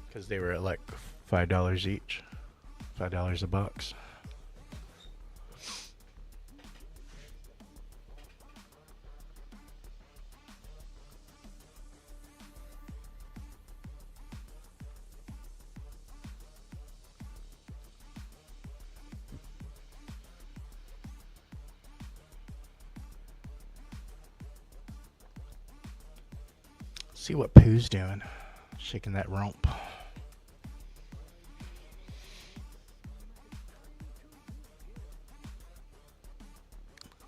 Because they were at like $5 each. $5 a box. See what Pooh's doing. Shaking that rump.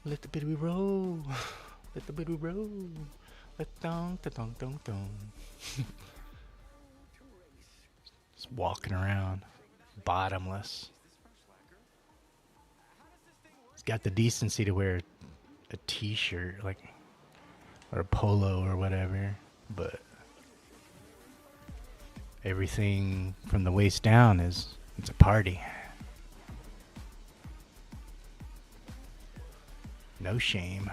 Let the baby roll. Let the baby roll. Let dong da dong dong dong. Just walking around, bottomless. He's got the decency to wear a t-shirt, like, or a polo or whatever, but everything from the waist down it's a party. No shame.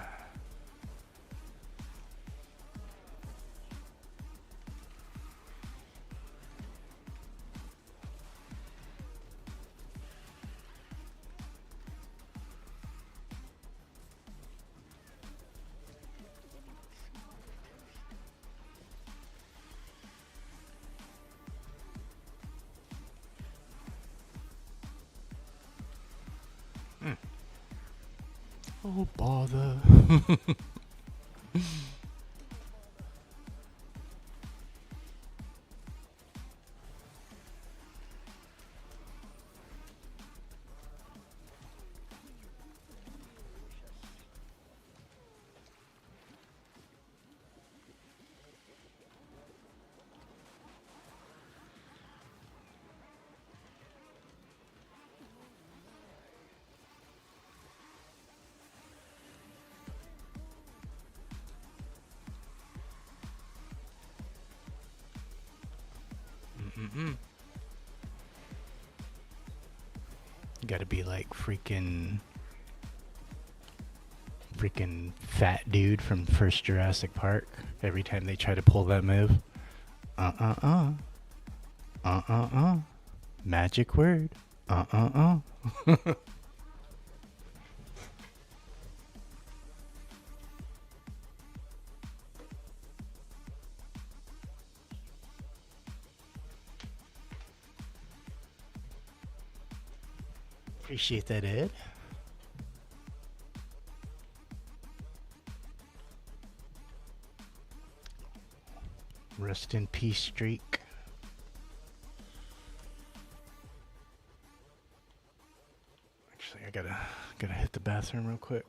Oh, bother. You gotta be like freaking fat dude from first Jurassic Park every time they try to pull that move. Magic word. Appreciate that, Ed. Rest in peace, streak. Actually, I gotta hit the bathroom real quick.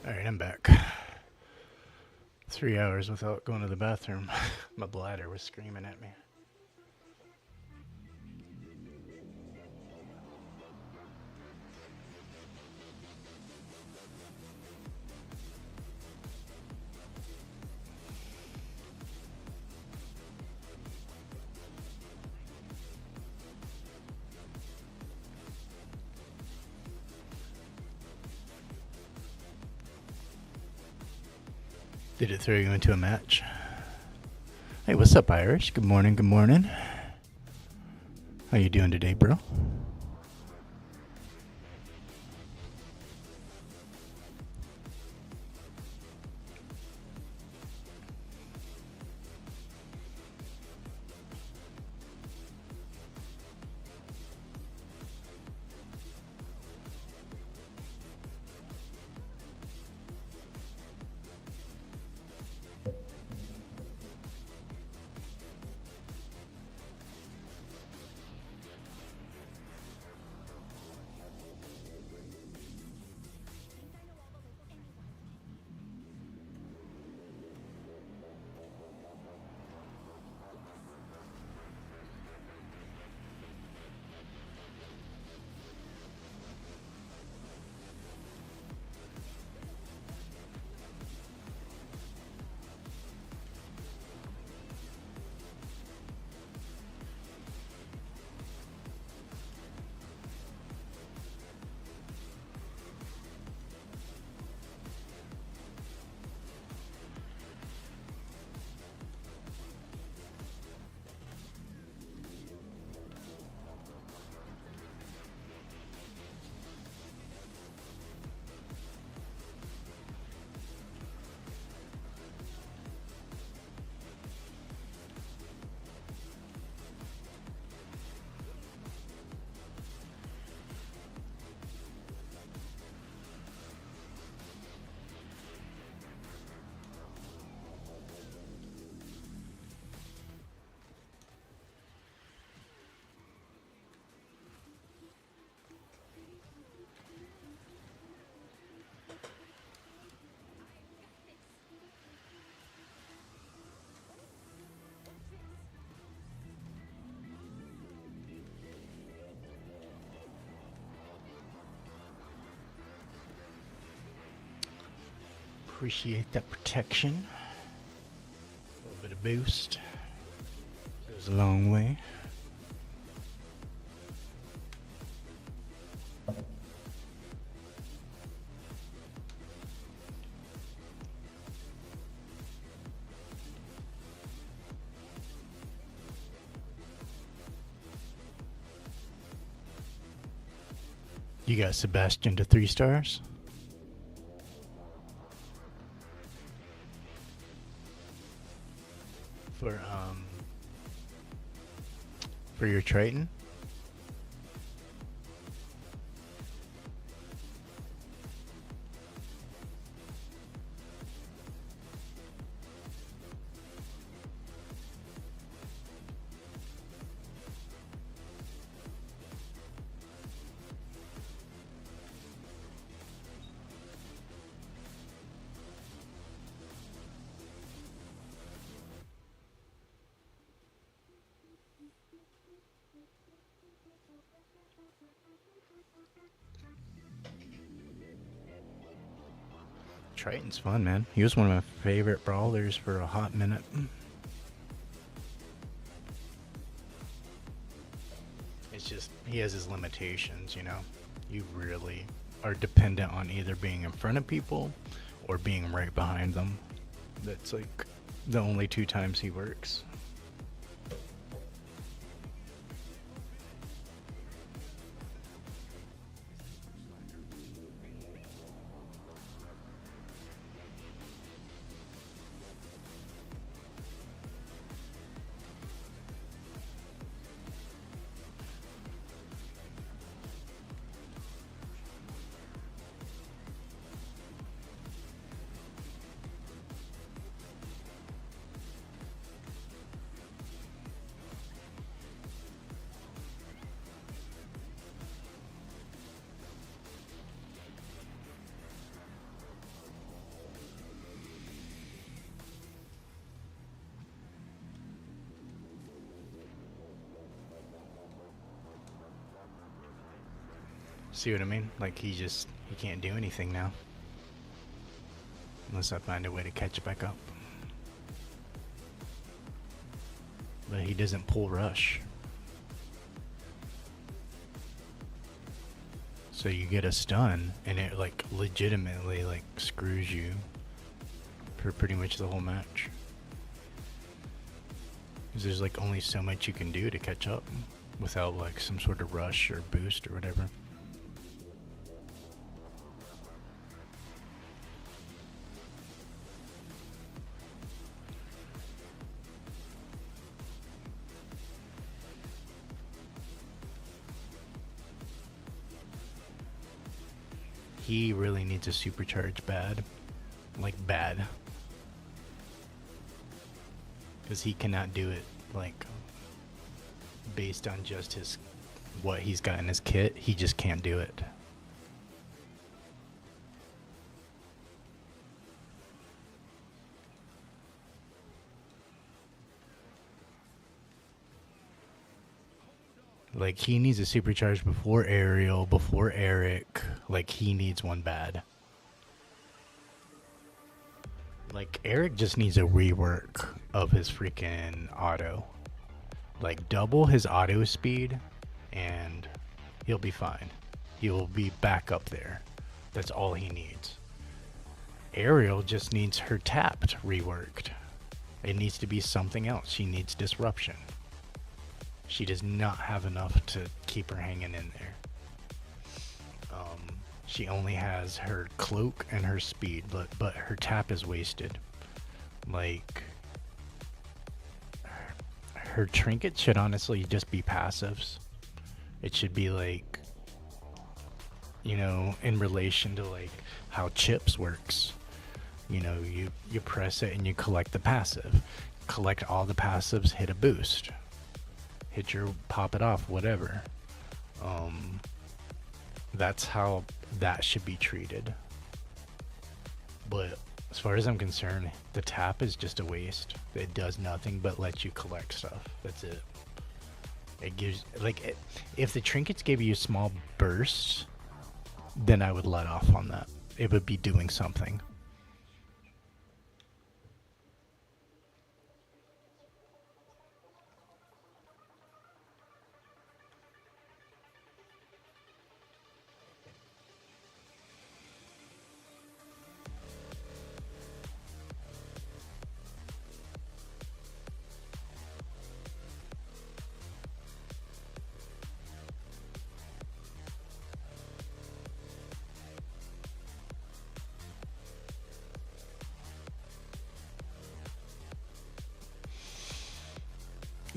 Alright, I'm back. 3 hours without going to the bathroom. My bladder was screaming at me. Did it throw you into a match? Hey, what's up, Irish? Good morning, good morning. How you doing today, bro? Appreciate that protection. A little bit of boost. Goes a long way. You got Sebastian to 3 stars. For your Triton. Triton's fun, man. He was one of my favorite brawlers for a hot minute. It's just, he has his limitations, you know? You really are dependent on either being in front of people or being right behind them. That's like the only 2 times he works. See what I mean? Like he can't do anything now. Unless I find a way to catch it back up. But he doesn't pull rush. So you get a stun and it like legitimately like screws you for pretty much the whole match. 'Cause there's like only so much you can do to catch up without like some sort of rush or boost or whatever. He really needs a supercharge bad. Like bad. Because he cannot do it like based on just his what he's got in his kit. He just can't do it. Like, he needs a supercharge before Ariel, before Eric. Like, he needs one bad. Like, Eric just needs a rework of his freaking auto. Like, double his auto speed, and he'll be fine. He'll be back up there. That's all he needs. Ariel just needs her tapped reworked. It needs to be something else. She needs disruption. She does not have enough to keep her hanging in there. She only has her cloak and her speed, but her tap is wasted. Like, her trinket should honestly just be passives. It should be like, you know, in relation to like how chips works. You know, you press it and you collect the passive. Collect all the passives, hit a boost. Hit your pop it off, whatever. That's how that should be treated. But as far as I'm concerned, the tap is just a waste. It does nothing but let you collect stuff. That's it. It gives, like, if the trinkets gave you small bursts, then I would let off on that. It would be doing something.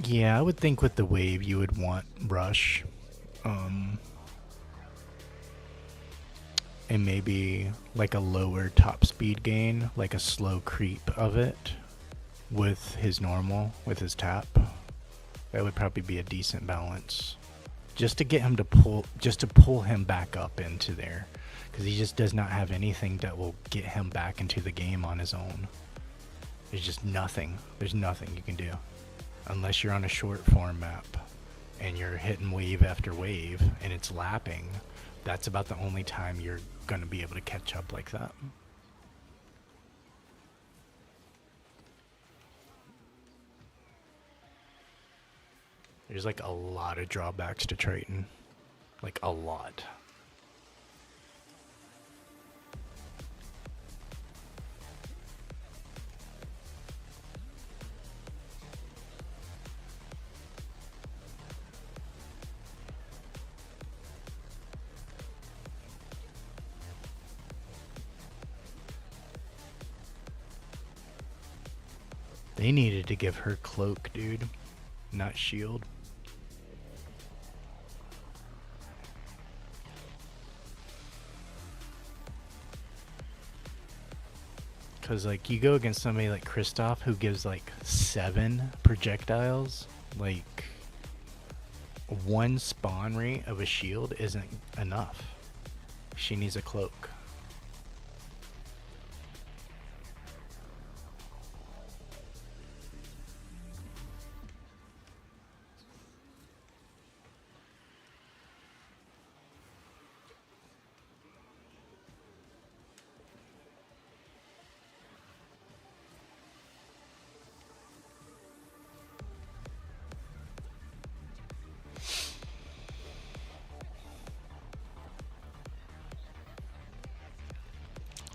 Yeah, I would think with the wave you would want rush. And maybe like a lower top speed gain, like a slow creep of it with his normal, with his tap. That would probably be a decent balance. Just to get him to pull him back up into there. Because he just does not have anything that will get him back into the game on his own. There's just nothing. There's nothing you can do. Unless you're on a short form map and you're hitting wave after wave and it's lapping, that's about the only time you're going to be able to catch up like that. There's like a lot of drawbacks to Triton. Like a lot. They needed to give her cloak, dude, not shield. Cause like you go against somebody like Kristoff who gives like 7 projectiles, like one spawn rate of a shield isn't enough. She needs a cloak.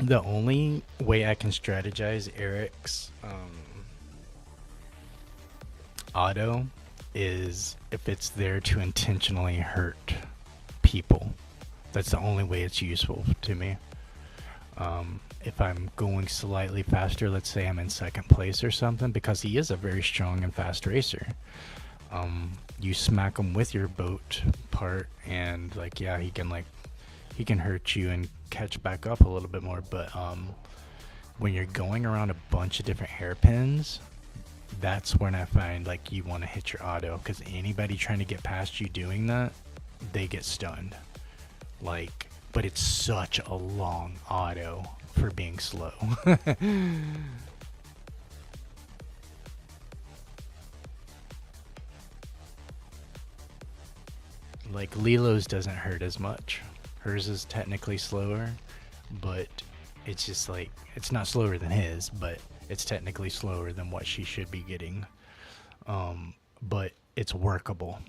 The only way I can strategize Eric's auto is if it's there to intentionally hurt people. That's the only way it's useful to me. If I'm going slightly faster, let's say I'm in second place or something, because he is a very strong and fast racer. You smack him with your boat part, and like, yeah, he can hurt you and catch back up a little bit more. But when you're going around a bunch of different hairpins, that's when I find like you want to hit your auto, because anybody trying to get past you doing that, they get stunned. Like, but it's such a long auto for being slow. Like Lilo's doesn't hurt as much. Hers is technically slower, but it's just like, it's not slower than his, but it's technically slower than what she should be getting. But it's workable.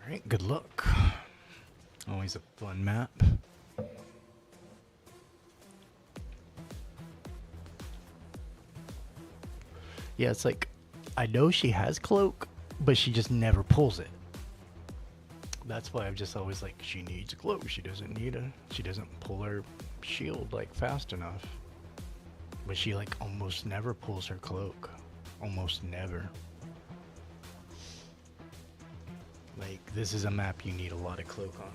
Alright, good luck. Always a fun map. Yeah, it's like, I know she has cloak, but she just never pulls it. That's why I'm just always like, she needs a cloak. She doesn't pull her shield like fast enough. But she like almost never pulls her cloak. Almost never. Like, this is a map you need a lot of cloak on.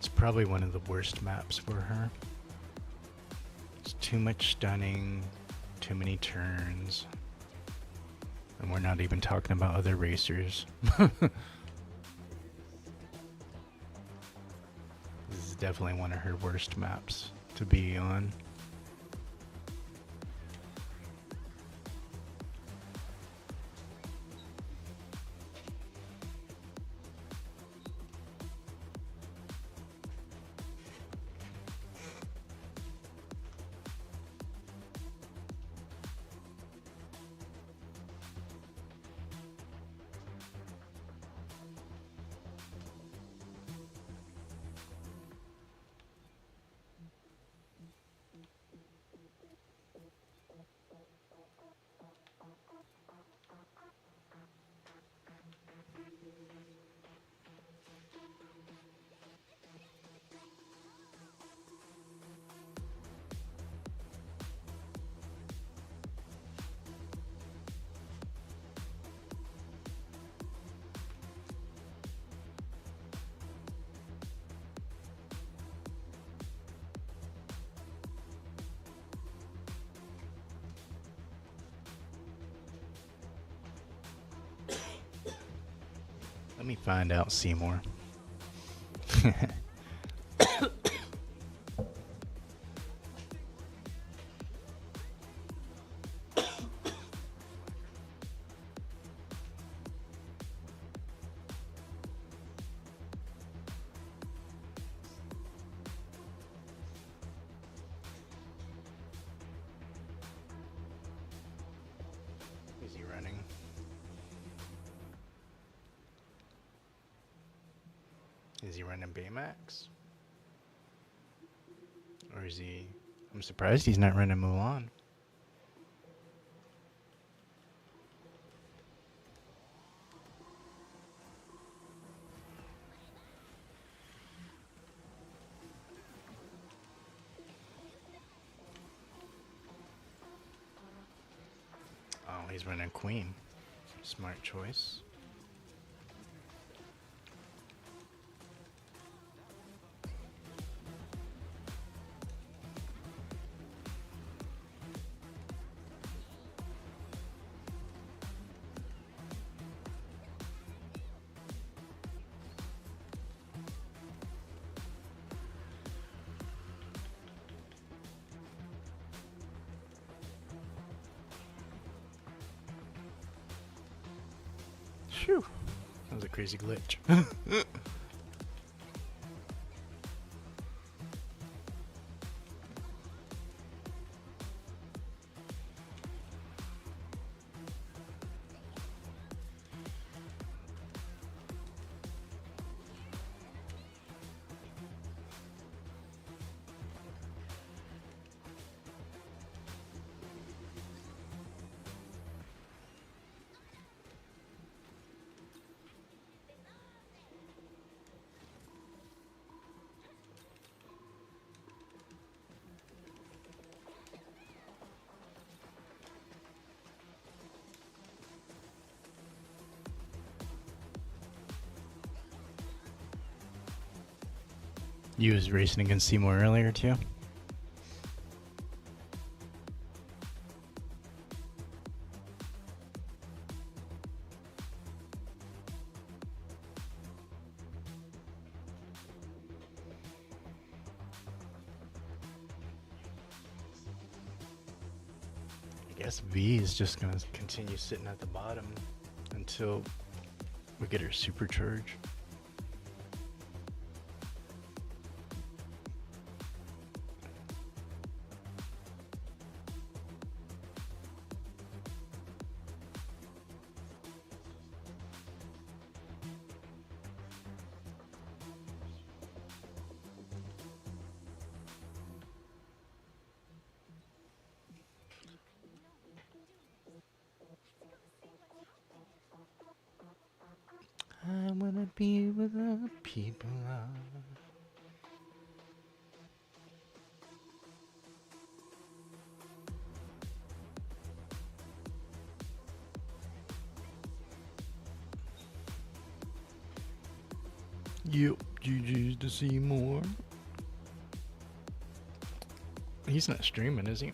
It's probably one of the worst maps for her. It's too much stunning, too many turns. And we're not even talking about other racers. This is definitely one of her worst maps to be on. Let me find out, Seymour. Is he running? Is he running Baymax? Or is he... I'm surprised he's not running Mulan. Oh, he's running Queen. Smart choice. Phew. That was a crazy glitch. You was racing against Seymour earlier too? I guess V is just gonna continue sitting at the bottom until we get her supercharge. I wanna be with the people I love. Yep, GG's to see more. He's not streaming, is he?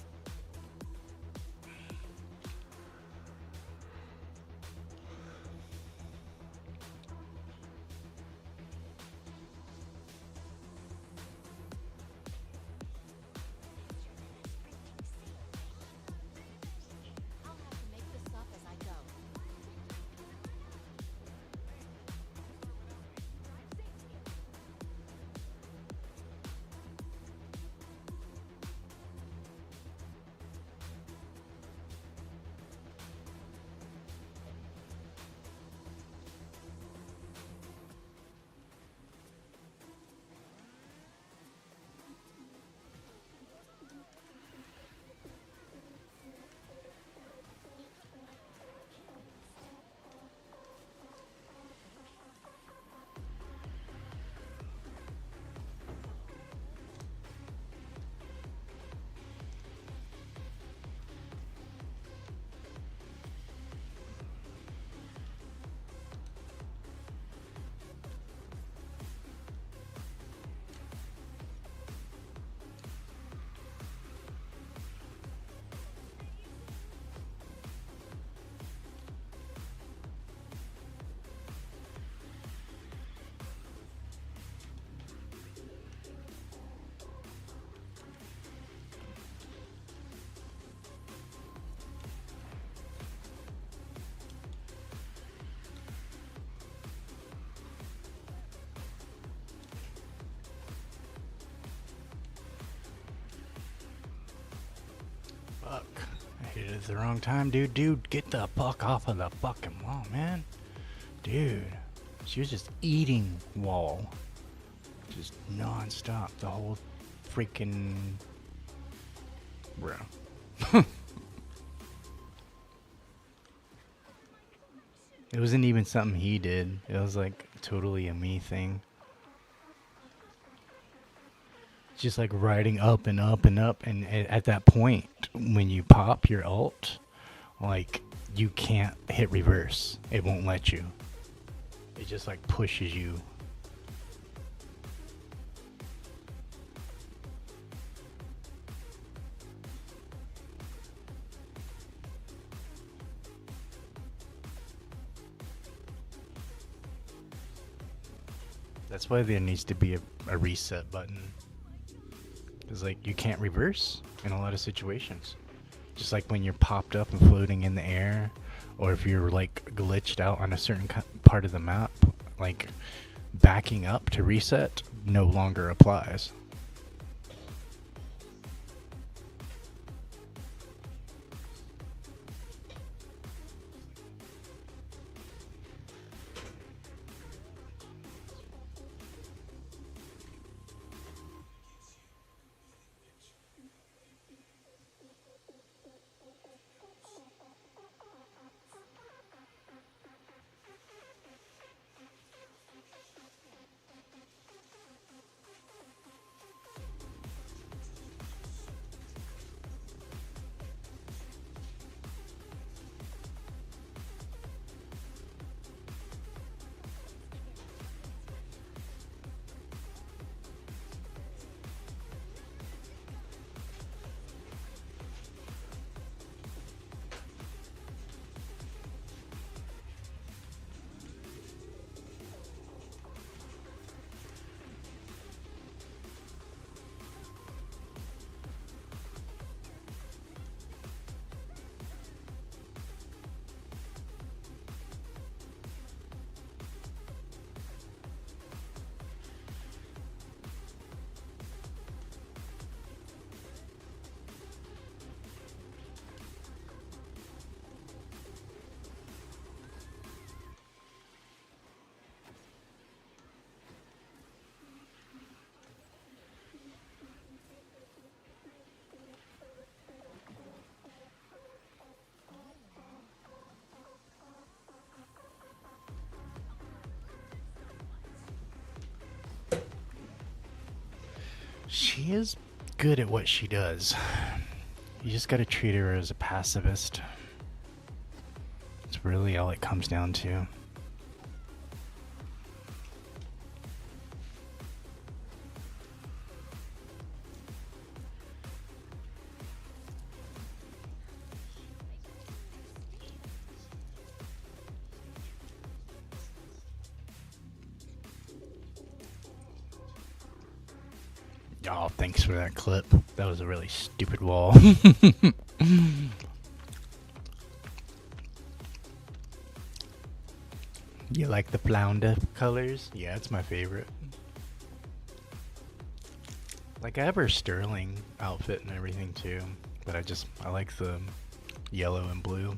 Fuck. I hit it at the wrong time, dude. Dude, get the fuck off of the fucking wall, man. Dude. She was just eating wall. Just non-stop. The whole freaking... Bro. It wasn't even something he did. It was like totally a me thing. Just like riding up and up and up, and at that point when you pop your ult, like you can't hit reverse. It won't let you. It just like pushes you. That's why there needs to be a reset button. Because like you can't reverse in a lot of situations. Just like when you're popped up and floating in the air, or if you're like glitched out on a certain part of the map, like backing up to reset no longer applies. She is good at what she does. You just gotta treat her as a pacifist. It's really all it comes down to. Oh, thanks for that clip. That was a really stupid wall. You like the flounder colors? Yeah, it's my favorite. Like, I have her Sterling outfit and everything too, but I like the yellow and blue.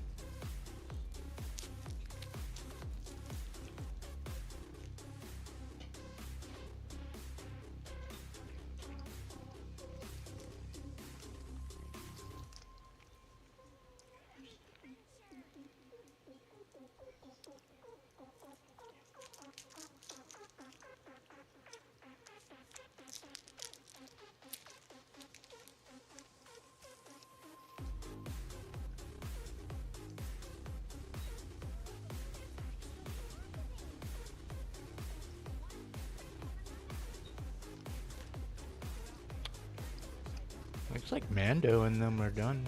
Looks like Mando and them are done.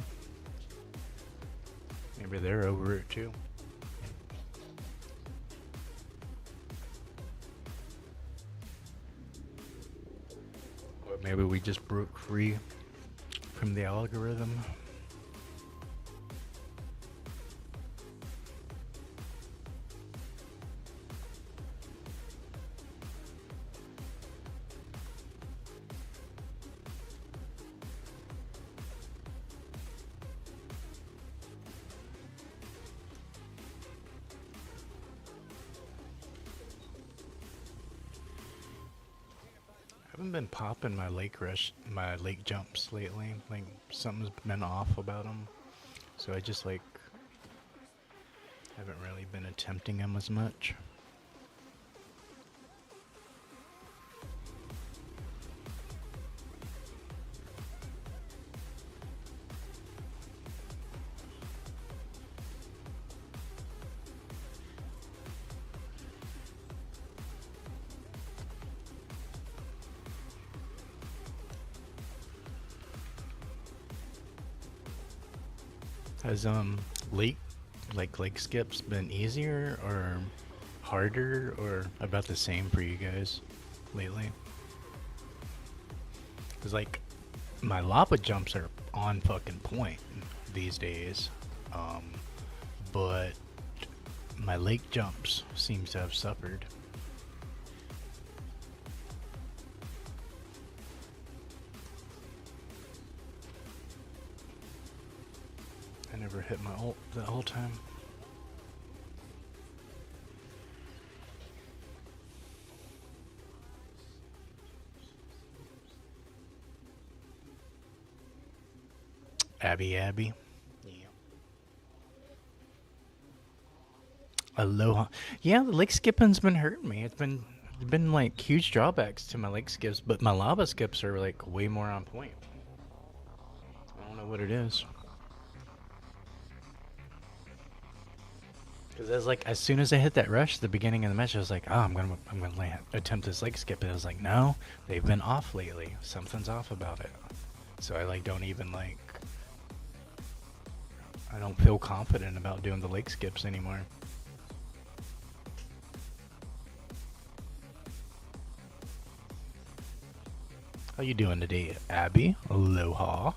Maybe they're over it too. Or maybe we just broke free from the algorithm. I haven't been popping my my lake jumps lately. Like, something's been off about them. So I just, like, haven't really been attempting them as much. Has lake skips been easier or harder or about the same for you guys lately? Cause like my lava jumps are on fucking point these days, but my lake jumps seems to have suffered. I never hit my ult the whole time. Abby. Yeah. Aloha. Yeah, the lake skipping's been hurting me. It's been like huge drawbacks to my lake skips, but my lava skips are like way more on point. I don't know what it is. Because as soon as I hit that rush at the beginning of the match, I was like, oh, I'm gonna attempt this leg skip, and I was like, no, they've been off lately. Something's off about it. So I don't even I don't feel confident about doing the leg skips anymore. How you doing today, Abby? Aloha.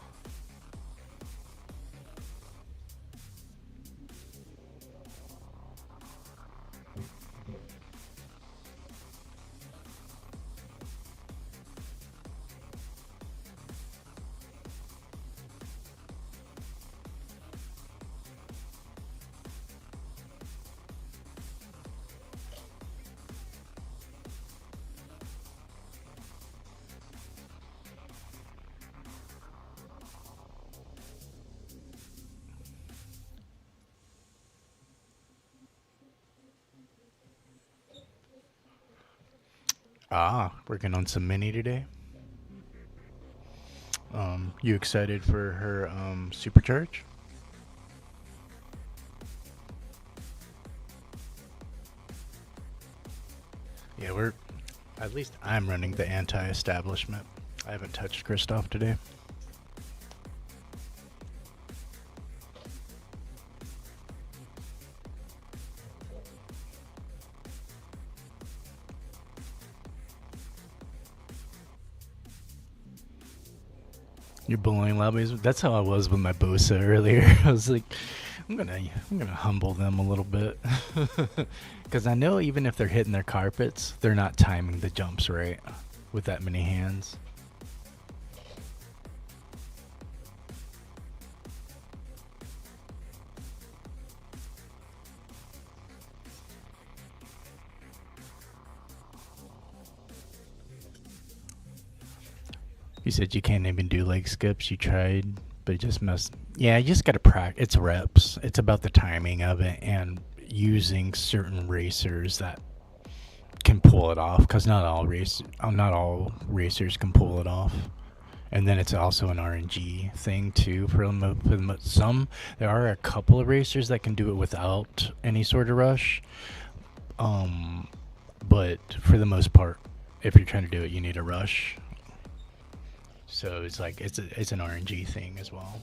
Working on some mini today. You excited for her supercharge? Yeah, at least I'm running the anti-establishment. I haven't touched Kristoff today. Your bowling lobbies. That's how I was with my Bosa earlier. I was like, I'm gonna humble them a little bit, because I know even if they're hitting their carpets, they're not timing the jumps right with that many hands. You said you can't even do leg skips. You tried, but it just must. Yeah, you just got to practice. It's reps. It's about the timing of it and using certain racers that can pull it off. Because not all racers can pull it off. And then it's also an RNG thing too. Some, there are a couple of racers that can do it without any sort of rush. But for the most part, if you're trying to do it, you need a rush. So it's like it's an RNG thing as well.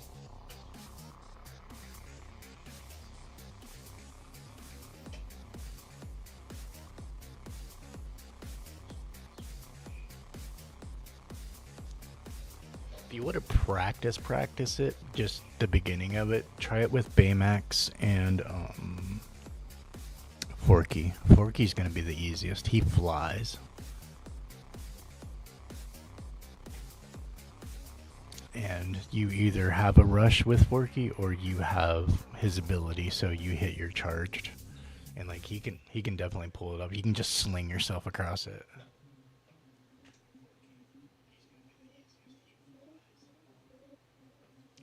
If you want to practice it, just the beginning of it, try it with Baymax and Forky. Forky's gonna be the easiest. He flies. And you either have a rush with Forky or you have his ability, so you hit your charged, and like he can definitely pull it up. You can just sling yourself across it.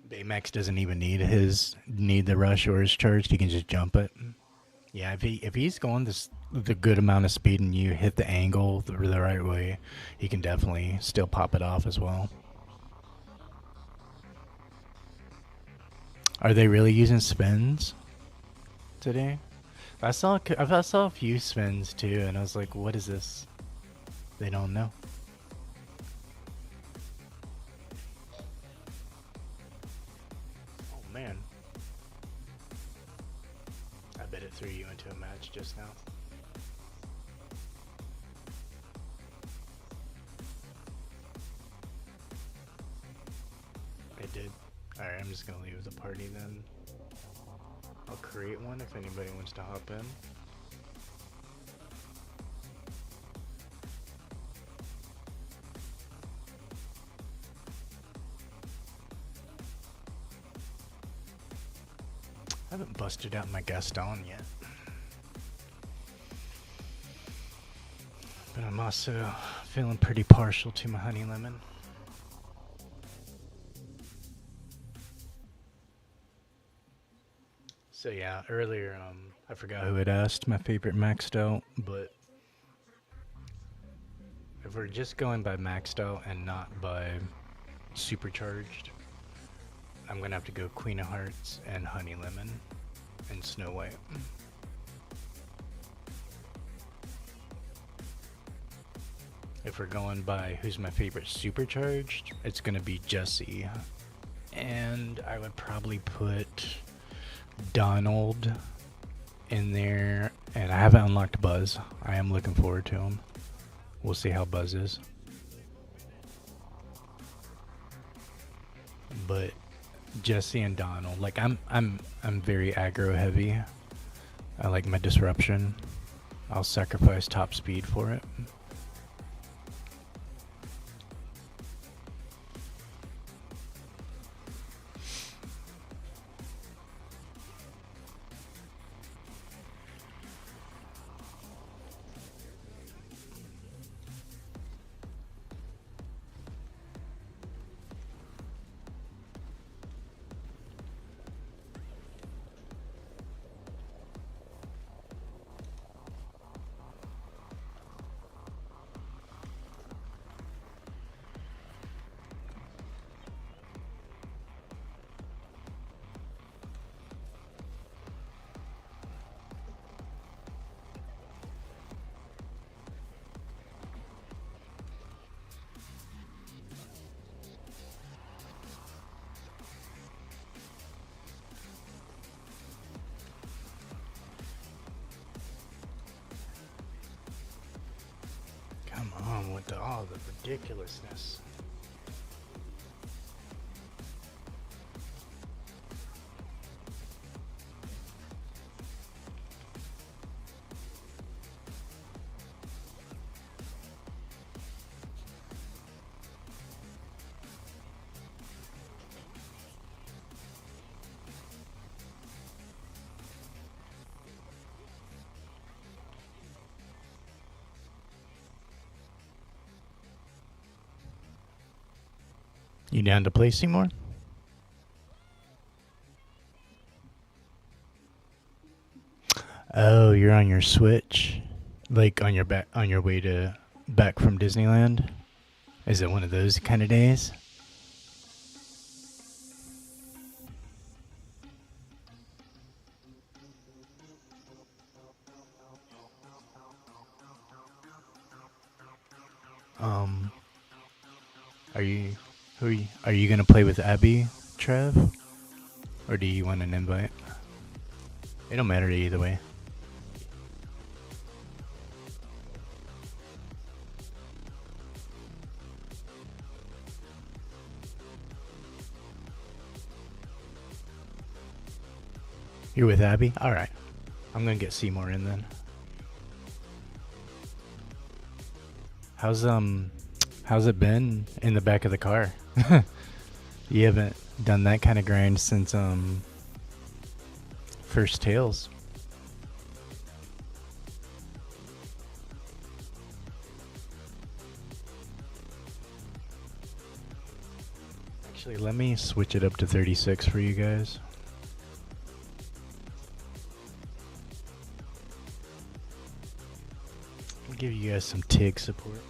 Baymax doesn't even need the rush or his charged. He can just jump it. Yeah, if he's going the good amount of speed and you hit the angle the right way, he can definitely still pop it off as well. Are they really using spins today? I saw a few spins too, and I was like, "What is this?" They don't know. Oh man, I bet it threw you into a match just now. It did. Alright, I'm just gonna leave the party then. I'll create one if anybody wants to hop in. I haven't busted out my Gaston yet. But I'm also feeling pretty partial to my honey lemon. So yeah, earlier I forgot who had asked my favorite maxed out, but if we're just going by maxed out and not by supercharged, I'm gonna have to go Queen of Hearts and Honey Lemon and Snow White. If we're going by who's my favorite supercharged, it's gonna be Jessie, and I would probably put Donald in there, and I haven't unlocked Buzz. I am looking forward to him. We'll see how Buzz is. But Jesse and Donald, like I'm very aggro heavy. I like my disruption. I'll sacrifice top speed for it. Come on with all the ridiculousness. You down to play Seymour? Oh, you're on your Switch, like on your way to back from Disneyland. Is it one of those kind of days? Are you are you gonna play with Abby, Trev, or do you want an invite? It don't matter either way. You're with Abby? Alright. I'm gonna get Seymour in then. How's it been in the back of the car? You haven't done that kind of grind since First Tales. Actually, let me switch it up to 36 for you guys. I'll give you guys some TIG support.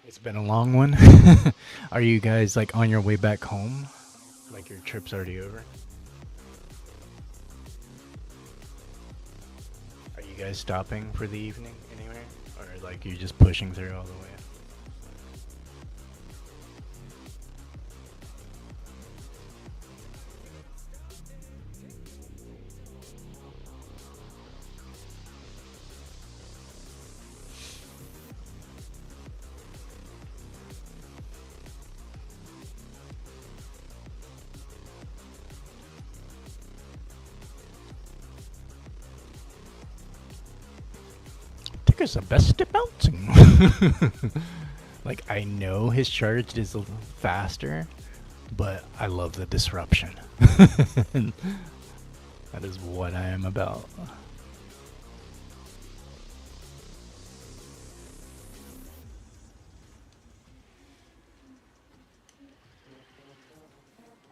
It's been a long one. Are you guys like on your way back home? Like your trip's already over? Are you guys stopping for the evening anywhere? Or like you just pushing through all the way? Ticker's the best at bouncing. Like, I know his charge is a little faster, but I love the disruption. That is what I am about.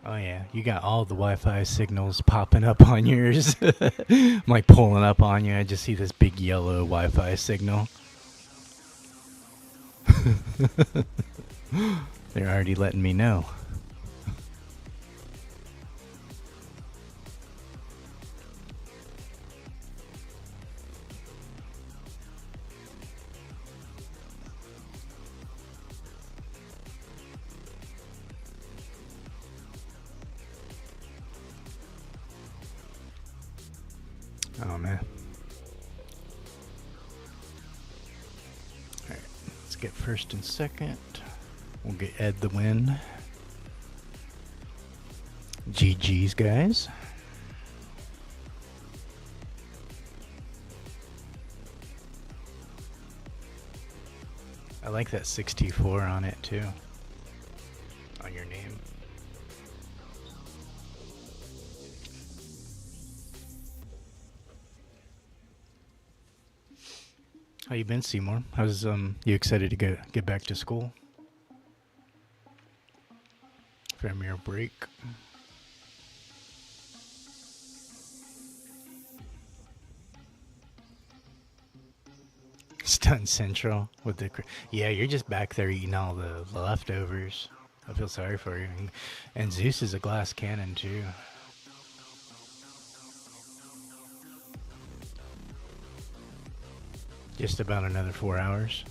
Oh yeah, you got all the Wi-Fi signals popping up on yours. I'm like pulling up on you. I just see this big yellow Wi-Fi signal. They're already letting me know. Oh man. Alright, let's get first and second. We'll get Ed the win. GG's, guys. I like that 64 on it too. On your name. How you been, Seymour? How's you excited to get back to school from your break? Stun Central with the yeah, you're just back there eating all the leftovers. I feel sorry for you. And Zeus is a glass cannon too. Just about another 4 hours.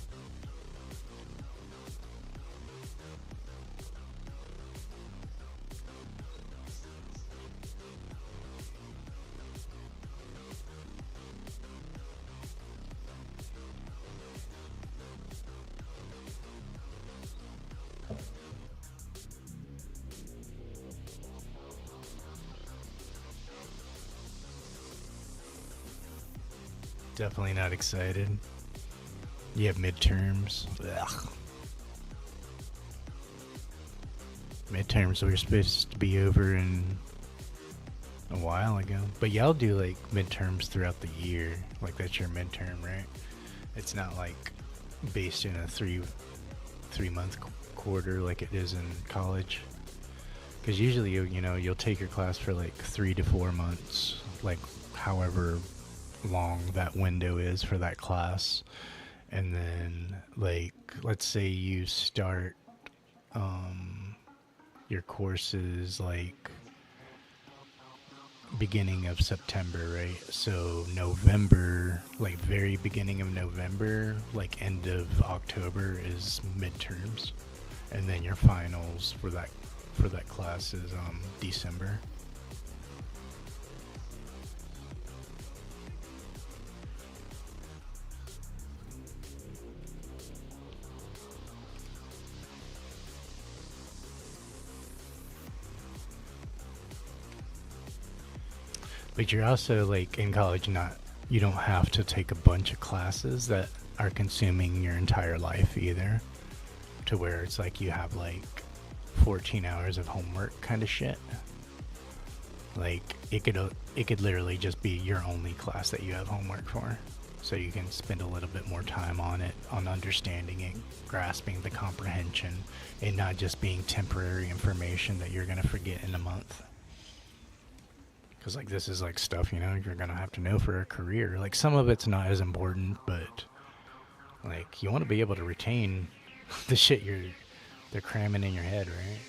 Definitely not excited. You have midterms. Ugh. midterms were supposed to be over in a while ago. But y'all do like midterms throughout the year. Like that's your midterm, right? It's not like based in a three month quarter like it is in college. Because usually you'll take your class for like 3 to 4 months, like however long that window is for that class. And then like let's say you start your courses like beginning of September, right? So November, like very beginning of November, like end of October is midterms, and then your finals for that class is December. But you're also like in college, you don't have to take a bunch of classes that are consuming your entire life either, to where it's like you have like 14 hours of homework kind of shit. Like it could literally just be your only class that you have homework for, so you can spend a little bit more time on it, on understanding it, grasping the comprehension, and not just being temporary information that you're gonna forget in a month. Because like this is like stuff you're gonna have to know for a career. Like some of it's not as important, but like you want to be able to retain the shit they're cramming in your head, right?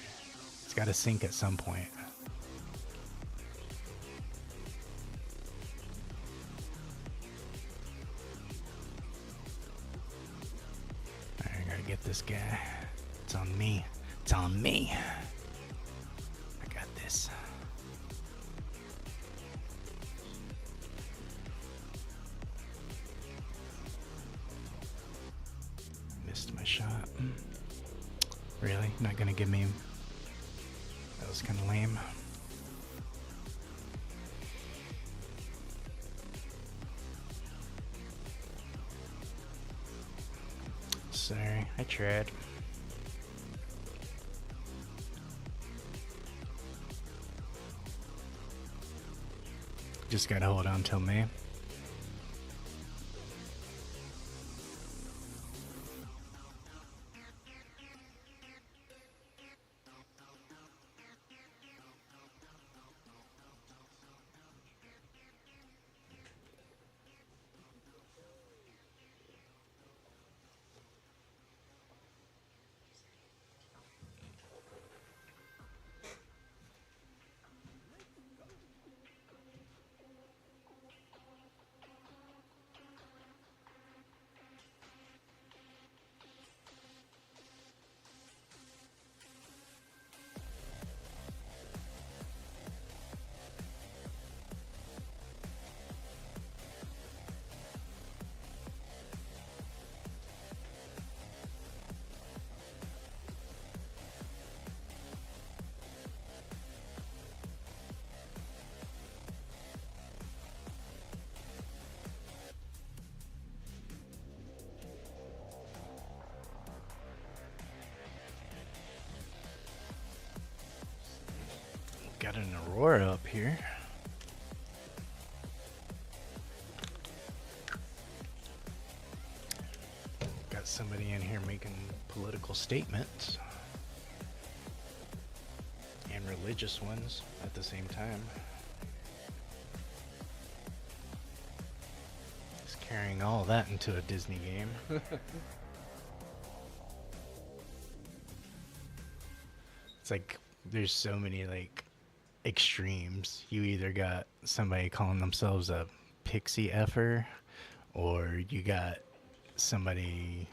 It's got to sink at some point. Alright, I gotta get this guy. It's on me. It's on me. I got this. Missed my shot. Really? Not gonna give me... That was kind of lame. Sorry, I tried. Just gotta hold on till May. Got an Aurora up here. Got somebody in here making political statements and religious ones at the same time. Just carrying all that into a Disney game. It's like there's so many like extremes. You either got somebody calling themselves a pixie effer, or you got somebody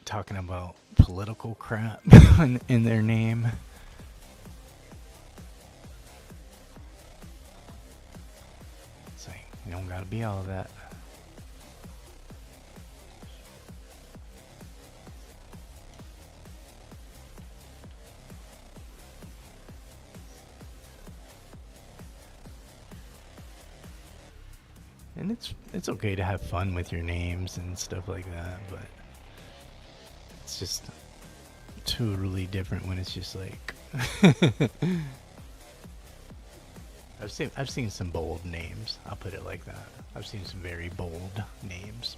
talking about political crap in their name. It's like, you don't gotta be all of that. And it's okay to have fun with your names and stuff like that, but it's just totally different when it's just like I've seen some bold names. I'll put it like that. I've seen some very bold names.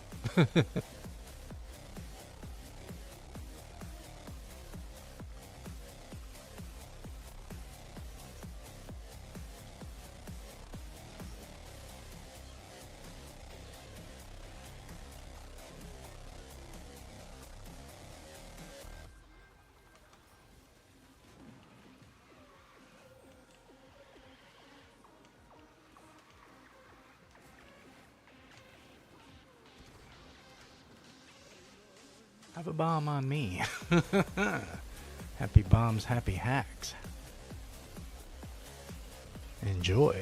Have a bomb on me. Happy bombs, happy hacks. Enjoy.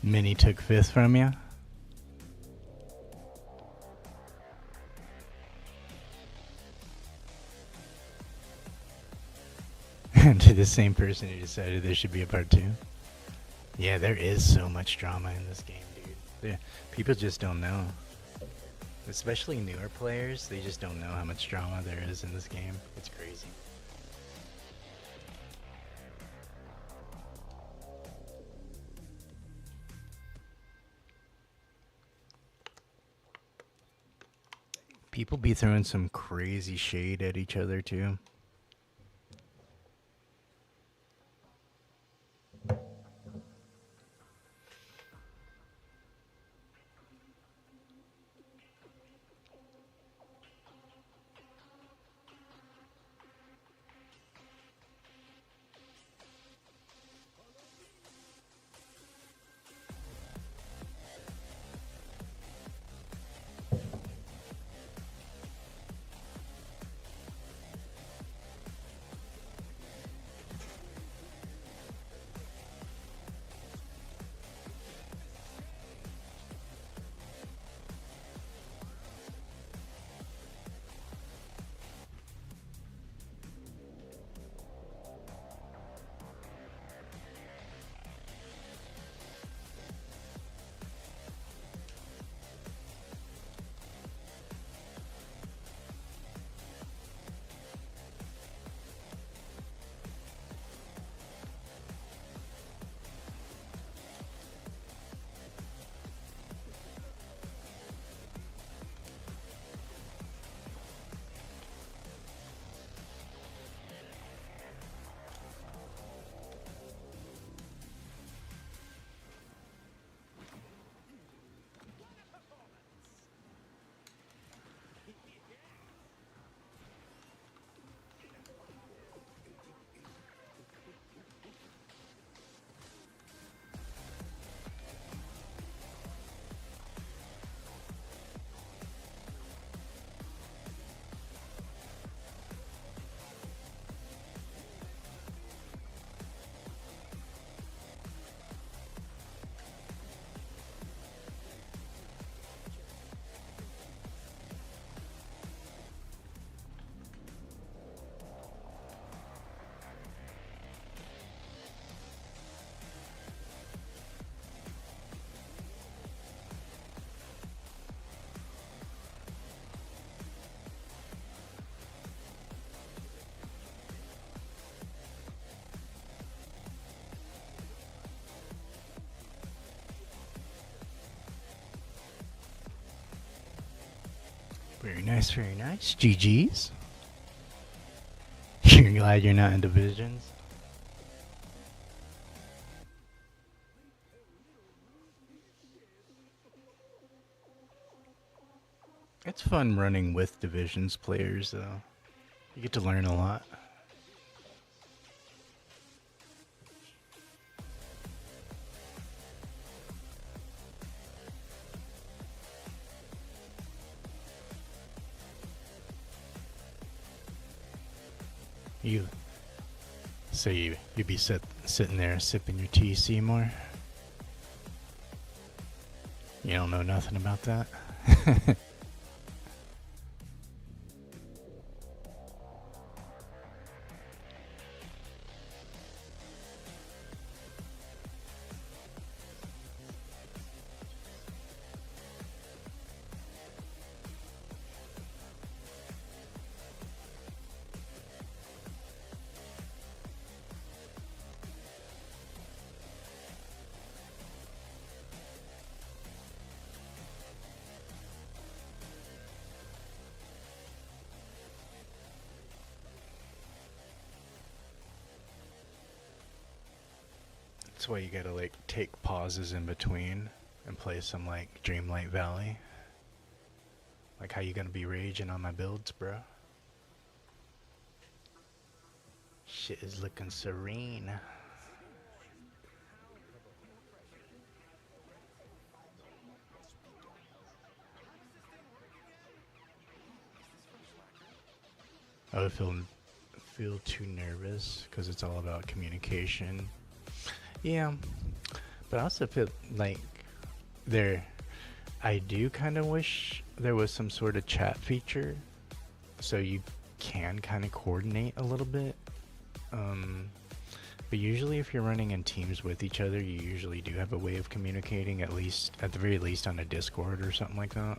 Minnie took 5th from you. To the same person who decided there should be a part 2. Yeah, there is so much drama in this game, dude. People just don't know. Especially newer players, they just don't know how much drama there is in this game. It's crazy. People be throwing some crazy shade at each other too. Very nice, very nice. GG's. You're glad you're not in divisions? It's fun running with divisions players, though. You get to learn a lot. You'd be sitting there sipping your tea, Seymour. You don't know nothing about that? That's why you gotta like take pauses in between and play some like Dreamlight Valley. Like, how you gonna be raging on my builds, bro? Shit is looking serene. I would feel too nervous because it's all about communication. Yeah, but I also feel like I do kind of wish there was some sort of chat feature so you can kind of coordinate a little bit. But usually if you're running in teams with each other, you usually do have a way of communicating, at the very least on a Discord or something like that.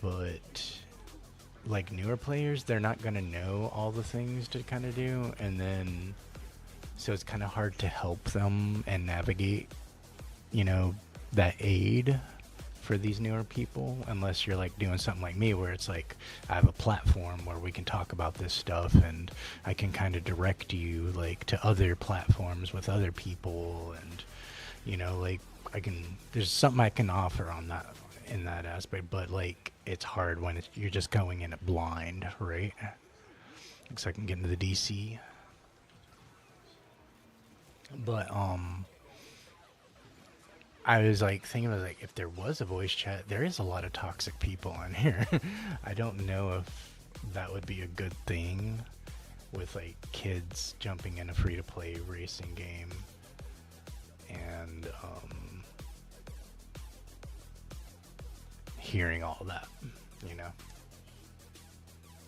But like newer players, they're not gonna know all the things to kind of do, and then so it's kind of hard to help them and navigate, that aid for these newer people, unless you're like doing something like me where it's like I have a platform where we can talk about this stuff and I can kind of direct you like to other platforms with other people, and like there's something I can offer on that in that aspect. But like it's hard when you're just going in it blind, right? Looks like I can get into the DC. But I was like thinking about like if there was a voice chat, there is a lot of toxic people on here. I don't know if that would be a good thing with like kids jumping in a free-to-play racing game and hearing all that,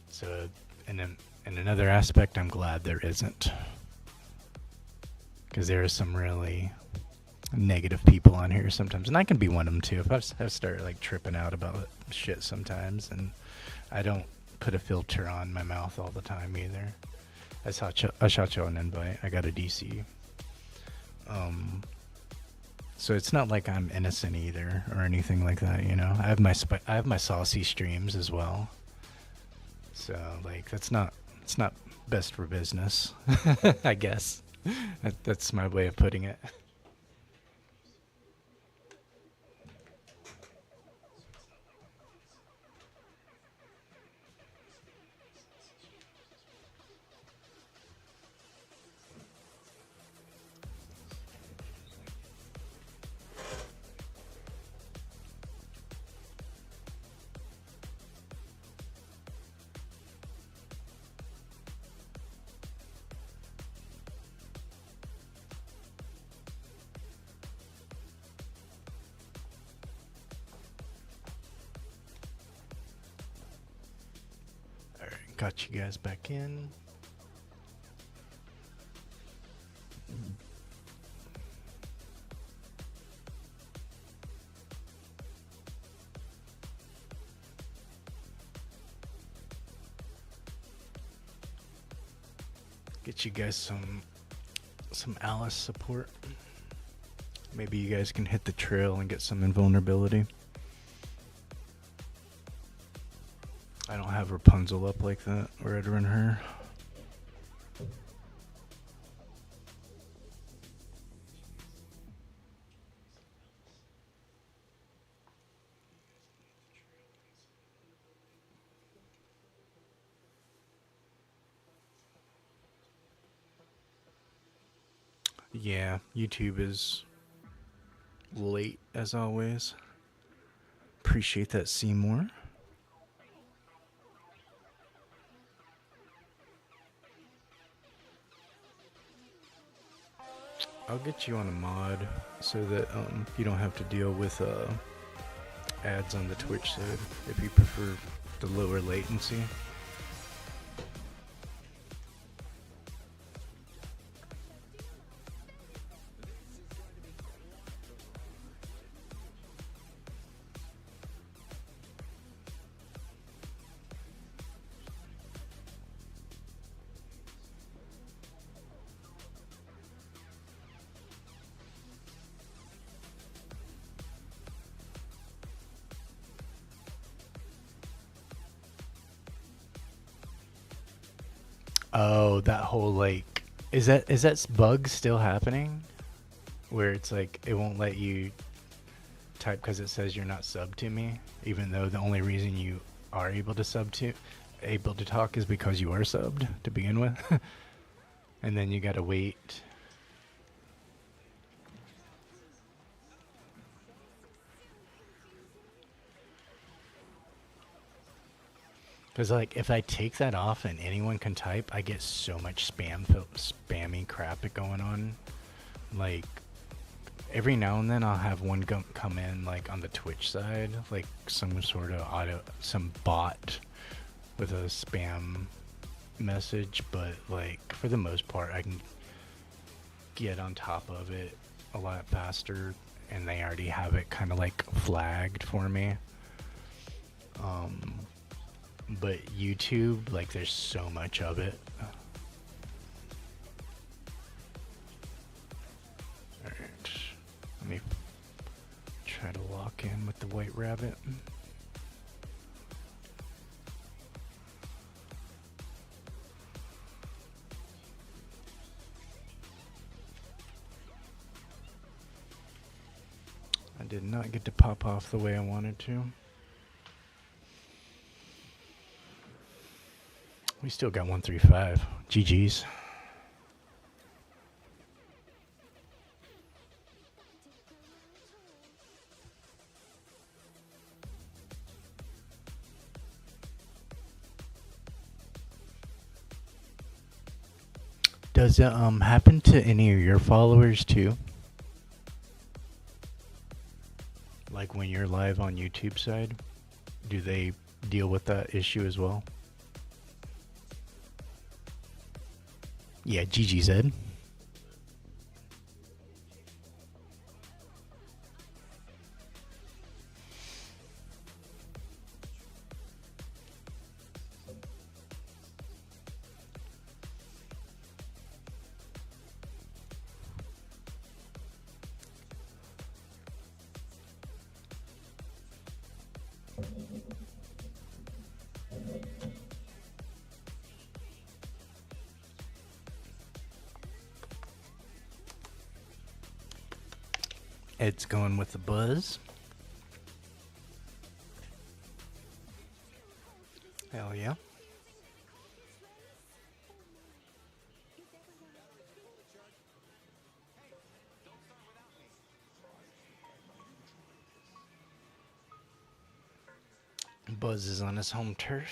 So, and then in another aspect, I'm glad there isn't, because there are some really negative people on here sometimes, and I can be one of them too. If I start like tripping out about shit sometimes, and I don't put a filter on my mouth all the time either. I shot you an invite. I got a DC. So it's not like I'm innocent either or anything like that, I have my saucy streams as well. So like it's not best for business, I guess. That's my way of putting it. Got you guys back in. Get you guys some Alice support. Maybe you guys can hit the trail and get some invulnerability. I don't have Rapunzel up like that, or I'd run her. Yeah, YouTube is late as always. Appreciate that, Seymour. I'll get you on a mod so that you don't have to deal with ads on the Twitch side if you prefer the lower latency. Oh, that whole like Is that bug still happening? Where it's like it won't let you type because it says you're not subbed to me, even though the only reason you are able to talk is because you are subbed to begin with. And then you gotta wait. Because like if I take that off and anyone can type, I get so much spammy crap going on. Like every now and then I'll have one come in like on the Twitch side, like some sort of some bot with a spam message, but like for the most part I can get on top of it a lot faster, and they already have it kind of like flagged for me. But YouTube, like there's so much of it. Alright, let me try to lock in with the white rabbit. I did not get to pop off the way I wanted to. We still got 135. GG's. Does it happen to any of your followers too? Like when you're live on YouTube side, do they deal with that issue as well? Yeah, GG's Ed. Ed's going with the buzz. Hell yeah. Buzz is on his home turf.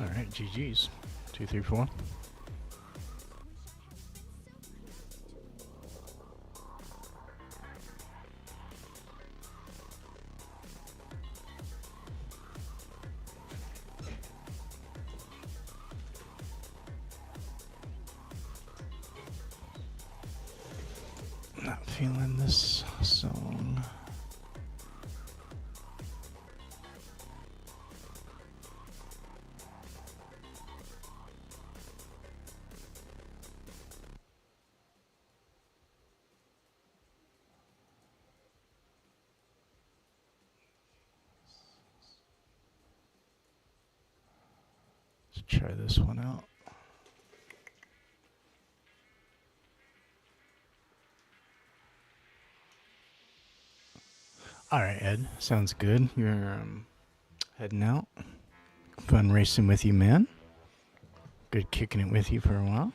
All right, GG's. 2, 3, 4. Not feeling this song. Let's try this one out. All right, Ed. Sounds good. You're heading out. Fun racing with you, man. Good kicking it with you for a while.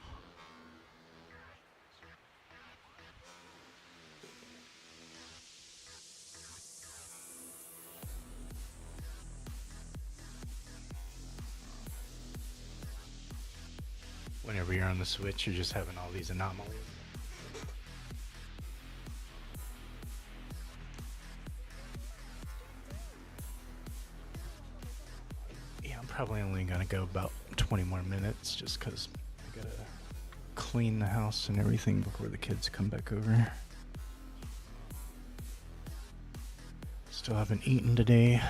Whenever you're on the Switch, you're just having all these anomalies. Yeah, I'm probably only gonna go about 20 more minutes just because I gotta clean the house and everything before the kids come back over. Still haven't eaten today.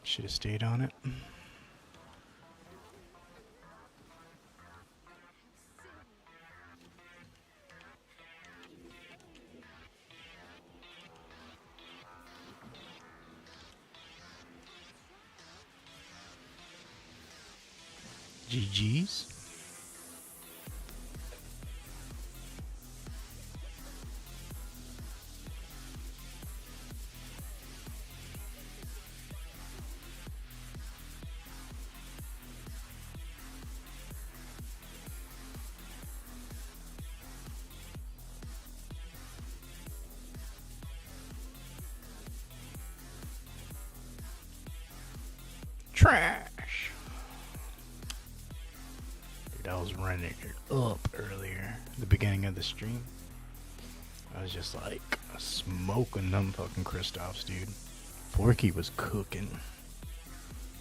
Should have stayed on it. GG's. Trash. Dude, I was running it up earlier, the beginning of the stream. I was just like smoking them fucking Kristoffs, dude. Forky was cooking.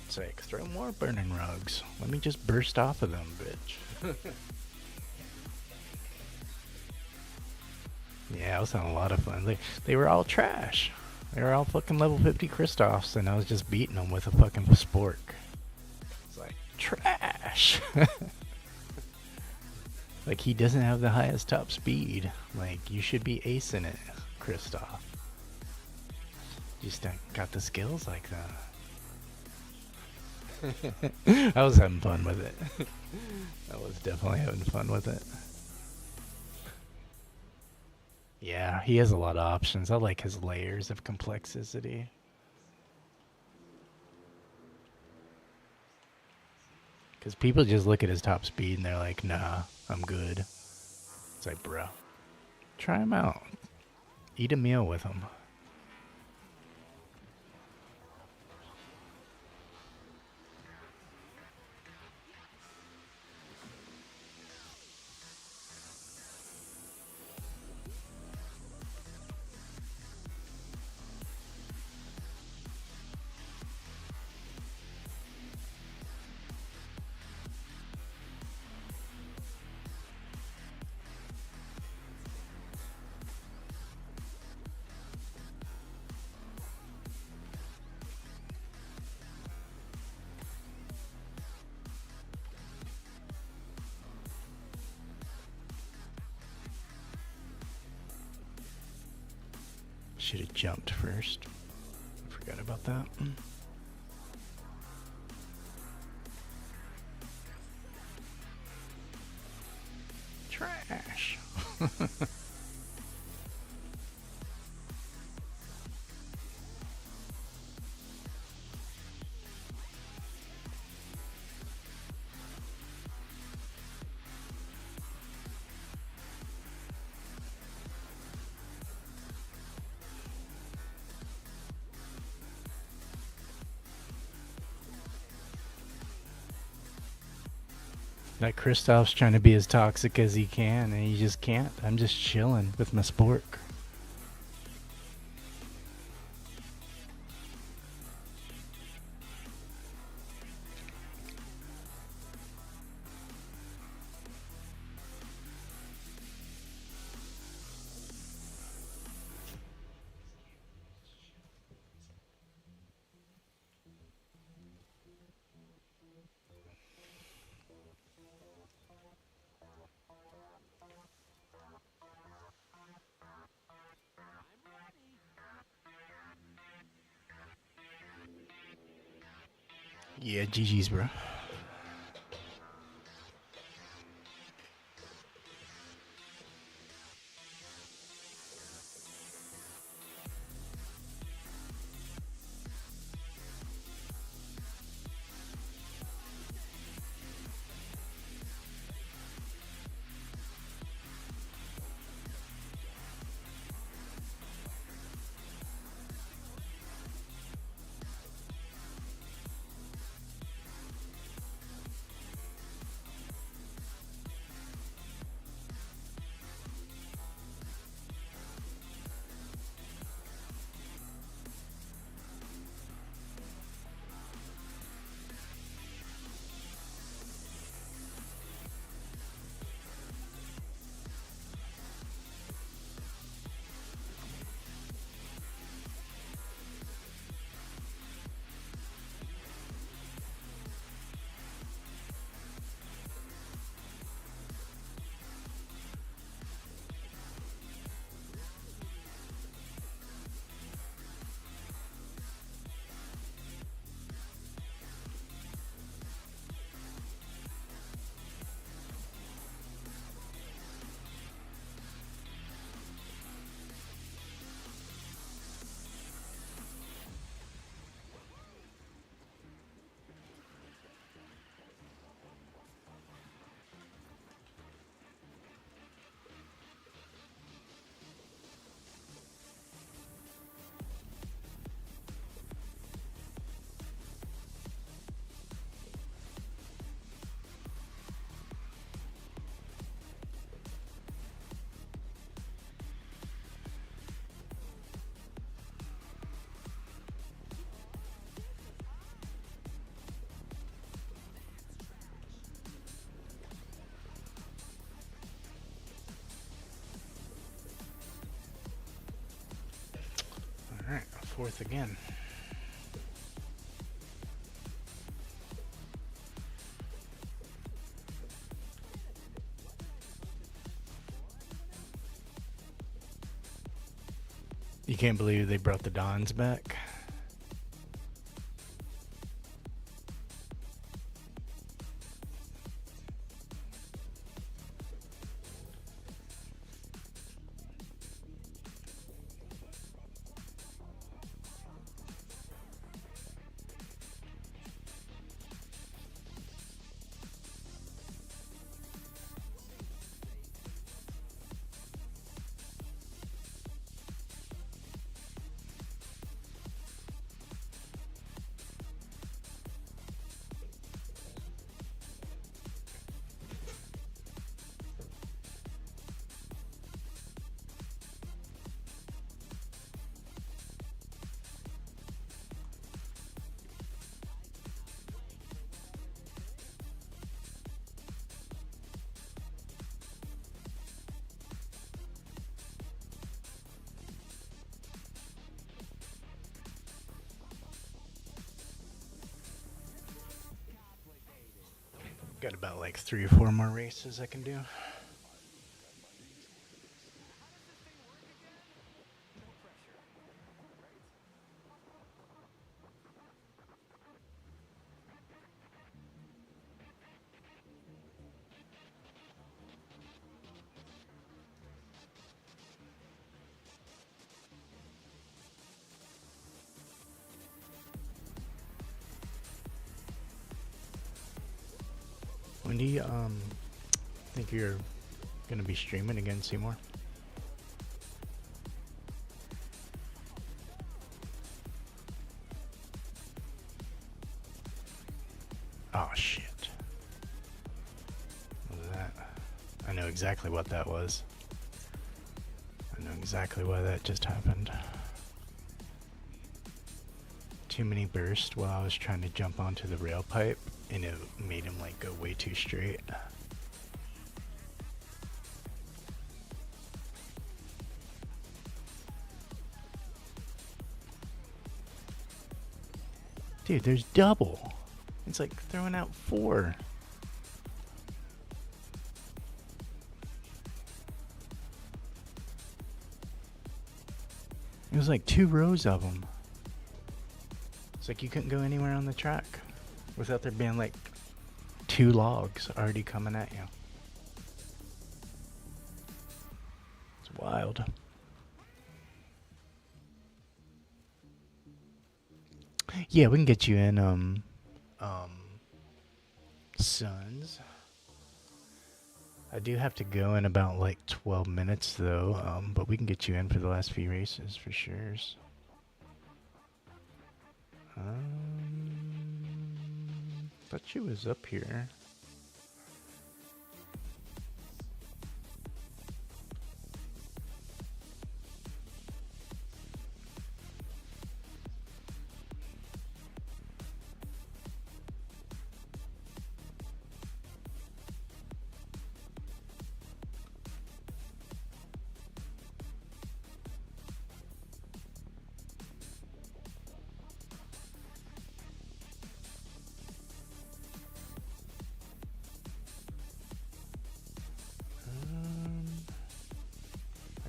It's like, throw more burning rugs. Let me just burst off of them, bitch. Yeah, I was having a lot of fun. They were all trash. They were all fucking level 50 Kristoffs, and I was just beating them with a fucking spork. It's like, trash. Like, he doesn't have the highest top speed. Like, you should be acing it, Kristoff. Just got the skills like that. I was having fun with it. I was definitely having fun with it. Yeah, he has a lot of options. I like his layers of complexity. Because people just look at his top speed and they're like, nah, I'm good. It's like, bro, try him out. Eat a meal with him. Should have jumped first. Forgot about that. Trash. That Kristoff's trying to be as toxic as he can, and he just can't. I'm just chilling with my spork. Yeah, GG's, bro. Alright, fourth again. You can't believe they brought the Dons back. Got about like 3 or 4 more races I can do. When do you think you're gonna be streaming again, Seymour? Oh shit. What was that? I know exactly what that was. I know exactly why that just happened. Too many bursts while I was trying to jump onto the rail pipe, and it made him like go way too straight. Dude, there's double. It's like throwing out 4. It was like 2 rows of them. It's like you couldn't go anywhere on the track without there being like 2 logs already coming at you. It's wild. Yeah, we can get you in Suns. I do have to go in about like 12 minutes though, but we can get you in for the last few races for sure. Thought she was up here.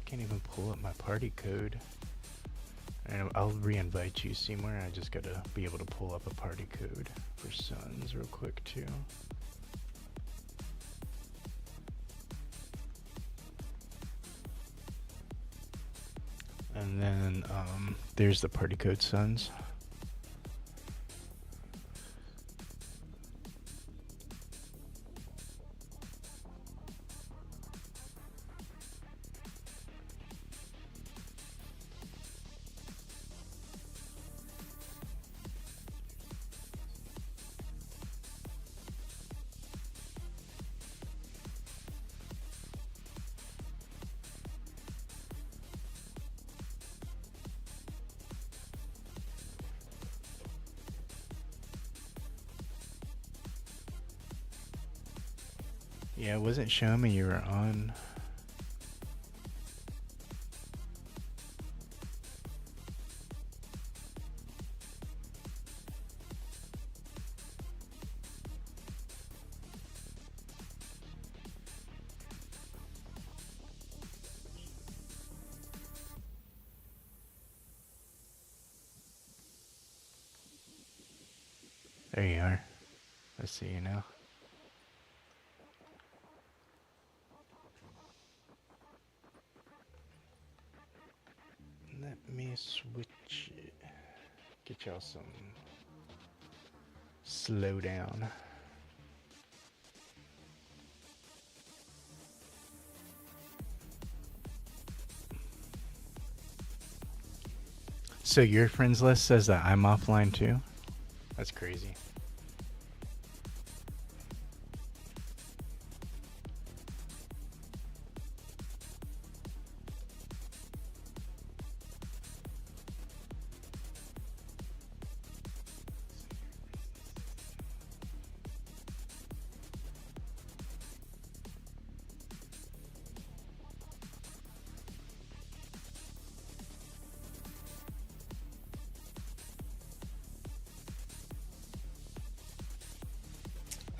Can't even pull up my party code. And I'll re-invite you, Seymour. I just gotta be able to pull up a party code for Suns real quick too. And then there's the party code, Suns. Yeah, it wasn't showing me you were on. There you are. I see you now. Let me switch it. Get y'all some slow down. So your friends list says that I'm offline too? That's crazy.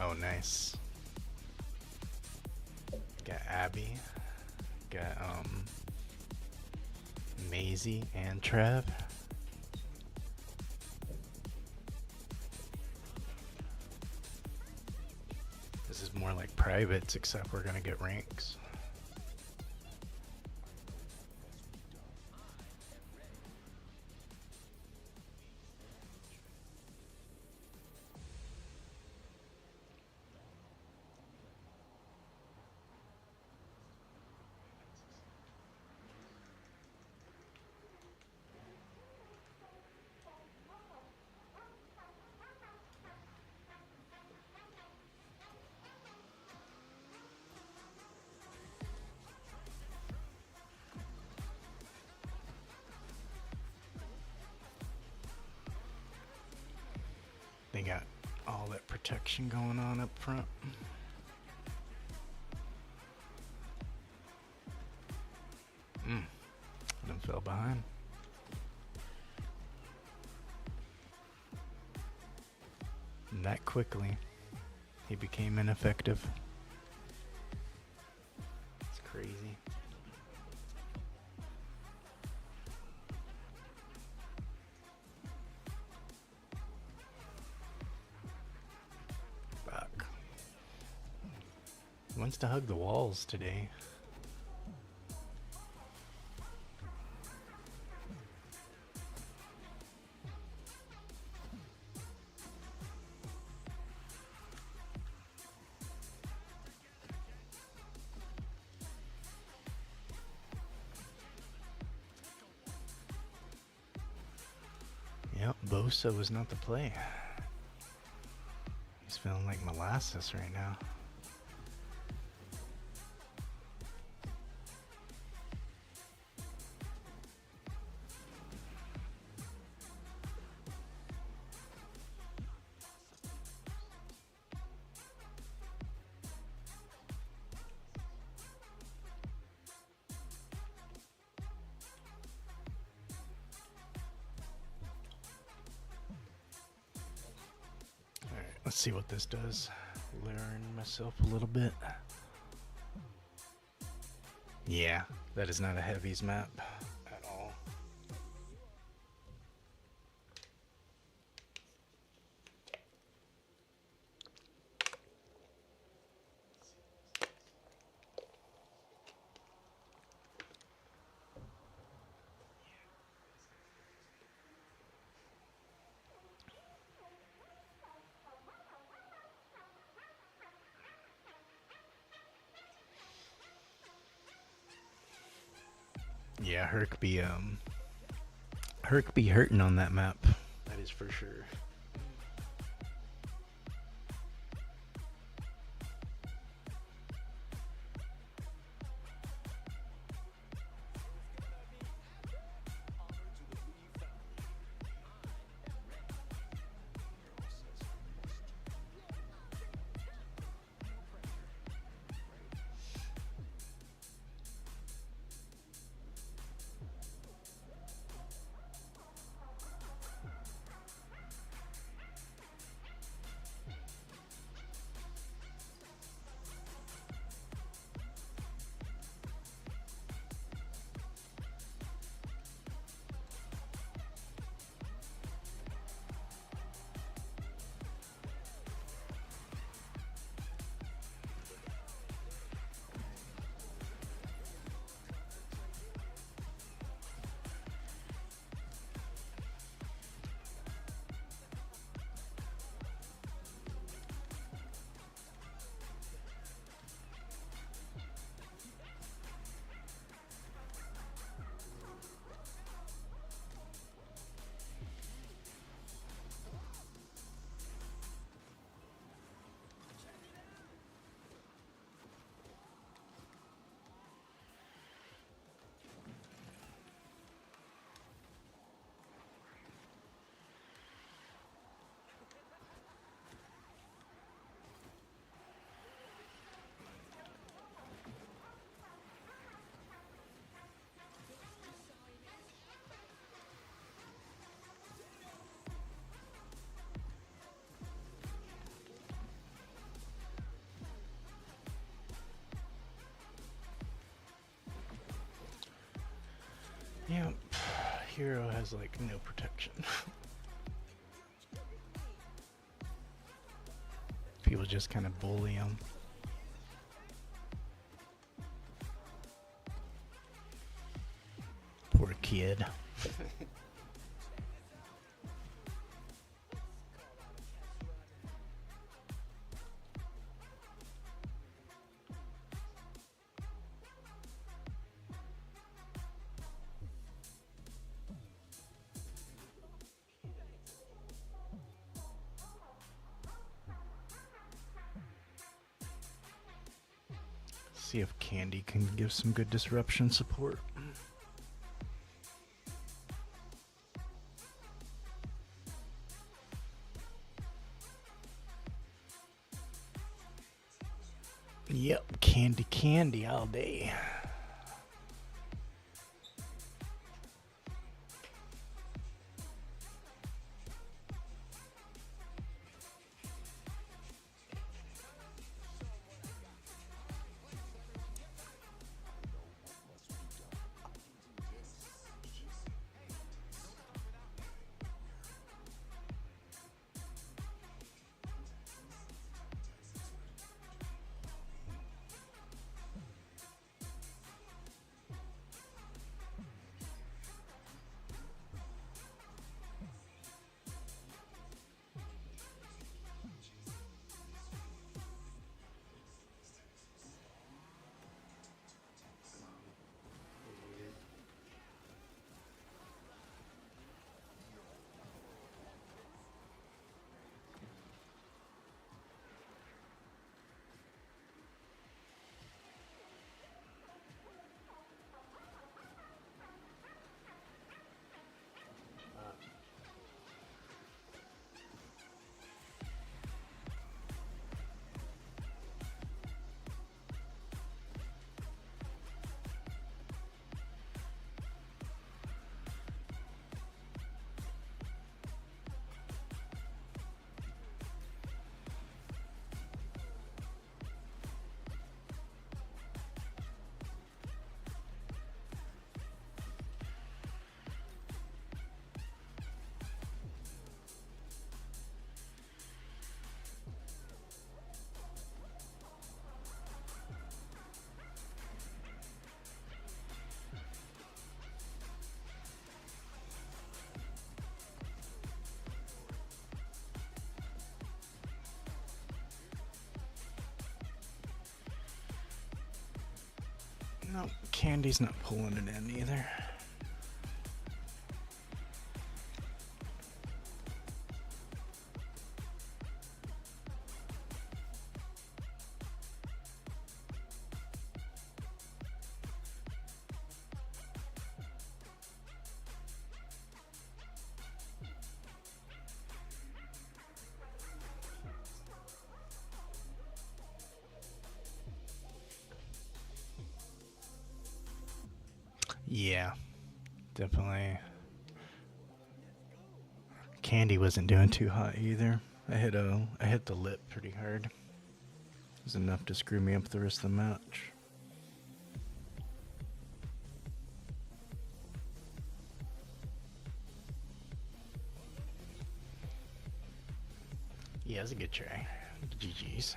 Oh, nice. Got Abby. Got, Maisie and Trev. This is more like privates, except we're gonna get ranks. protection going on up front. Then fell behind. And that quickly, he became ineffective. It's crazy. Fuck. He wants to hug the walls today. Yep, Bosa was not the play. He's feeling like molasses right now. Let's see what this does. Learn myself a little bit. Yeah, that is not a heavies map at all. Yeah, Herc be hurting on that map. That is for sure. Yep, Hero has like no protection. People just kind of bully him. Poor kid. See if Candy can give some good disruption support. Yep, candy, candy all day. No, candy's not pulling it in either. Yeah, definitely. Candy wasn't doing too hot either. I hit the lip pretty hard. It was enough to screw me up the rest of the match. Yeah, it was a good try. GG's.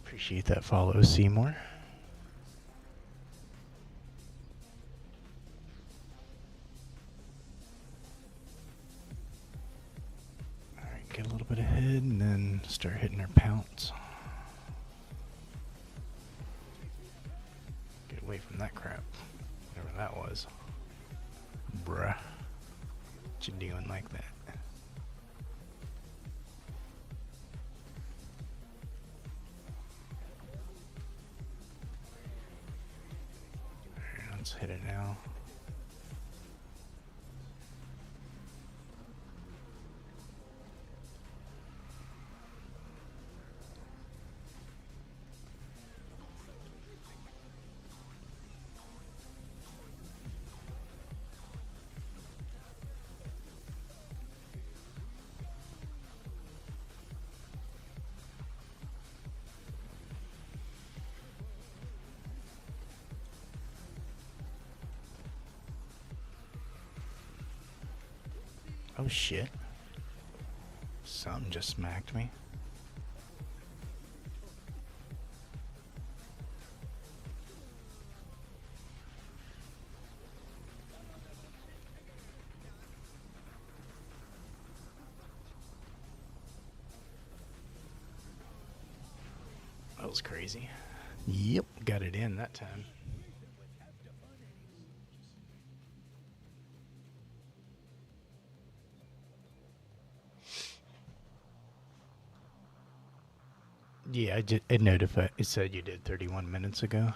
Appreciate that follow, Seymour. Alright, get a little bit ahead and then start hitting our pounce. Get away from that crap. Whatever that was. Bruh. What you doing like that? Let's hit it now. Oh shit. Something just smacked me. That was crazy. Yep, got it in that time. Yeah, it notified. It said you did 31 minutes ago.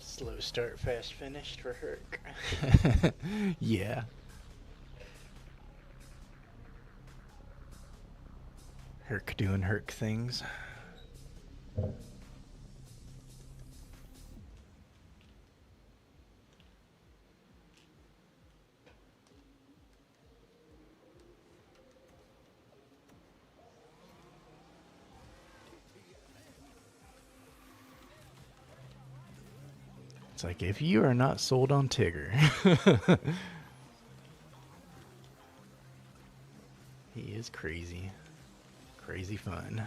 Slow start, fast finish for Herc. Yeah. Herc doing Herc things. It's like, if you are not sold on Tigger. He is crazy. Crazy fun.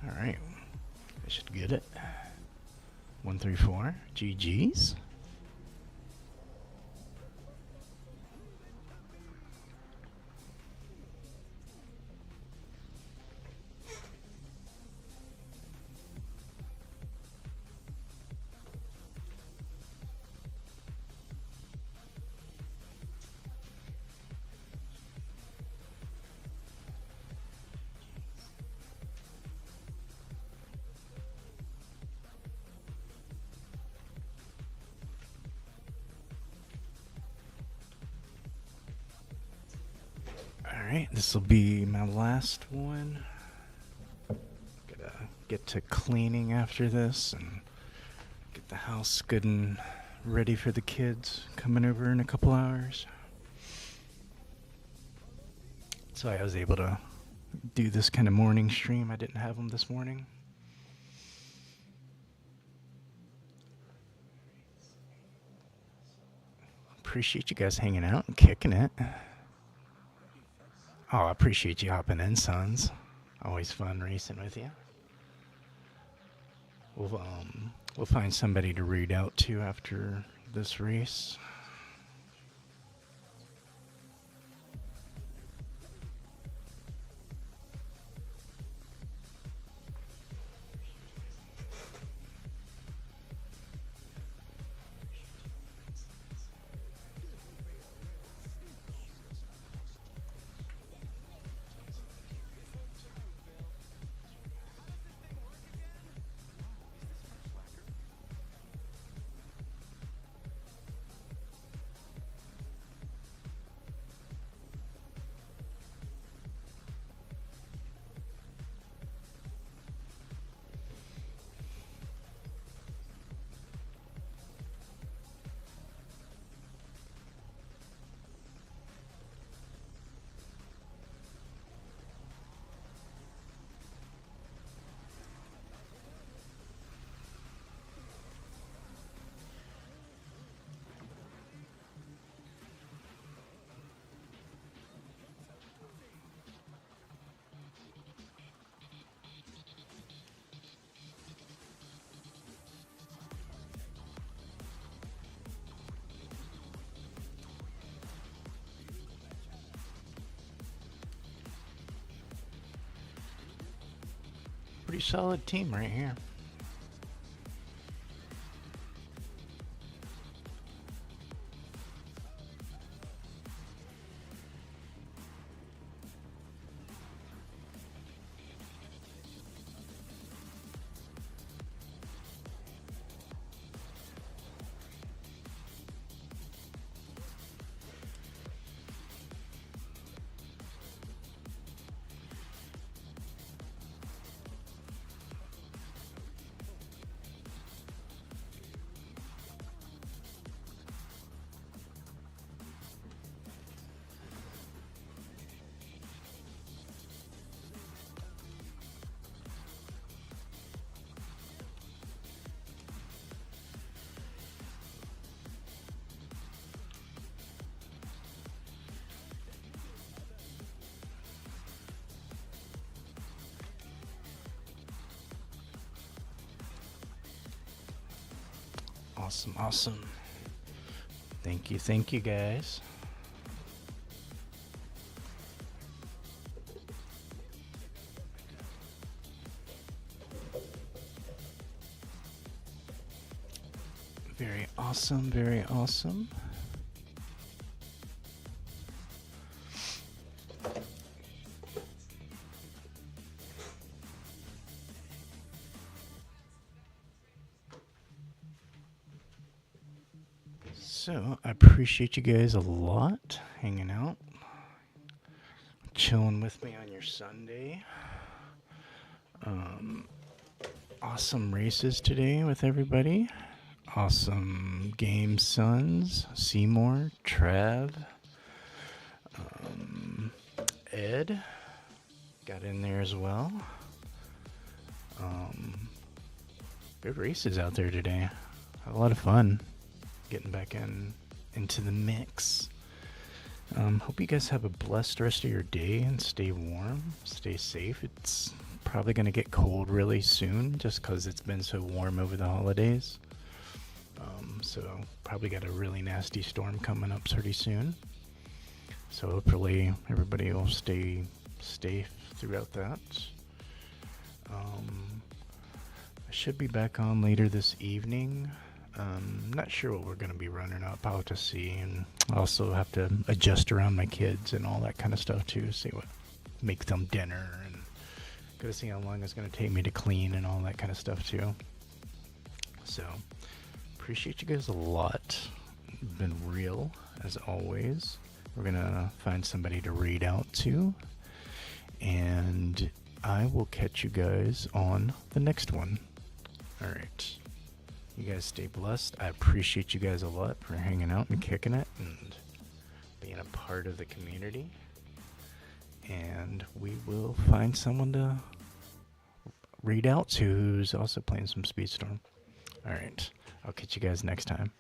Alright. I should get it. 134. GG's. Alright, this will be my last one. Gotta get to cleaning after this and get the house good and ready for the kids coming over in a couple hours. So I was able to do this kind of morning stream. I didn't have them this morning. Appreciate you guys hanging out and kicking it. Oh, I appreciate you hopping in, sons. Always fun racing with you. We'll find somebody to read out to after this race. Pretty solid team right here. Awesome, awesome. Thank you guys. Very awesome, very awesome. So, I appreciate you guys a lot hanging out, chilling with me on your Sunday. Awesome races today with everybody. Awesome game, Sons, Seymour, Trav, Ed got in there as well. Good races out there today. Had a lot of fun getting back into the mix. Hope you guys have a blessed rest of your day and stay warm, stay safe. It's probably going to get cold really soon just because it's been so warm over the holidays. So probably got a really nasty storm coming up pretty soon. So hopefully everybody will stay safe throughout that. I should be back on later this evening. Not sure what we're going to be running up. I'll have to see, and I also have to adjust around my kids and all that kind of stuff too. See what, make them dinner, and gotta see how long it's going to take me to clean and all that kind of stuff too. So appreciate you guys a lot. Been real as always. We're gonna find somebody to read out to, and I will catch you guys on the next one. All right. You guys stay blessed. I appreciate you guys a lot for hanging out and kicking it and being a part of the community. And we will find someone to read out to who's also playing some Speedstorm. All right. I'll catch you guys next time.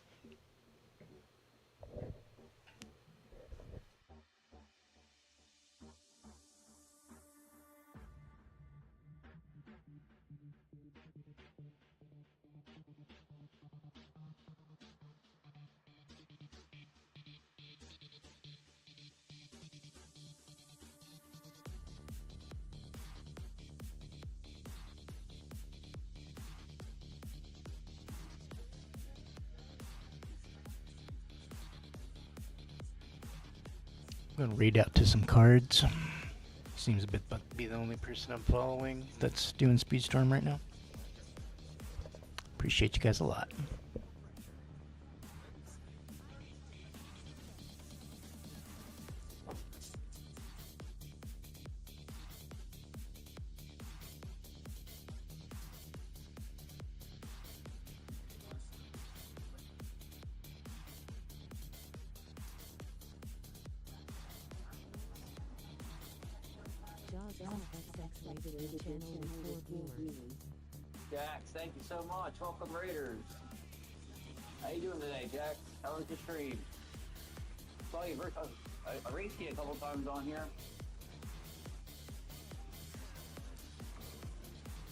I'm going to read out to some cards. Seems a bit to be the only person I'm following that's doing Speedstorm right now. Appreciate you guys a lot. jaX, thank you so much. Welcome, Raiders. How you doing today, jaX? How was your stream? Saw you, I raced you a couple times on here.